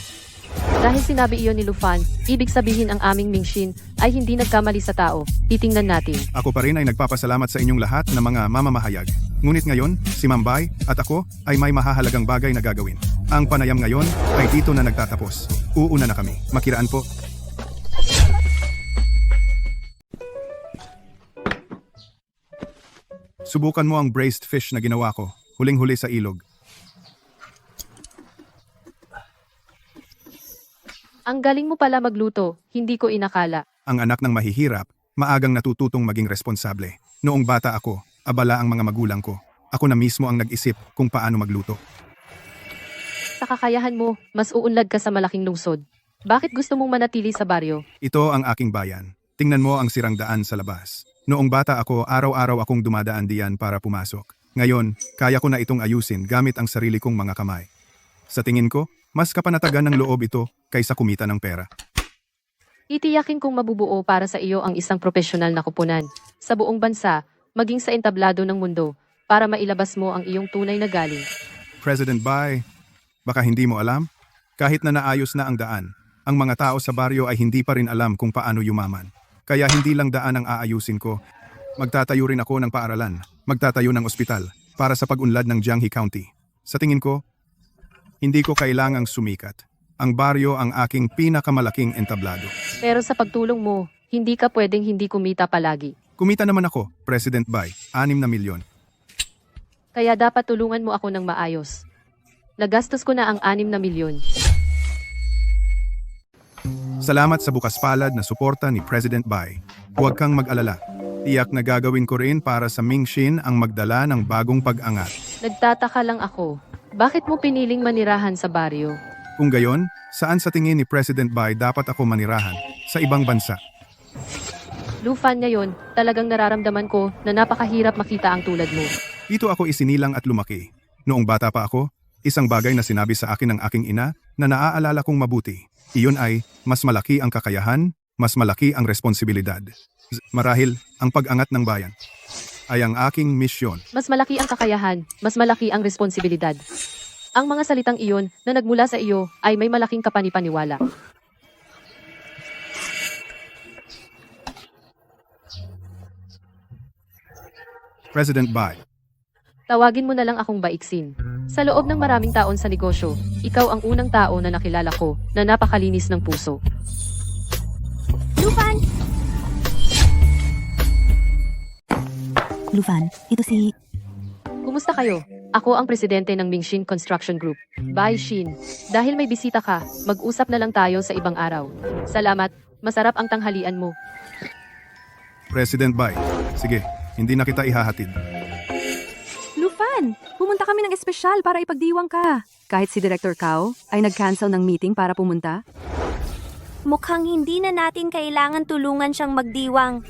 Dahil sinabi iyon ni Lufan, ibig sabihin ang aming Mingshin ay hindi nagkamali sa tao. Titingnan natin. Ako pa rin ay nagpapasalamat sa inyong lahat na mga mamamahayag. Ngunit ngayon, si Mambay at ako ay may mahahalagang bagay na gagawin. Ang panayam ngayon ay dito na nagtatapos. Uuna na kami. Makiraan po. Subukan mo ang braised fish na ginawa ko, huling-huli sa ilog. Ang galing mo pala magluto, hindi ko inakala. Ang anak ng mahihirap, maagang natututong maging responsable. Noong bata ako, abala ang mga magulang ko. Ako na mismo ang nag-isip kung paano magluto. sa kakayahan mo, mas uunlad ka sa malaking lungsod. Bakit gusto mong manatili sa baryo? Ito ang aking bayan. Tingnan mo ang sirang daan sa labas. Noong bata ako, araw-araw akong dumadaan diyan para pumasok. Ngayon, kaya ko na itong ayusin gamit ang sarili kong mga kamay. Sa tingin ko, mas kapanatagan ng loob ito kaysa kumita ng pera. Itiyakin kong mabubuo para sa iyo ang isang profesional na kupunan sa buong bansa, maging sa entablado ng mundo, para mailabas mo ang iyong tunay na galing. President Bai, baka hindi mo alam? Kahit na naayos na ang daan, ang mga tao sa baryo ay hindi pa rin alam kung paano yumaman. Kaya hindi lang daan ang aayusin ko. Magtatayo rin ako ng paaralan, magtatayo ng ospital, para sa pag-unlad ng Jianghe County. Sa tingin ko, hindi ko kailangang sumikat. Ang baryo ang aking pinakamalaking entablado. Pero sa pagtulong mo, hindi ka pwedeng hindi kumita palagi. Kumita naman ako, President Bai, 6 na milyon. Kaya dapat tulungan mo ako ng maayos. Nagastos ko na ang 6 na milyon. Salamat sa bukas palad na suporta ni President Bai. Huwag kang mag-alala. Tiyak na gagawin ko rin para sa Mingxin ang magdala ng bagong pag-angat. Nagtataka lang ako. Bakit mo piniling manirahan sa baryo? Kung gayon, saan sa tingin ni President Bai dapat ako manirahan? Sa ibang bansa. Lufan ngayon, talagang nararamdaman ko na napakahirap makita ang tulad mo. Dito ako isinilang at lumaki. Noong bata pa ako, isang bagay na sinabi sa akin ng aking ina na naaalala kong mabuti. Iyon ay, mas malaki ang kakayahan, mas malaki ang responsibilidad. Marahil, ang pag-angat ng bayan ay ang aking misyon. Mas malaki ang kakayahan, mas malaki ang responsibilidad. Ang mga salitang iyon na nagmula sa iyo ay may malaking kapanipaniwala. President Bai, Tawagin mo na lang akong Baiksin. Sa loob ng maraming taon sa negosyo, ikaw ang unang tao na nakilala ko na napakalinis ng puso. Lufan! Lufan, ito si... Kumusta kayo? Ako ang presidente ng Mingxin Construction Group. Bai Xin. Dahil may bisita ka, mag-usap na lang tayo sa ibang araw. Salamat, masarap ang tanghalian mo. President Bai, sige, hindi na kita ihahatid. Lufan, pumunta kami ng espesyal para ipagdiwang ka. Kahit si Director Cao ay nag-cancel ng meeting para pumunta. Mukhang hindi na natin kailangan tulungan siyang magdiwang.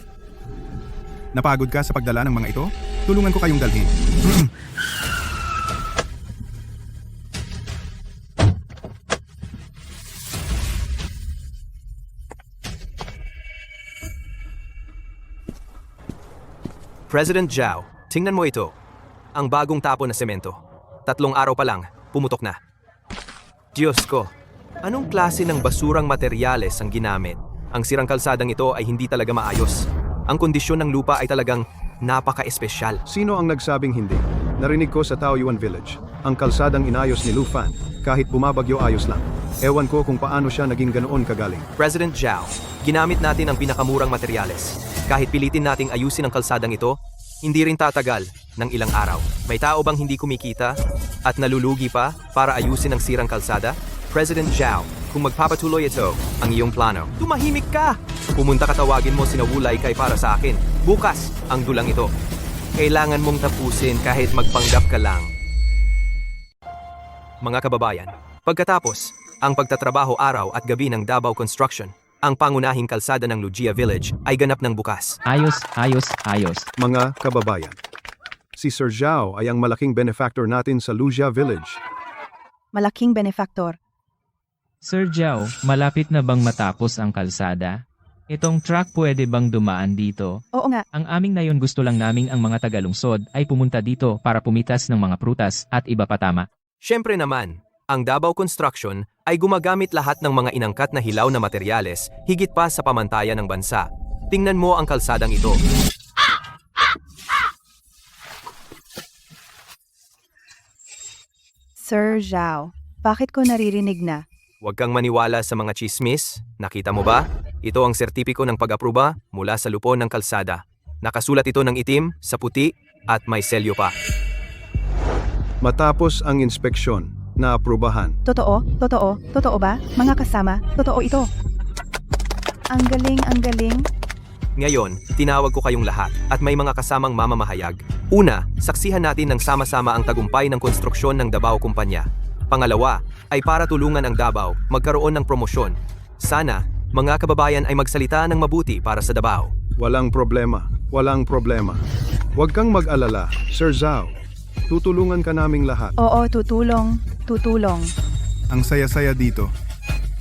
Napagod ka sa pagdala ng mga ito? Tulungan ko kayong dalhin. President Zhao, tingnan mo ito. Ang bagong tapo na semento. 3 araw pa lang, pumutok na. Diyos ko, anong klase ng basurang materyales ang ginamit? Ang sirang kalsadang ito ay hindi talaga maayos. Ang kondisyon ng lupa ay talagang napaka-espesyal. Sino ang nagsabing hindi? Narinig ko sa Taoyuan Village. Ang kalsadang inayos ni Lufan, kahit bumabagyo ayos lang. Ewan ko kung paano siya naging ganoon kagaling. President Zhao, ginamit natin ang pinakamurang materyales. Kahit pilitin nating ayusin ang kalsadang ito, hindi rin tatagal ng ilang araw. May tao bang hindi kumikita at nalulugi pa para ayusin ang sirang kalsada? President Zhao, kung magpapatuloy ito ang iyong plano, tumahimik ka! Pumunta ka, tawagin mo sina Wu Lai Kai para sa akin. Bukas ang dulang ito. Kailangan mong tapusin kahit magpanggap ka lang. Mga kababayan, pagkatapos, ang pagtatrabaho araw at gabi ng Davao Construction, ang pangunahing kalsada ng Lugia Village ay ganap ng bukas. Ayos, ayos, ayos. Mga kababayan, si Sir Zhao ay ang malaking benefactor natin sa Lugia Village. Malaking benefactor. Sir Zhao, malapit na bang matapos ang kalsada? Itong truck pwede bang dumaan dito? Oo nga, Ang aming nayon gusto lang naming ang mga tagalungsod ay pumunta dito para pumitas ng mga prutas at iba pa tama. Siyempre naman, ang Davao Construction ay gumagamit lahat ng mga inangkat na hilaw na materyales higit pa sa pamantayan ng bansa. Tingnan mo ang kalsadang ito. Sir Zhao, bakit ko naririnig na? Huwag kang maniwala sa mga chismis. Nakita mo ba? Ito ang sertipiko ng pag-aproba mula sa lupon ng kalsada. Nakasulat ito ng itim, sa puti, at may selyo pa. Matapos ang inspeksyon, naaprubahan. Totoo? Totoo? Totoo ba? Mga kasama, totoo ito. Ang galing, ang galing. Ngayon, tinawag ko kayong lahat at may mga kasamang mamamahayag. Una, saksihan natin ng sama-sama ang tagumpay ng konstruksyon ng Davao Kumpanya. Pangalawa, ay para tulungan ang Davao magkaroon ng promosyon. Sana, mga kababayan ay magsalita ng mabuti para sa Davao. Walang problema, walang problema. Huwag kang mag-alala, Sir Zhao. Tutulungan ka naming lahat. Oo, tutulong. Ang saya-saya dito.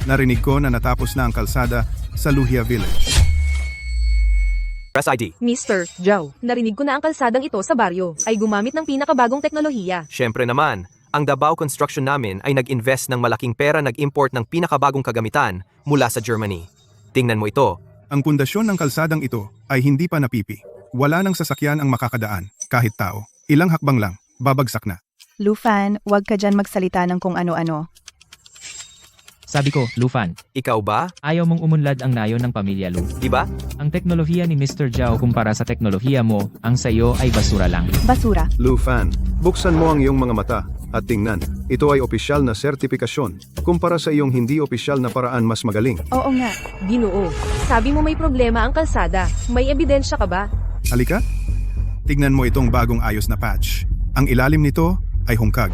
Narinig ko na natapos na ang kalsada sa Luhia Village. Press ID. Mr. Zhao, narinig ko na ang kalsadang ito sa baryo ay gumamit ng pinakabagong teknolohiya. Siyempre naman, ang Davao Construction namin ay nag-invest ng malaking pera nag-import ng pinakabagong kagamitan mula sa Germany. Tingnan mo ito. Ang pundasyon ng kalsadang ito ay hindi pa napipi. Wala nang sasakyan ang makakadaan, kahit tao. Ilang hakbang lang, babagsak na. Lufan, huwag ka dyan magsalita ng kung ano-ano. Sabi ko, Lufan, Ikaw ba? ayaw mong umunlad ang nayon ng pamilya Lu. Diba? Ang teknolohiya ni Mr. Zhao kumpara sa teknolohiya mo, ang sayo ay basura lang. Basura. Lu Fan, buksan mo ang iyong mga mata at tingnan. Ito ay opisyal na sertipikasyon kumpara sa iyong hindi opisyal na paraan mas magaling. Oo nga. Ginoo, sabi mo may problema ang kalsada. May ebidensya ka ba? Halika. Tignan mo itong bagong ayos na patch. Ang ilalim nito ay hungkag.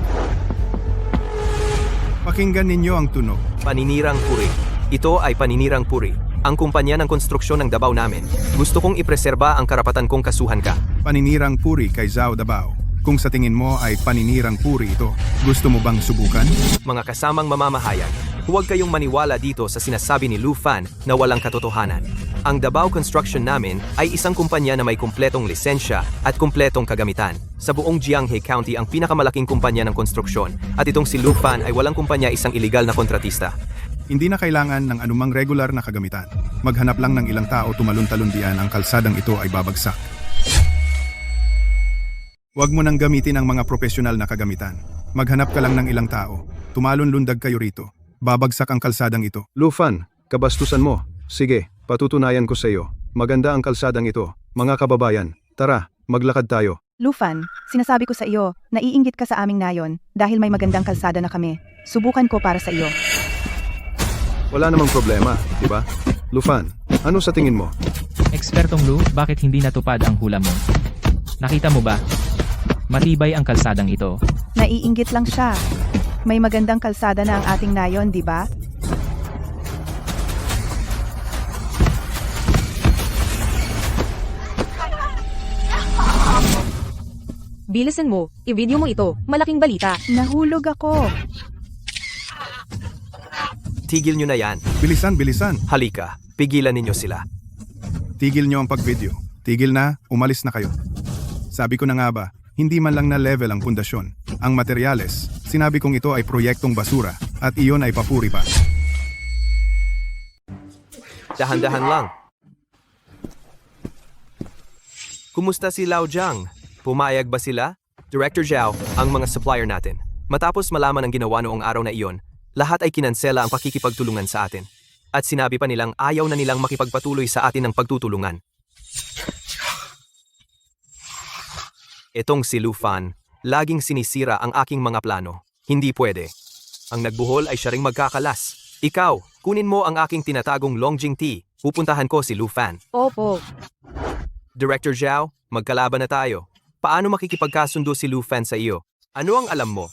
Pakinggan ninyo ang tunog. Paninirang puri. Ito ay paninirang puri. Ang kumpanya ng konstruksyon ng Davao namin. Gusto kong ipreserba ang karapatan kong kasuhan ka. Paninirang puri kay Zhao Davao. Kung sa tingin mo ay paninirang puri ito, gusto mo bang subukan? Mga kasamang mamamahayag, huwag kayong maniwala dito sa sinasabi ni Lu Fan na walang katotohanan. Ang Davao Construction namin ay isang kumpanya na may kumpletong lisensya at kumpletong kagamitan. Sa buong Jianghe County ang pinakamalaking kumpanya ng konstruksyon at itong si Lu Fan ay walang kumpanya isang iligal na kontratista. Hindi na kailangan ng anumang regular na kagamitan. Maghanap lang ng ilang tao tumalon-talon diyan ang kalsadang ito ay babagsak. Huwag mo nang gamitin ang mga profesional na kagamitan. Maghanap ka lang ng ilang tao. Tumalon-lundag kayo rito. Babagsak ang kalsadang ito. Lu Fan, kabastusan mo. Sige, patutunayan ko sa iyo. Maganda ang kalsadang ito. Mga kababayan, tara, maglakad tayo. Lufan, sinasabi ko sa iyo, naiinggit ka sa aming nayon dahil may magandang kalsada na kami. Subukan ko para sa iyo. Wala namang problema, di ba? Lu Fan, ano sa tingin mo? Ekspertong Lu, bakit hindi natupad ang hula mo? Nakita mo ba? Matibay ang kalsadang ito. Naiinggit lang siya. May magandang kalsada na ang ating nayon, di ba? Bilisan mo, i-video mo ito. Malaking balita. Nahulog ako. Tigil nyo na yan. Bilisan. Halika, pigilan ninyo sila. Tigil nyo ang pag-video. Tigil na, umalis na kayo. Sabi ko na nga ba, hindi man lang na level ang pundasyon. Ang materyales, sinabi kong ito ay proyektong basura at iyon ay papuri pa. Dahan-dahan lang. Kumusta si Lao Jiang? Pumayag ba sila? Director Zhao, ang mga supplier natin. Matapos malaman ang ginawa noong araw na iyon, lahat ay kinansela ang pakikipagtulungan sa atin. At sinabi pa nilang ayaw na nilang makipagpatuloy sa atin ng pagtutulungan. Itong si Lu Fan, laging sinisira ang aking mga plano. Hindi pwede. Ang nagbuhol ay siya ring magkakalas. Ikaw, kunin mo ang aking tinatagong Longjing Tea. Pupuntahan ko si Lu Fan. Opo. Director Zhao, magkalaban na tayo. Paano makikipagkasundo si Lu Fan sa iyo? Ano ang alam mo?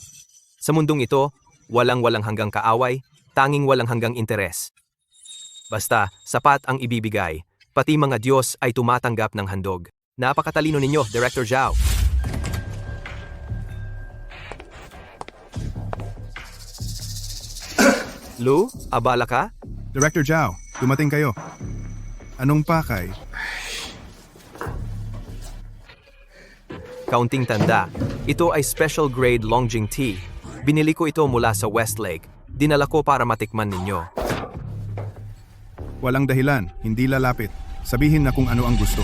Sa mundong ito, walang hanggang kaaway, tanging walang hanggang interes. Basta, sapat ang ibibigay. Pati mga Diyos ay tumatanggap ng handog. Napakatalino ninyo, Director Zhao. Lu, abala ka? Director Zhao, dumating kayo. Anong pakay? Kaunting tanda. Ito ay special grade Longjing Tea. Binili ko ito mula sa Westlake. Dinala ko para matikman ninyo. Walang dahilan, hindi lalapit. Sabihin na kung ano ang gusto.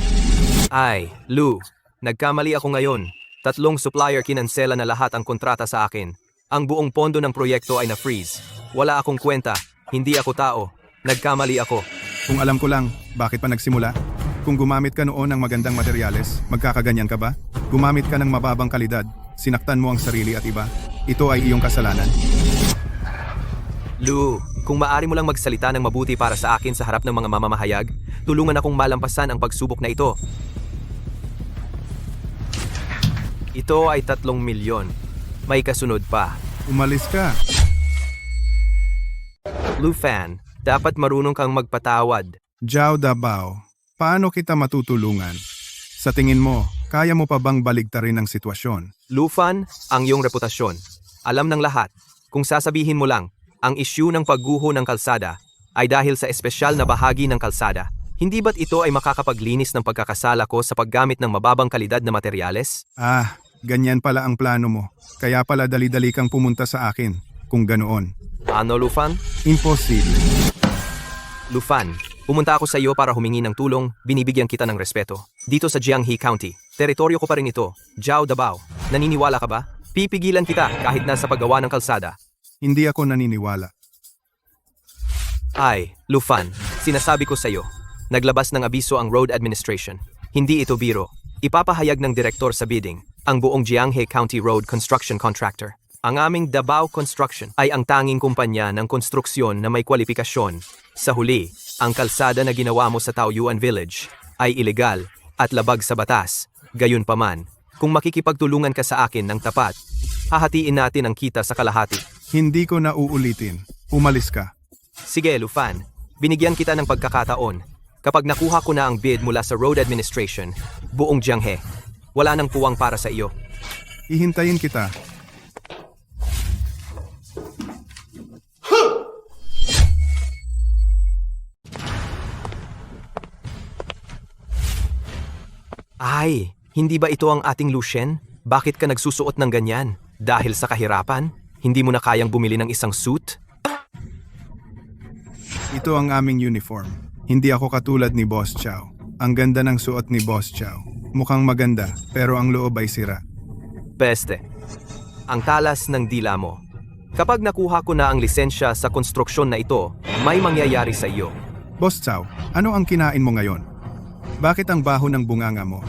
Ay, Lu, nagkamali ako ngayon. 3 supplier kinansela na lahat ang kontrata sa akin. Ang buong pondo ng proyekto ay na-freeze. Wala akong kwenta, hindi ako tao. Nagkamali ako. Kung alam ko lang, bakit pa nagsimula? Kung gumamit ka noon ng magandang materyales, magkakaganyan ka ba? Gumamit ka ng mababang kalidad, sinaktan mo ang sarili at iba. Ito ay iyong kasalanan. Lu, kung maaari mo lang magsalita ng mabuti para sa akin sa harap ng mga mamamahayag, tulungan akong malampasan ang pagsubok na ito. Ito ay 3 milyon. May kasunod pa. Umalis ka. Lufan, dapat marunong kang magpatawad. Zhao Dabao, paano kita matutulungan? Sa tingin mo, kaya mo pa bang baligtarin ang sitwasyon? Lufan, ang iyong reputasyon. Alam ng lahat, kung sasabihin mo lang, ang issue ng pagguho ng kalsada ay dahil sa espesyal na bahagi ng kalsada. Hindi ba't ito ay makakapaglinis ng pagkakasala ko sa paggamit ng mababang kalidad na materyales? Ah, ganyan pala ang plano mo. Kaya pala dali-dali kang pumunta sa akin, kung ganoon. Ano, Lufan? Imposible. Lufan, pumunta ako sa iyo para humingi ng tulong, binibigyan kita ng respeto. Dito sa Jianghe County, teritoryo ko pa rin ito, Zhao Dabao. Naniniwala ka ba? Pipigilan kita kahit nasa paggawa ng kalsada. Hindi ako naniniwala. Ay, Lufan, sinasabi ko sa iyo, naglabas ng abiso ang Road Administration. Hindi ito biro. Ipapahayag ng direktor sa bidding, ang buong Jianghe County Road Construction Contractor. Ang aming Dabao Construction ay ang tanging kumpanya ng konstruksyon na may kwalifikasyon. Sa huli, ang kalsada na ginawa mo sa Taoyuan Village ay ilegal at labag sa batas. Gayunpaman, kung makikipagtulungan ka sa akin ng tapat, hahatiin natin ang kita sa kalahati. Hindi ko na uulitin. Umalis ka. Sige, Lufan, binigyan kita ng pagkakataon. Kapag nakuha ko na ang bid mula sa Road Administration, buong Jianghe, wala nang puwang para sa iyo. Ihintayin kita. Ay, hindi ba ito ang ating Lucien? Bakit ka nagsusuot ng ganyan? Dahil sa kahirapan? Hindi mo na kayang bumili ng isang suit? Ito ang aming uniform. Hindi ako katulad ni Boss Chow. Ang ganda ng suot ni Boss Chow. Mukhang maganda, pero ang loob ay sira. Peste. Ang talas ng dila mo. Kapag nakuha ko na ang lisensya sa konstruksyon na ito, may mangyayari sa iyo. Boss Chow, ano ang kinain mo ngayon? Bakit ang baho ng bunganga mo?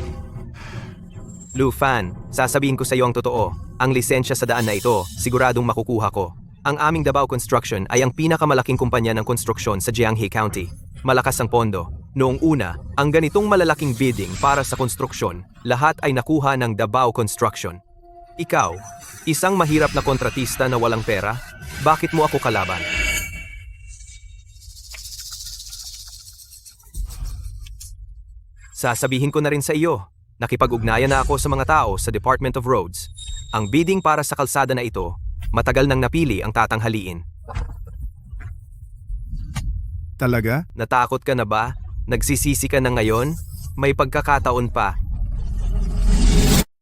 Lufan, sasabihin ko sa iyo ang totoo. Ang lisensya sa daan na ito, siguradong makukuha ko. Ang aming Dabao Construction ay ang pinakamalaking kumpanya ng konstruksyon sa Jianghe County. Malakas ang pondo. Noong una, ang ganitong malalaking bidding para sa konstruksyon, lahat ay nakuha ng Dabao Construction. Ikaw, isang mahirap na kontratista na walang pera, bakit mo ako kalaban? Sasabihin ko na rin sa iyo, nakipag-ugnayan na ako sa mga tao sa Department of Roads. Ang bidding para sa kalsada na ito, matagal nang napili ang tatanghaliin. Talaga? Natakot ka na ba? Nagsisisi ka na ngayon? May pagkakataon pa.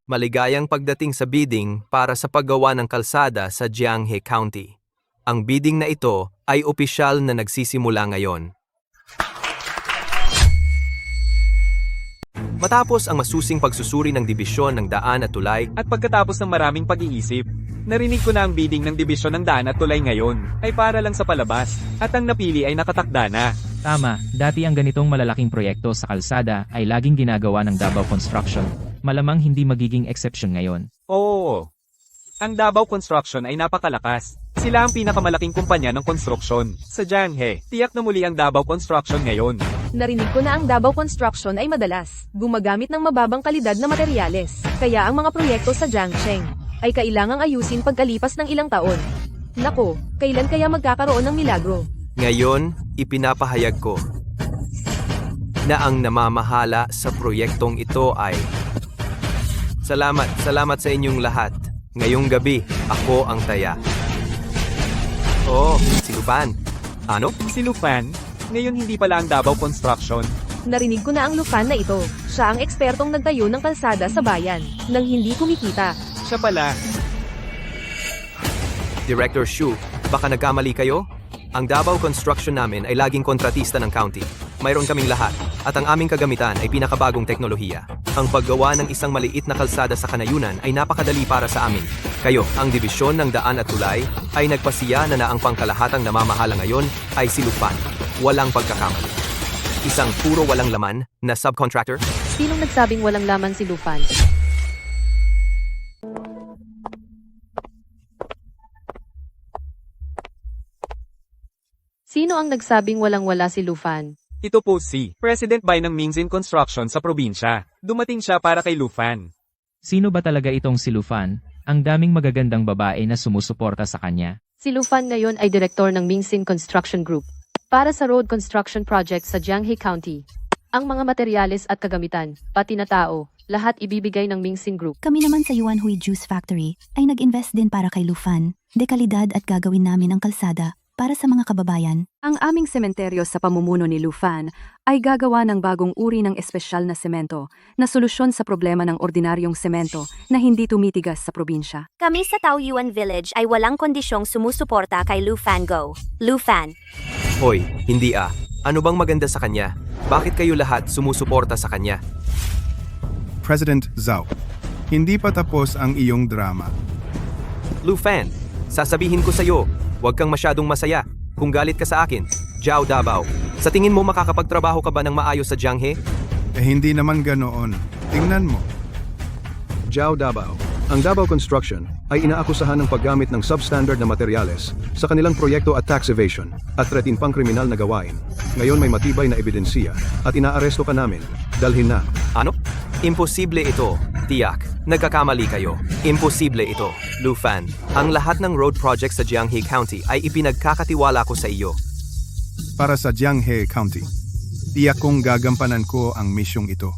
Maligayang pagdating sa bidding para sa paggawa ng kalsada sa Jianghe County. Ang bidding na ito ay opisyal na nagsisimula ngayon. Matapos ang masusing pagsusuri ng dibisyon ng daan at tulay At pagkatapos ng maraming pag-iisip, narinig ko na ang bidding ng dibisyon ng daan at tulay ngayon ay para lang sa palabas at ang napili ay nakatakda na. Tama, dati ang ganitong malalaking proyekto sa kalsada ay laging ginagawa ng Dabao Construction. Malamang hindi magiging exception ngayon. Oo. Ang Dabao Construction ay napakalakas. Sila ang pinakamalaking kumpanya ng konstruksyon sa Jianghe. Tiyak na muli ang Dabao Construction ngayon. Narinig ko na ang Dabao Construction ay madalas gumagamit ng mababang kalidad na materyales. Kaya ang mga proyekto sa Jiangsheng ay kailangang ayusin pagkalipas ng ilang taon. Nako, kailan kaya magkakaroon ng milagro? Ngayon, ipinapahayag ko na ang namamahala sa proyektong ito ay Salamat sa inyong lahat. Ngayong gabi, ako ang taya. Oh, si Lufan. Ano? Si Lufan, ngayon hindi pala ang Dabao Construction. Narinig ko na ang Lufan na ito. Siya ang ekspertong nagtayo ng kalsada sa bayan nang hindi kumikita. Siya pala. Director Shu, baka nagkamali kayo? Ang Dabao Construction namin ay laging kontratista ng county. Mayroon kaming lahat, at ang aming kagamitan ay pinakabagong teknolohiya. Ang paggawa ng isang maliit na kalsada sa kanayunan ay napakadali para sa amin. Kayo, ang dibisyon ng daan at tulay, ay nagpasiya na ang pangkalahatang namamahala ngayon ay si Lufan. Walang pagkakamali. Isang puro walang laman na subcontractor? Sinong nagsabing walang laman si Lufan? Sino ang nagsabing walang-wala si Lufan? Ito po si President Bai ng Mingzin Construction sa probinsya. Dumating siya para kay Lufan. Sino ba talaga itong si Lufan? Ang daming magagandang babae na sumusuporta sa kanya. Si Lufan ngayon ay direktor ng Mingsin Construction Group para sa road construction project sa Jianghe County. Ang mga materyales at kagamitan, pati na tao, lahat ibibigay ng Mingsin Group. Kami naman sa Yuanhui Juice Factory ay nag-invest din para kay Lufan, dekalidad at gagawin namin ang kalsada para sa mga kababayan. Ang aming sementeryo sa pamumuno ni Lufan ay gagawa ng bagong uri ng espesyal na semento na solusyon sa problema ng ordinaryong semento na hindi tumitigas sa probinsya. Kami sa Taoyuan Village ay walang kondisyong sumusuporta kay Lufan Go. Lufan. Hoy, hindi ah. Ano bang maganda sa kanya? Bakit kayo lahat sumusuporta sa kanya? President Zhao, hindi pa tapos ang iyong drama. Lufan, sasabihin ko sa'yo, huwag kang masyadong masaya. Kung galit ka sa akin, Jiao Davao, sa tingin mo makakapagtrabaho ka ba ng maayos sa Jianghe? Eh hindi naman ganoon. Tingnan mo. Jiao Davao. Ang Davao Construction ay inaakusahan ng paggamit ng substandard na materyales sa kanilang proyekto at tax evasion at threatin pang kriminal na gawain. Ngayon may matibay na ebidensya at inaaresto ka namin. Dalhin na. Ano? Imposible ito, tiyak. Nagkakamali kayo. Imposible ito, Lufan. Ang lahat ng road project sa Jianghe County ay ipinagkakatiwala ko sa iyo. Para sa Jianghe County, tiyak kong gagampanan ko ang misyong ito.